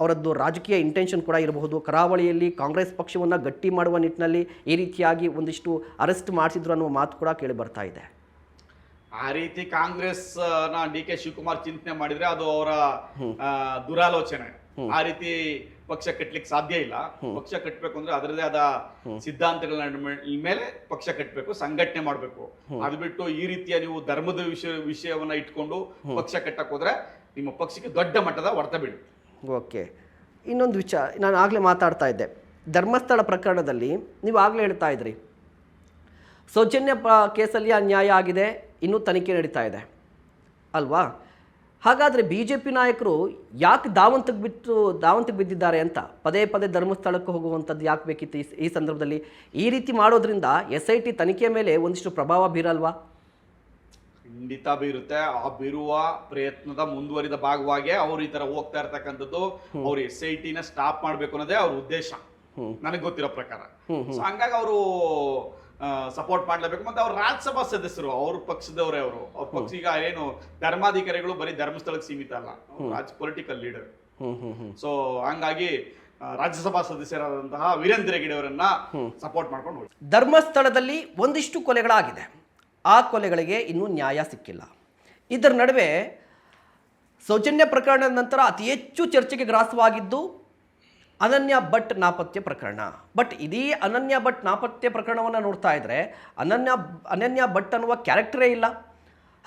ಅವರದ್ದು ರಾಜಕೀಯ ಇಂಟೆನ್ಷನ್ ಕೂಡ ಇರಬಹುದು. ಕರಾವಳಿಯಲ್ಲಿ ಕಾಂಗ್ರೆಸ್ ಪಕ್ಷವನ್ನು ಗಟ್ಟಿ ಮಾಡುವ ನಿಟ್ಟಿನಲ್ಲಿ ಈ ರೀತಿಯಾಗಿ ಒಂದಿಷ್ಟು ಅರೆಸ್ಟ್ ಮಾಡಿಸಿದ್ರು ಅನ್ನುವ ಮಾತು ಕೂಡ ಕೇಳಿ ಬರ್ತಾ ಇದೆ. ಆ ರೀತಿ ಕಾಂಗ್ರೆಸ್ ನ ಡಿ ಕೆ ಶಿವಕುಮಾರ್ ಚಿಂತನೆ ಮಾಡಿದ್ರೆ ಅದು ಅವರ ದುರಾಲೋಚನೆ. ಆ ರೀತಿ ಪಕ್ಷ ಕಟ್ಟಲಿಕ್ಕೆ ಸಾಧ್ಯ ಇಲ್ಲ. ಪಕ್ಷ ಕಟ್ಟಬೇಕು ಅಂದ್ರೆ ಅದರದೇ ಆದ ಸಿದ್ಧಾಂತಗಳ ಮೇಲೆ ಪಕ್ಷ ಕಟ್ಟಬೇಕು, ಸಂಘಟನೆ ಮಾಡಬೇಕು. ಅದು ಬಿಟ್ಟು ಈ ರೀತಿಯ ನೀವು ಧರ್ಮದ ವಿಷಯವನ್ನ ಇಟ್ಕೊಂಡು ಪಕ್ಷ ಕಟ್ಟಕ್ ಹೋದ್ರೆ ನಿಮ್ಮ ಪಕ್ಷಕ್ಕೆ ದೊಡ್ಡ ಮಟ್ಟದ ಹೊಡೆತ ಬೀಳುತ್ತೆ. ಓಕೆ, ಇನ್ನೊಂದು ವಿಚಾರ, ನಾನು ಆಗಲೇ ಮಾತಾಡ್ತಾ ಇದ್ದೆ, ಧರ್ಮಸ್ಥಳ ಪ್ರಕರಣದಲ್ಲಿ ನೀವು ಆಗಲೇ ಹೇಳ್ತಾ ಇದ್ರಿ ಸೌಜನ್ಯ ಕೇಸಲ್ಲಿ ಅನ್ಯಾಯ ಆಗಿದೆ, ಇನ್ನೂ ತನಿಖೆ ನಡೀತಾ ಇದೆ ಅಲ್ವಾ? ಹಾಗಾದರೆ ಬಿ ಜೆ ಪಿ ನಾಯಕರು ಯಾಕೆ ದಾವಂತಕ್ಕೆ ಬಿದ್ದಿದ್ದಾರೆ ಅಂತ ಪದೇ ಪದೇ ಧರ್ಮಸ್ಥಳಕ್ಕೆ ಹೋಗುವಂಥದ್ದು ಯಾಕೆ ಬೇಕಿತ್ತು ಈ ಸಂದರ್ಭದಲ್ಲಿ? ಈ ರೀತಿ ಮಾಡೋದ್ರಿಂದ SIT ತನಿಖೆ ಮೇಲೆ ಒಂದಿಷ್ಟು ಪ್ರಭಾವ ಬೀರಲ್ವಾ? ಖಂಡಿತ ಬೀರುತ್ತೆ. ಆ ಬೀರುವ ಪ್ರಯತ್ನದ ಮುಂದುವರಿದ ಭಾಗವಾಗಿ ಅವ್ರು ಈ ತರ ಹೋಗ್ತಾ ಇರ್ತಕ್ಕಂಥದ್ದು. ಅವ್ರು SIT ನ ಸ್ಟಾಪ್ ಮಾಡ್ಬೇಕು ಅನ್ನೋದೇ ಅವ್ರ ಉದ್ದೇಶ, ನನಗೆ ಗೊತ್ತಿರೋ ಪ್ರಕಾರ. ಸೊ ಹಂಗಾಗಿ ಅವರು ಸಪೋರ್ಟ್ ಮಾಡ್ಲೇಬೇಕು. ಮತ್ತೆ ಅವ್ರ ರಾಜ್ಯಸಭಾ ಸದಸ್ಯರು, ಅವ್ರ ಪಕ್ಷದವರೇ. ಅವ್ರ ಪಕ್ಷ ಈಗ ಏನು ಧರ್ಮಾಧಿಕಾರಿಗಳು ಬರೀ ಧರ್ಮಸ್ಥಳಕ್ಕೆ ಸೀಮಿತ ಅಲ್ಲ, ಪೊಲಿಟಿಕಲ್ ಲೀಡರ್. ಸೊ ಹಂಗಾಗಿ ರಾಜ್ಯಸಭಾ ಸದಸ್ಯರಾದಂತಹ ವೀರೇಂದ್ರ ಹೆಗ್ಗಡೆ ಅವರನ್ನ ಸಪೋರ್ಟ್ ಮಾಡ್ಕೊಂಡು ಹೋಗಿ. ಧರ್ಮಸ್ಥಳದಲ್ಲಿ ಒಂದಿಷ್ಟು ಕೊಲೆಗಳಾಗಿದೆ, ಆ ಕೊಲೆಗಳಿಗೆ ಇನ್ನೂ ನ್ಯಾಯ ಸಿಕ್ಕಿಲ್ಲ. ಇದರ ನಡುವೆ ಸೌಜನ್ಯ ಪ್ರಕರಣದ ನಂತರ ಅತಿ ಹೆಚ್ಚು ಚರ್ಚೆಗೆ ಗ್ರಾಸವಾಗಿದ್ದು ಅನನ್ಯ ಭಟ್ ನಾಪತ್ಯ ಪ್ರಕರಣ. ಬಟ್ ಇದೀ ಅನನ್ಯ ಭಟ್ ನಾಪತ್ಯ ಪ್ರಕರಣವನ್ನು ನೋಡ್ತಾ ಇದ್ದರೆ ಅನನ್ಯ ಭಟ್ ಅನ್ನುವ ಕ್ಯಾರೆಕ್ಟರೇ ಇಲ್ಲ.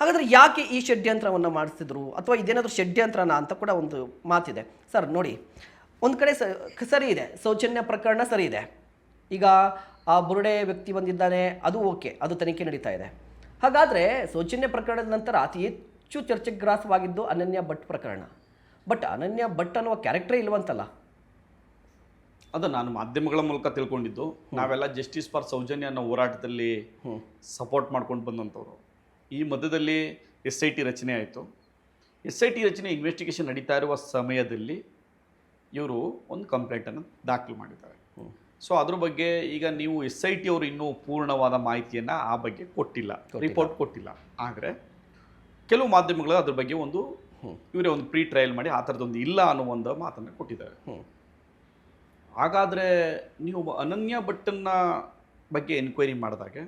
ಹಾಗಾದರೆ ಯಾಕೆ ಈ ಷಡ್ಯಂತ್ರವನ್ನು ಮಾಡಿಸಿದ್ರು, ಅಥವಾ ಇದೇನಾದರೂ ಷಡ್ಯಂತ್ರನ ಅಂತ ಕೂಡ ಒಂದು ಮಾತಿದೆ. ಸರ್ ನೋಡಿ, ಒಂದು ಕಡೆ ಸರಿ ಇದೆ, ಸೌಜನ್ಯ ಪ್ರಕರಣ ಸರಿ ಇದೆ. ಈಗ ಆ ಬುರುಡೆ ವ್ಯಕ್ತಿ ಬಂದಿದ್ದಾನೆ, ಅದು ಓಕೆ, ಅದು ತನಿಖೆ ನಡೀತಾ ಇದೆ. ಹಾಗಾದರೆ ಸೌಜನ್ಯ ಪ್ರಕರಣದ ನಂತರ ಅತಿ ಹೆಚ್ಚು ಚರ್ಚೆಗೆ ಗ್ರಾಸವಾಗಿದ್ದು ಅನನ್ಯ ಭಟ್ ಪ್ರಕರಣ. ಬಟ್ ಅನನ್ಯ ಭಟ್ ಅನ್ನುವ ಕ್ಯಾರೆಕ್ಟರೇ ಇಲ್ವಂತಲ್ಲ? ಅದು ನಾನು ಮಾಧ್ಯಮಗಳ ಮೂಲಕ ತಿಳ್ಕೊಂಡಿದ್ದು. ನಾವೆಲ್ಲ ಜಸ್ಟಿಸ್ ಫಾರ್ ಸೌಜನ್ಯ ಅನ್ನೋ ಹೋರಾಟದಲ್ಲಿ ಸಪೋರ್ಟ್ ಮಾಡ್ಕೊಂಡು ಬಂದಂಥವ್ರು. ಈ ಮಧ್ಯದಲ್ಲಿ SIT ರಚನೆ ಆಯಿತು. SIT ರಚನೆ ಇನ್ವೆಸ್ಟಿಗೇಷನ್ ನಡೀತಾ ಇರುವ ಸಮಯದಲ್ಲಿ ಇವರು ಒಂದು ಕಂಪ್ಲೇಂಟನ್ನು ದಾಖಲು ಮಾಡಿದ್ದಾರೆ. ಸೊ ಅದ್ರ ಬಗ್ಗೆ ಈಗ ನೀವು SIT ಅವರು ಇನ್ನೂ ಪೂರ್ಣವಾದ ಮಾಹಿತಿಯನ್ನು ಆ ಬಗ್ಗೆ ಕೊಟ್ಟಿಲ್ಲ, ರಿಪೋರ್ಟ್ ಕೊಟ್ಟಿಲ್ಲ. ಆದರೆ ಕೆಲವು ಮಾಧ್ಯಮಗಳು ಅದ್ರ ಬಗ್ಗೆ ಒಂದು ಇವರೇ ಒಂದು ಪ್ರೀ ಟ್ರಯಲ್ ಮಾಡಿ ಆ ಥರದೊಂದು ಇಲ್ಲ ಅನ್ನೋ ಒಂದು ಮಾತನ್ನು ಕೊಟ್ಟಿದ್ದಾರೆ. ಹಾಗಾದರೆ ನೀವು ಅನನ್ಯ ಭಟ್ಟನ್ನ ಬಗ್ಗೆ ಎನ್ಕ್ವೈರಿ ಮಾಡಿದಾಗೆ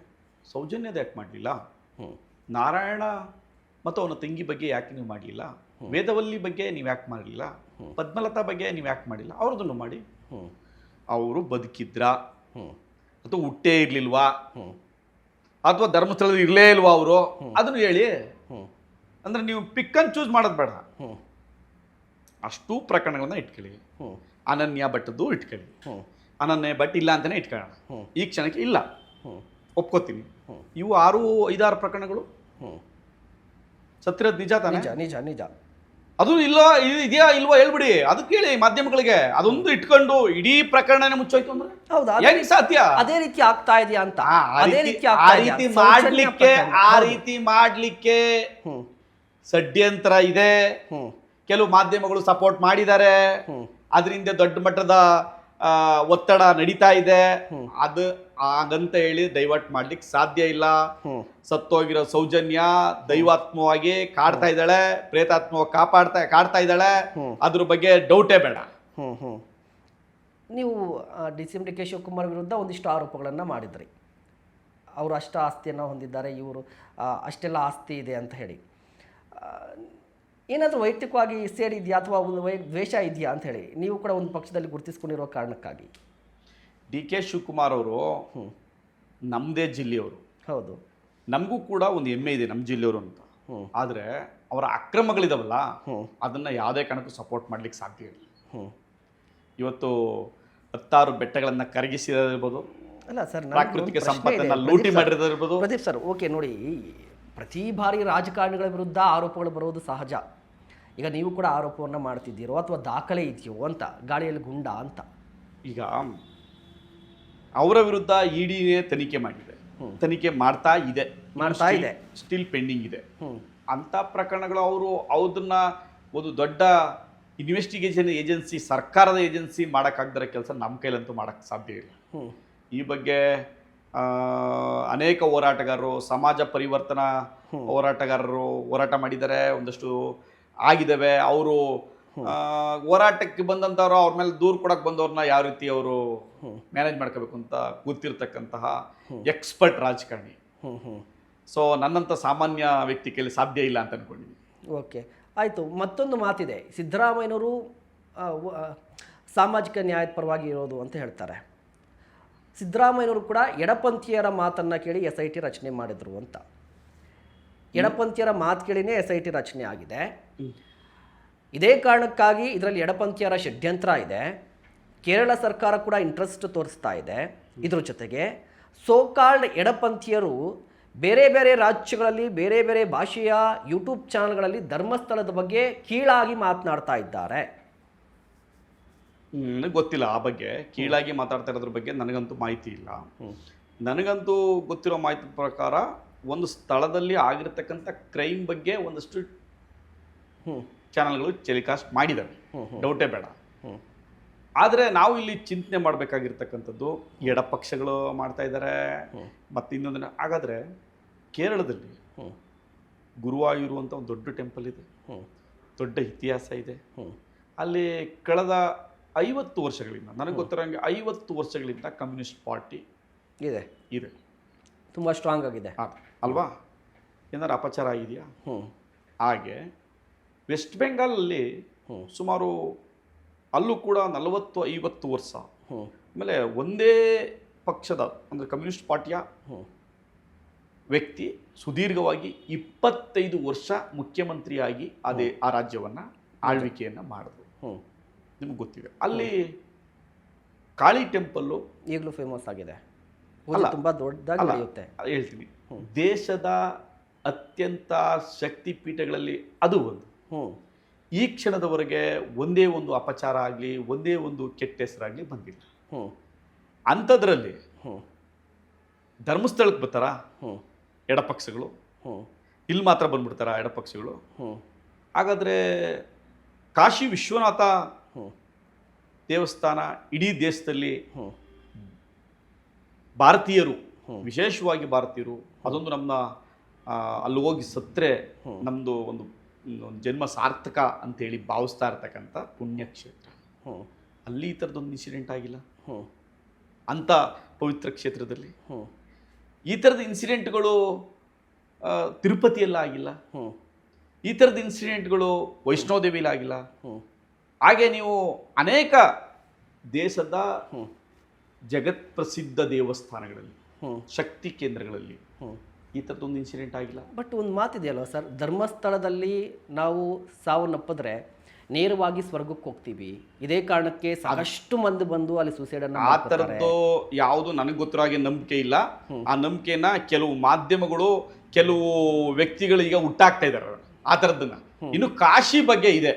ಸೌಜನ್ಯದ ಯಾಕೆ ಮಾಡಲಿಲ್ಲ? ನಾರಾಯಣ ಮತ್ತು ಅವನ ತಂಗಿ ಬಗ್ಗೆ ಯಾಕೆ ನೀವು ಮಾಡಲಿಲ್ಲ? ವೇದವಲ್ಲಿ ಬಗ್ಗೆ ನೀವು ಯಾಕೆ ಮಾಡಲಿಲ್ಲ? ಪದ್ಮಲತಾ ಬಗ್ಗೆ ನೀವು ಯಾಕೆ ಮಾಡಿಲ್ಲ? ಅವ್ರದನ್ನು ಮಾಡಿ. ಅವರು ಬದುಕಿದ್ರ ಅಥವಾ ಹುಟ್ಟೇ ಇರಲಿಲ್ವಾ ಅಥವಾ ಧರ್ಮಸ್ಥಳದಲ್ಲಿ ಇರಲೇ ಇಲ್ವಾ ಅವರು? ಅದನ್ನು ಹೇಳಿ. ಅಂದರೆ ನೀವು ಪಿಕ್ ಆ್ಯಂಡ್ ಚೂಸ್ ಮಾಡೋದು ಬೇಡ. ಅಷ್ಟೂ ಪ್ರಕರಣಗಳನ್ನ ಇಟ್ಕೊಳ್ಳಿ. ಅನನ್ಯ ಭಟ್ಟದ್ದು ಇಟ್ಕೊಳ್ಳಿ, ಅನನ್ಯ ಭಟ್ ಇಲ್ಲ ಅಂತಾನೆ ಇಟ್ಕೊಳ್ಳೋಣ. ಈ ಕ್ಷಣಕ್ಕೆ ಇಲ್ಲ, ಒಪ್ಕೋತೀನಿ. ಇವು 6-5 ಪ್ರಕರಣಗಳು ಸತ್ತಿರೋದು ನಿಜ ತಾನೆ? ನಿಜ ನಿಜ. ಅದು ಇಲ್ಲ, ಇದೆಯಾ ಇಲ್ವಾ ಹೇಳ್ಬಿಡಿ, ಅದು ಕೇಳಿ ಮಾಧ್ಯಮಗಳಿಗೆ. ಅದೊಂದು ಇಟ್ಕೊಂಡು ಇಡೀ ಪ್ರಕರಣನೇ ಮುಚ್ಚೋಯ್ತು ಅಂದ್ರೆ ಹೌದಾ? ಹೆಂಗ್ ಸಾಧ್ಯ? ಅದೇ ರೀತಿ ಆಗ್ತಾ ಇದೆಯಾ ಅಂತ? ಆ ರೀತಿ ಮಾಡ್ಲಿಕ್ಕೆ ಷಡ್ಯಂತ್ರ ಇದೆ. ಕೆಲವು ಮಾಧ್ಯಮಗಳು ಸಪೋರ್ಟ್ ಮಾಡಿದ್ದಾರೆ. ಅದರಿಂದ ದೊಡ್ಡ ಮಟ್ಟದ ಒತ್ತಡ ನಡೀತಾ ಇದೆ. ಅದು ಹಾಗಂತ ಹೇಳಿ ಡೈವರ್ಟ್ ಮಾಡ್ಲಿಕ್ಕೆ ಸಾಧ್ಯ ಇಲ್ಲ. ಸತ್ತೋಗಿರೋ ಸೌಜನ್ಯ ದೈವಾತ್ಮವಾಗಿ ಕಾಡ್ತಾ ಇದ್ದಾಳೆ, ಪ್ರೇತಾತ್ಮವಾಗಿ ಕಾಡ್ತಾ ಇದ್ದಾಳೆ. ಅದ್ರ ಬಗ್ಗೆ ಡೌಟೇ ಬೇಡ. ನೀವು DCM DK ಶಿವಕುಮಾರ್ ವಿರುದ್ಧ ಒಂದಿಷ್ಟು ಆರೋಪಗಳನ್ನು ಮಾಡಿದ್ರಿ. ಅವರು ಅಷ್ಟು ಆಸ್ತಿಯನ್ನು ಹೊಂದಿದ್ದಾರೆ, ಇವರು ಅಷ್ಟೆಲ್ಲ ಆಸ್ತಿ ಇದೆ ಅಂತ ಹೇಳಿ. ಏನಾದರೂ ವೈಯಕ್ತಿಕವಾಗಿ ಸೇರಿದೆಯಾ ಅಥವಾ ಒಂದು ದ್ವೇಷ ಇದೆಯಾ ಅಂತ ಹೇಳಿ ನೀವು ಕೂಡ ಒಂದು ಪಕ್ಷದಲ್ಲಿ ಗುರುತಿಸ್ಕೊಂಡಿರೋ ಕಾರಣಕ್ಕಾಗಿ? DK ಶಿವಕುಮಾರ್ ಅವರು ನಮ್ಮದೇ ಜಿಲ್ಲೆಯವರು. ಹೌದು, ನಮಗೂ ಕೂಡ ಒಂದು ಹೆಮ್ಮೆ ಇದೆ ನಮ್ಮ ಜಿಲ್ಲೆಯವರು ಅಂತ. ಆದರೆ ಅವರ ಅಕ್ರಮಗಳಿದಾವಲ್ಲ, ಅದನ್ನು ಯಾವುದೇ ಕಾರಣಕ್ಕೂ ಸಪೋರ್ಟ್ ಮಾಡ್ಲಿಕ್ಕೆ ಸಾಧ್ಯ ಇಲ್ಲ. ಇವತ್ತು 10 ಬೆಟ್ಟಗಳನ್ನು ಕರಗಿಸಿರೋದಿರ್ಬೋದು, ಅಲ್ಲ ಸರ್, ಪ್ರಾಕೃತಿಕ ಸಂಪತ್ತನ್ನು ಲೂಟಿ ಮಾಡಿರೋದಿರ್ಬೋದು. ಪ್ರದೀಪ್ ಸರ್, ಓಕೆ ನೋಡಿ, ಪ್ರತಿ ಬಾರಿ ರಾಜಕಾರಣಿಗಳ ವಿರುದ್ಧ ಆರೋಪಗಳು ಬರೋದು ಸಹಜ. ಈಗ ನೀವು ಕೂಡ ಆರೋಪವನ್ನು ಮಾಡ್ತಿದ್ದೀರೋ ಅಥವಾ ದಾಖಲೆ ಇದೆಯೋ ಅಂತ, ಗಾಳಿಯಲ್ಲಿ ಗುಂಡ ಅಂತ. ಈಗ ಅವರ ವಿರುದ್ಧ ಇಡಿನೇ ತನಿಖೆ ಮಾಡಿದೆ, ತನಿಖೆ ಮಾಡ್ತಾ ಇದೆ, ಸ್ಟಿಲ್ ಪೆಂಡಿಂಗ್ ಇದೆ. ಅಂತ ಪ್ರಕರಣಗಳು ಅದನ್ನ ಒಂದು ದೊಡ್ಡ ಇನ್ವೆಸ್ಟಿಗೇಷನ್ ಏಜೆನ್ಸಿ, ಸರ್ಕಾರದ ಏಜೆನ್ಸಿ ಮಾಡೋಕ್ಕಾಗದಿರೋ ಕೆಲಸ ನಮ್ಮ ಕೈಲಂತೂ ಮಾಡೋಕ್ಕೆ ಸಾಧ್ಯ ಇಲ್ಲ. ಈ ಬಗ್ಗೆ ಅನೇಕ ಹೋರಾಟಗಾರರು, ಸಮಾಜ ಪರಿವರ್ತನಾ ಹೋರಾಟಗಾರರು ಹೋರಾಟ ಮಾಡಿದ್ದಾರೆ, ಒಂದಷ್ಟು ಆಗಿದ್ದಾವೆ. ಅವರು ಹೋರಾಟಕ್ಕೆ ಬಂದಂಥವ್ರು ಅವ್ರ ಮೇಲೆ ದೂರು ಕೊಡಕ್ಕೆ ಬಂದವ್ರನ್ನ ಯಾವ ರೀತಿ ಅವರು ಮ್ಯಾನೇಜ್ ಮಾಡ್ಕೋಬೇಕು ಅಂತ ಗೊತ್ತಿರ್ತಕ್ಕಂತಹ ಎಕ್ಸ್ಪರ್ಟ್ ರಾಜಕಾರಣಿ. ಸೊ ನನ್ನಂಥ ಸಾಮಾನ್ಯ ವ್ಯಕ್ತಿ ಕೈಲಿ ಸಾಧ್ಯ ಇಲ್ಲ ಅಂತ ಅನ್ಕೊಂಡಿದ್ದೀನಿ. ಓಕೆ, ಆಯಿತು. ಮತ್ತೊಂದು ಮಾತಿದೆ, ಸಿದ್ದರಾಮಯ್ಯನವರು ಸಾಮಾಜಿಕ ನ್ಯಾಯದ ಪರವಾಗಿ ಇರೋದು ಅಂತ ಹೇಳ್ತಾರೆ. ಸಿದ್ದರಾಮಯ್ಯನವರು ಕೂಡ ಎಡಪಂಥೀಯರ ಮಾತನ್ನು ಕೇಳಿ SIT ರಚನೆ ಮಾಡಿದ್ರು ಅಂತ. ಎಡಪಂಥೀಯರ ಮಾತು ಕೇಳಿನೇ SIT ರಚನೆ ಆಗಿದೆ. ಇದೇ ಕಾರಣಕ್ಕಾಗಿ ಇದರಲ್ಲಿ ಎಡಪಂಥೀಯರ ಷಡ್ಯಂತ್ರ ಇದೆ. ಕೇರಳ ಸರ್ಕಾರ ಕೂಡ ಇಂಟ್ರೆಸ್ಟ್ ತೋರಿಸ್ತಾ ಇದೆ. ಇದ್ರ ಜೊತೆಗೆ ಸೋಕಾಲ್ಡ್ ಎಡಪಂಥೀಯರು ಬೇರೆ ಬೇರೆ ರಾಜ್ಯಗಳಲ್ಲಿ ಬೇರೆ ಬೇರೆ ಭಾಷೆಯ ಯೂಟ್ಯೂಬ್ ಚಾನಲ್ಗಳಲ್ಲಿ ಧರ್ಮಸ್ಥಳದ ಬಗ್ಗೆ ಕೀಳಾಗಿ ಮಾತನಾಡ್ತಾ ಇದ್ದಾರೆ. ನನಗೆ ಗೊತ್ತಿಲ್ಲ ಆ ಬಗ್ಗೆ, ಕೀಳಾಗಿ ಮಾತಾಡ್ತಾ ಇರೋದ್ರ ಬಗ್ಗೆ ನನಗಂತೂ ಮಾಹಿತಿ ಇಲ್ಲ. ನನಗಂತೂ ಗೊತ್ತಿರೋ ಮಾಹಿತಿ ಪ್ರಕಾರ ಒಂದು ಸ್ಥಳದಲ್ಲಿ ಆಗಿರ್ತಕ್ಕಂಥ ಕ್ರೈಮ್ ಬಗ್ಗೆ ಒಂದಷ್ಟು ಚಾನಲ್ಗಳು ಟೆಲಿಕಾಸ್ಟ್ ಮಾಡಿದ್ದಾವೆ, ಡೌಟೇ ಬೇಡ. ಆದರೆ ನಾವು ಇಲ್ಲಿ ಚಿಂತನೆ ಮಾಡಬೇಕಾಗಿರ್ತಕ್ಕಂಥದ್ದು ಎಡಪಕ್ಷಗಳು ಮಾಡ್ತಾ ಇದ್ದಾರೆ. ಮತ್ತು ಇನ್ನೊಂದು, ಹಾಗಾದರೆ ಕೇರಳದಲ್ಲಿ ಗುರುವಾಯೂರು ಅಂತ ಒಂದು ದೊಡ್ಡ ಟೆಂಪಲ್ ಇದೆ, ದೊಡ್ಡ ಇತಿಹಾಸ ಇದೆ. ಅಲ್ಲಿ ಕಳೆದ 50 ವರ್ಷಗಳಿಂದ, ನನಗೆ ಗೊತ್ತಿರೋಂಗೆ 50 ವರ್ಷಗಳಿಂದ ಕಮ್ಯುನಿಸ್ಟ್ ಪಾರ್ಟಿ ಇದೆ, ತುಂಬ ಸ್ಟ್ರಾಂಗ್ ಆಗಿದೆ ಅಲ್ವಾ? ಏನಾರು ಅಪಚಾರ ಆಗಿದೆಯಾ? ಹಾಗೆ ವೆಸ್ಟ್ ಬೆಂಗಾಲಲ್ಲಿ ಸುಮಾರು ಅಲ್ಲೂ ಕೂಡ 40-50 ವರ್ಷ ಆಮೇಲೆ ಒಂದೇ ಪಕ್ಷದ ಅಂದರೆ ಕಮ್ಯುನಿಸ್ಟ್ ಪಾರ್ಟಿಯ ವ್ಯಕ್ತಿ ಸುದೀರ್ಘವಾಗಿ 25 ವರ್ಷ ಮುಖ್ಯಮಂತ್ರಿಯಾಗಿ ಆ ರಾಜ್ಯವನ್ನು ಆಳ್ವಿಕೆಯನ್ನು ಮಾಡಿದ್ರು. ನಿಮ್ಗೆ ಗೊತ್ತಿದೆ. ಅಲ್ಲಿ ಕಾಳಿ ಟೆಂಪಲ್ಲು ಈಗಲೂ ಫೇಮಸ್ ಆಗಿದೆ, ತುಂಬ ದೊಡ್ಡದಾಗಿ ನಡೆಯುತ್ತೆ. ಹೇಳ್ತೀನಿ, ದೇಶದ ಅತ್ಯಂತ ಶಕ್ತಿ ಪೀಠಗಳಲ್ಲಿ ಅದು ಒಂದು. ಈ ಕ್ಷಣದವರೆಗೆ ಒಂದೇ ಒಂದು ಅಪಚಾರ ಆಗಲಿ, ಒಂದೇ ಒಂದು ಕೆಟ್ಟ ಹೆಸರಾಗಲಿ ಬಂದಿಲ್ಲ. ಅಂಥದ್ರಲ್ಲಿ ಧರ್ಮಸ್ಥಳಕ್ಕೆ ಬರ್ತಾರ ಎಡಪಕ್ಷಗಳು, ಇಲ್ಲಿ ಮಾತ್ರ ಬಂದ್ಬಿಡ್ತಾರ ಎಡಪಕ್ಷಗಳು. ಹಾಗಾದರೆ ಕಾಶಿ ವಿಶ್ವನಾಥ ದೇವಸ್ಥಾನ ಇಡೀ ದೇಶದಲ್ಲಿ ಭಾರತೀಯರು, ವಿಶೇಷವಾಗಿ ಭಾರತೀಯರು, ಅದೊಂದು ನಮ್ಮ ಅಲ್ಲಿ ಹೋಗಿ ಸತ್ತರೆ ನಮ್ಮದು ಒಂದು ಜನ್ಮ ಸಾರ್ಥಕ ಅಂತೇಳಿ ಭಾವಿಸ್ತಾ ಇರ್ತಕ್ಕಂಥ ಪುಣ್ಯಕ್ಷೇತ್ರ. ಅಲ್ಲಿ ಈ ಥರದೊಂದು ಇನ್ಸಿಡೆಂಟ್ ಆಗಿಲ್ಲ. ಅಂಥ ಪವಿತ್ರ ಕ್ಷೇತ್ರದಲ್ಲಿ ಈ ಥರದ ಇನ್ಸಿಡೆಂಟ್ಗಳು ತಿರುಪತಿಯಲ್ಲ ಆಗಿಲ್ಲ. ಈ ಥರದ ಇನ್ಸಿಡೆಂಟ್ಗಳು ವೈಷ್ಣೋದೇವಿಯಲ್ಲಿ ಆಗಿಲ್ಲ. ಹಾಗೆ ನೀವು ಅನೇಕ ದೇಶದ ಜಗತ್ ಪ್ರಸಿದ್ಧ ದೇವಸ್ಥಾನಗಳಲ್ಲಿ, ಶಕ್ತಿ ಕೇಂದ್ರಗಳಲ್ಲಿ ಈ ಥರದೊಂದು ಇನ್ಸಿಡೆಂಟ್ ಆಗಿಲ್ಲ. ಬಟ್ ಒಂದು ಮಾತಿದೆಯಲ್ವ ಸರ್, ಧರ್ಮಸ್ಥಳದಲ್ಲಿ ನಾವು ಸಾವನ್ನಪ್ಪಿದ್ರೆ ನೇರವಾಗಿ ಸ್ವರ್ಗಕ್ಕೆ ಹೋಗ್ತೀವಿ. ಇದೇ ಕಾರಣಕ್ಕೆ ಸಾಕಷ್ಟು ಮಂದಿ ಬಂದು ಅಲ್ಲಿ ಸೂಸೈಡನ್ನು ಆ ಥರದ್ದು ಯಾವುದು ನನಗೆ ಗೊತ್ತಿರೋ ಹಾಗೆ ನಂಬಿಕೆ ಇಲ್ಲ. ಆ ನಂಬಿಕೆನ ಕೆಲವು ಮಾಧ್ಯಮಗಳು, ಕೆಲವು ವ್ಯಕ್ತಿಗಳು ಈಗ ಹುಟ್ಟಾಕ್ತಾ ಇದ್ದಾರೆ ಆ ಥರದ್ದನ್ನ. ಇನ್ನು ಕಾಶಿ ಬಗ್ಗೆ ಇದೆ,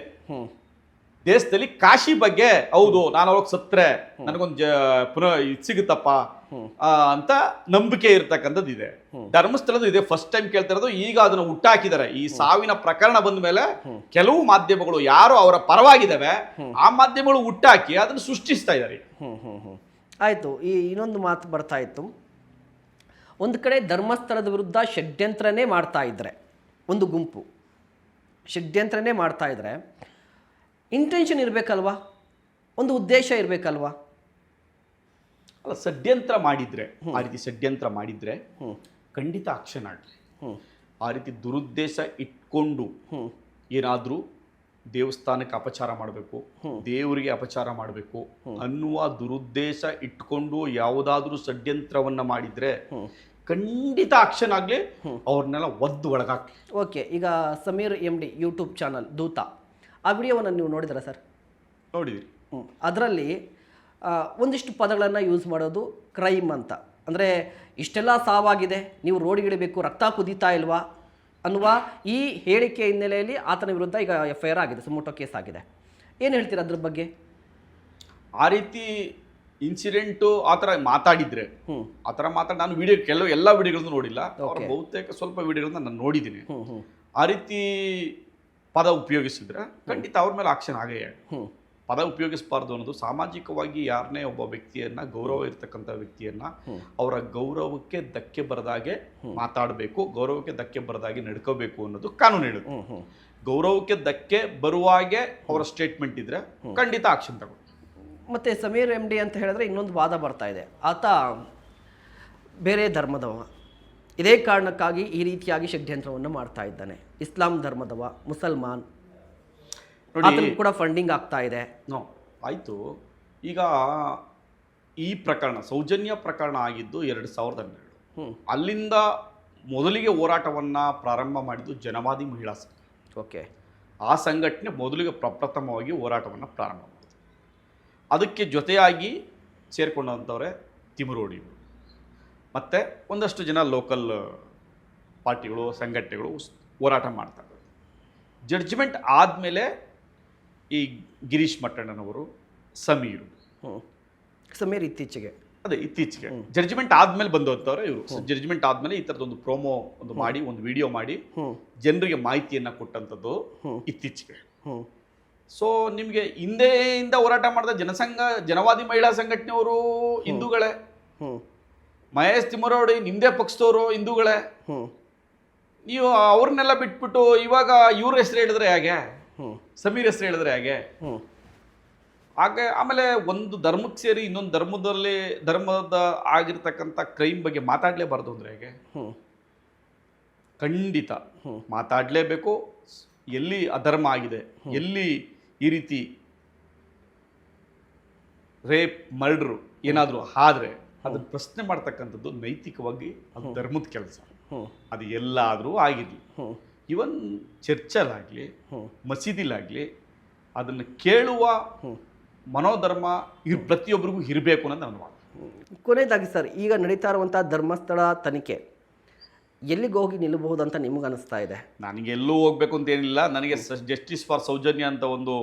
ದೇಶದಲ್ಲಿ ಕಾಶಿ ಬಗ್ಗೆ ಹೌದು, ನಾನು ಅವಾಗ ಸತ್ರೆ ನನಗೊಂದು ಪುನಃ ಇದು ಸಿಗುತ್ತಪ್ಪ ಅಂತ ನಂಬಿಕೆ ಇರ್ತಕ್ಕಂಥದ್ದು ಇದೆ. ಧರ್ಮಸ್ಥಳದ ಇದೆ, ಫಸ್ಟ್ ಟೈಮ್ ಕೇಳ್ತಾ ಇರೋದು. ಈಗ ಅದನ್ನು ಹುಟ್ಟಾಕಿದ್ದಾರೆ. ಈ ಸಾವಿನ ಪ್ರಕರಣ ಬಂದ ಮೇಲೆ ಕೆಲವು ಮಾಧ್ಯಮಗಳು ಯಾರು ಅವರ ಪರವಾಗಿದ್ದಾವೆ ಆ ಮಾಧ್ಯಮಗಳು ಹುಟ್ಟಾಕಿ ಅದನ್ನು ಸೃಷ್ಟಿಸ್ತಾ ಇದ್ದಾರೆ. ಆಯಿತು. ಈ ಇನ್ನೊಂದು ಮಾತು ಬರ್ತಾ ಇತ್ತು, ಒಂದು ಕಡೆ ಧರ್ಮಸ್ಥಳದ ವಿರುದ್ಧ ಷಡ್ಯಂತ್ರನೇ ಮಾಡ್ತಾ ಇದ್ರೆ, ಒಂದು ಗುಂಪು ಷಡ್ಯಂತ್ರನೇ ಮಾಡ್ತಾ ಇದ್ರೆ ಇಂಟೆನ್ಷನ್ ಇರಬೇಕಲ್ವಾ, ಒಂದು ಉದ್ದೇಶ ಇರಬೇಕಲ್ವಾ? ಅಲ್ಲ, ಷಡ್ಯಂತ್ರ ಮಾಡಿದ್ರೆ, ಆ ರೀತಿ ಷಡ್ಯಂತ್ರ ಮಾಡಿದ್ರೆ ಖಂಡಿತ ಆಕ್ಷನ್ ಆಗಲಿ. ಆ ರೀತಿ ದುರುದ್ದೇಶ ಇಟ್ಕೊಂಡು ಏನಾದರೂ ದೇವಸ್ಥಾನಕ್ಕೆ ಅಪಚಾರ ಮಾಡಬೇಕು, ದೇವರಿಗೆ ಅಪಚಾರ ಮಾಡಬೇಕು ಅನ್ನುವ ದುರುದ್ದೇಶ ಇಟ್ಕೊಂಡು ಯಾವುದಾದ್ರೂ ಷಡ್ಯಂತ್ರವನ್ನು ಮಾಡಿದ್ರೆ ಖಂಡಿತ ಆಕ್ಷನ್ ಆಗಲಿ, ಅವ್ರನ್ನೆಲ್ಲ ಒದ್ದು ಒಳಗಾಕಿ. ಓಕೆ, ಈಗ ಸಮೀರ್ MD ಯೂಟ್ಯೂಬ್ ಚಾನಲ್ ದೂತ, ಆ ವಿಡಿಯೋವನ್ನು ನೀವು ನೋಡಿದ್ರಾ ಸರ್? ನೋಡಿದಿರಿ. ಅದರಲ್ಲಿ ಒಂದಿಷ್ಟು ಪದಗಳನ್ನು ಯೂಸ್ ಮಾಡೋದು ಕ್ರೈಮ್ ಅಂತ. ಅಂದರೆ ಇಷ್ಟೆಲ್ಲ ಸಾವಾಗಿದೆ, ನೀವು ರೋಡ್ಗಿಳಿಬೇಕು, ರಕ್ತ ಕುದೀತಾ ಇಲ್ವಾ, ಅನ್ನುವ ಈ ಹೇಳಿಕೆ ಹಿನ್ನೆಲೆಯಲ್ಲಿ ಆತನ ವಿರುದ್ಧ ಈಗ FIR ಆಗಿದೆ, ಸುಮೋಟೋ ಕೇಸ್ ಆಗಿದೆ. ಏನು ಹೇಳ್ತೀರಾ ಅದ್ರ ಬಗ್ಗೆ? ಆ ರೀತಿ ಇನ್ಸಿಡೆಂಟು ಆ ಥರ ಮಾತಾಡಿದ್ರೆ ಆ ಥರ ನಾನು ಎಲ್ಲ ವಿಡಿಯೋಗಳನ್ನು ನೋಡಿಲ್ಲ, ಅವರ ಬಹುತೇಕ ಸ್ವಲ್ಪ ವಿಡಿಯೋಗಳನ್ನ ನಾನು ನೋಡಿದ್ದೀನಿ. ಆ ರೀತಿ ಪದ ಉಪಯೋಗಿಸಿದ್ರೆ ಖಂಡಿತ ಅವ್ರ ಮೇಲೆ ಆಕ್ಷನ್ ಆಗೇ. ಪದ ಉಪಯೋಗಿಸಬಾರ್ದು ಅನ್ನೋದು ಸಾಮಾಜಿಕವಾಗಿ ಯಾರನ್ನೇ ಒಬ್ಬ ವ್ಯಕ್ತಿಯನ್ನ, ಗೌರವ ಇರ್ತಕ್ಕಂಥ ವ್ಯಕ್ತಿಯನ್ನ ಅವರ ಗೌರವಕ್ಕೆ ಧಕ್ಕೆ ಬರದಾಗೆ ಮಾತಾಡಬೇಕು, ಗೌರವಕ್ಕೆ ಧಕ್ಕೆ ಬರದಾಗೆ ನಡ್ಕೋಬೇಕು ಅನ್ನೋದು ಕಾನೂನು ಹೇಳುತ್ತೆ. ಗೌರವಕ್ಕೆ ಧಕ್ಕೆ ಬರುವಾಗೆ ಅವರ ಸ್ಟೇಟ್ಮೆಂಟ್ ಇದ್ರೆ ಖಂಡಿತ ಆಕ್ಷನ್ ತಗೋ. ಮತ್ತು ಸಮೀರ್ MD ಅಂತ ಹೇಳಿದ್ರೆ ಇನ್ನೊಂದು ವಾದ ಬರ್ತಾ ಇದೆ, ಆತ ಬೇರೆ ಧರ್ಮದವ, ಇದೇ ಕಾರಣಕ್ಕಾಗಿ ಈ ರೀತಿಯಾಗಿ ಷಡ್ಯಂತ್ರವನ್ನು ಮಾಡ್ತಾ ಇದ್ದಾನೆ, ಇಸ್ಲಾಂ ಧರ್ಮದವ, ಮುಸಲ್ಮಾನ್, ಆತನಿಗೆ ಕೂಡ ಫಂಡಿಂಗ್ ಆಗ್ತಾ ಇದೆ. ಆಯಿತು. ಈಗ ಈ ಪ್ರಕರಣ ಸೌಜನ್ಯ ಪ್ರಕರಣ ಆಗಿದ್ದು 2012. ಅಲ್ಲಿಂದ ಮೊದಲಿಗೆ ಹೋರಾಟವನ್ನು ಪ್ರಾರಂಭ ಮಾಡಿದ್ದು ಜನವಾದಿ ಮಹಿಳಾ ಸಂಘ. ಓಕೆ. ಆ ಸಂಘಟನೆ ಮೊದಲಿಗೆ ಪ್ರಪ್ರಥಮವಾಗಿ ಹೋರಾಟವನ್ನು ಪ್ರಾರಂಭ ಮಾಡಿತು. ಅದಕ್ಕೆ ಜೊತೆಯಾಗಿ ಸೇರಿಕೊಂಡಂಥವ್ರೆ ತಿಮರೋಡಿಗಳು ಮತ್ತು ಒಂದಷ್ಟು ಜನ ಲೋಕಲ್ ಪಾರ್ಟಿಗಳು, ಸಂಘಟನೆಗಳು ಹೋರಾಟ ಮಾಡ್ತಾರೆ. ಜಡ್ಜ್ಮೆಂಟ್ ಆದಮೇಲೆ ಈ ಗಿರೀಶ್ ಮಟ್ಟಣ್ಣನವರು, ಸಮೀರ್ ಇತ್ತೀಚೆಗೆ ಜಡ್ಜ್ಮೆಂಟ್ ಆದ್ಮೇಲೆ ಬಂದವ್ರೆ ಇವರು. ಜಡ್ಜ್ಮೆಂಟ್ ಆದ್ಮೇಲೆ ಈ ತರದೊಂದು ಪ್ರೋಮೋ ಮಾಡಿ, ಒಂದು ವಿಡಿಯೋ ಮಾಡಿ ಜನರಿಗೆ ಮಾಹಿತಿಯನ್ನ ಕೊಟ್ಟಂಥದ್ದು ಇತ್ತೀಚೆಗೆ. ಸೊ ನಿಮಗೆ ಹಿಂದೆಯಿಂದ ಹೋರಾಟ ಮಾಡಿದ ಜನವಾದಿ ಮಹಿಳಾ ಸಂಘಟನೆಯವರು ಹಿಂದೂಗಳೇ, ಮಹೇಶ್ ತಿಮ್ಮರೋಡಿ ನಿಮ್ದೇ ಪಕ್ಷದವರು ಹಿಂದೂಗಳೇ. ನೀವು ಅವ್ರನ್ನೆಲ್ಲ ಬಿಟ್ಬಿಟ್ಟು ಇವಾಗ ಇವ್ರ ಹೆಸರು ಹೇಳಿದ್ರೆ ಹೇಗೆ, ಸಮೀರ್ ಹೆಸರು ಹೇಳಿದ್ರೆ ಹೇಗೆ? ಹಾಗೆ ಆಮೇಲೆ ಒಂದು ಧರ್ಮಕ್ಕೆ ಸೇರಿ ಇನ್ನೊಂದು ಧರ್ಮದ ಆಗಿರ್ತಕ್ಕಂಥ ಕ್ರೈಮ್ ಬಗ್ಗೆ ಮಾತಾಡಲೇಬಾರ್ದು ಅಂದ್ರೆ ಹೇಗೆ? ಖಂಡಿತ ಮಾತಾಡಲೇಬೇಕು. ಎಲ್ಲಿ ಅಧರ್ಮ ಆಗಿದೆ, ಎಲ್ಲಿ ಈ ರೀತಿ ರೇಪ್, ಮರ್ಡರ್ ಏನಾದರೂ ಆದ್ರೆ ಅದನ್ನ ಪ್ರಶ್ನೆ ಮಾಡ್ತಕ್ಕಂಥದ್ದು ನೈತಿಕವಾಗಿ ಅದು ಧರ್ಮದ ಕೆಲಸ. ಅದು ಎಲ್ಲಾದರೂ ಆಗಿರಲಿ, ಇವನ್ ಚರ್ಚಲ್ಲಾಗಲಿ, ಮಸೀದಿಲಾಗಲಿ, ಅದನ್ನು ಕೇಳುವ ಮನೋಧರ್ಮ ಪ್ರತಿಯೊಬ್ಬರಿಗೂ ಇರಬೇಕು ಅನ್ನೋದು ನನ್ನ ವಾದ. ಕೊನೆಯದಾಗಿ ಸರ್, ಈಗ ನಡೀತಾ ಇರುವಂಥ ಧರ್ಮಸ್ಥಳ ತನಿಖೆ ಎಲ್ಲಿಗೆ ಹೋಗಿ ನಿಲ್ಲಬಹುದು ಅಂತ ನಿಮ್ಗೆ ಅನಿಸ್ತಾ ಇದೆ? ನನಗೆ ಎಲ್ಲೂ ಹೋಗ್ಬೇಕು ಅಂತ ಏನಿಲ್ಲ. ನನಗೆ ಜಸ್ಟಿಸ್ ಫಾರ್ ಸೌಜನ್ಯ ಅಂತ ಒಂದು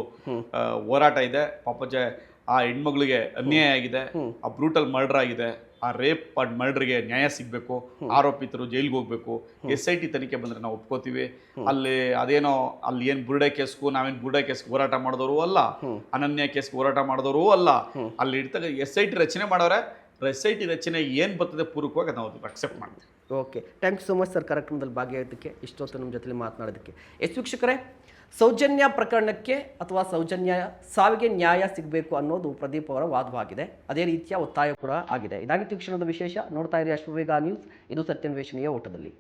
ಹೋರಾಟ ಇದೆ. ಪಾಪ ಆ ಹೆಣ್ಮಗಳಿಗೆ ಅನ್ಯಾಯ ಆಗಿದೆ, ಆ ಬ್ರೂಟಲ್ ಮರ್ಡರ್ ಆಗಿದೆ, ಆ ರೇಪ್ ಅಂಡ್ ಮರ್ಡರ್ಗೆ ನ್ಯಾಯ ಸಿಗಬೇಕು, ಆರೋಪಿತರು ಜೈಲಿಗೆ ಹೋಗ್ಬೇಕು. SIT ತನಿಖೆ ಬಂದರೆ ನಾವು ಒಪ್ಕೋತೀವಿ. ಅಲ್ಲಿ ಅದೇನೋ ಅಲ್ಲಿ ಏನು ಬುರ್ಡೆ ಕೇಸ್ಗೂ ನಾವೇನು ಬುರ್ಡೆ ಕೇಸ್ಗೆ ಹೋರಾಟ ಮಾಡಿದವರು ಅಲ್ಲ, ಅನನ್ಯ ಕೇಸ್ಗೆ ಹೋರಾಟ ಮಾಡಿದವರು ಅಲ್ಲ. ಅಲ್ಲಿ ಇರ್ತಕ್ಕ SIT ರಚನೆ ಮಾಡೋರೆ, SIT ರಚನೆ ಏನು ಬರ್ತದೆ ಪೂರ್ವಕವಾಗಿ ನಾವು ಅದನ್ನು ಅಕ್ಸೆಪ್ಟ್ ಮಾಡ್ತೀವಿ. Okay, thank you so much sir, ಕಾರ್ಯಕ್ರಮದಲ್ಲಿ ಭಾಗಿಯಾಗೋದಕ್ಕೆ, ಇಷ್ಟೊತ್ತು ನಮ್ಮ ಜೊತೆಲಿ ಮಾತನಾಡೋದಕ್ಕೆ. ವೀಕ್ಷಕರೇ, ಸೌಜನ್ಯ ಪ್ರಕರಣಕ್ಕೆ ಅಥವಾ ಸೌಜನ್ಯ ಸಾವಿಗೆ ನ್ಯಾಯ ಸಿಗಬೇಕು ಅನ್ನೋದು ಪ್ರದೀಪ್ ಅವರ ವಾದವಾಗಿದೆ. ಅದೇ ರೀತಿಯ ಒತ್ತಾಯ ಕೂಡ ಆಗಿದೆ. ಇದಾಗಿತ್ತು ಕ್ಷಣದ ವಿಶೇಷ. ನೋಡ್ತಾ ಇರಿ ಅಶ್ವವೇಗ ನ್ಯೂಸ್. ಇದು ಸತ್ಯಾನ್ವೇಷಣೆಯ ಓಟದಲ್ಲಿ.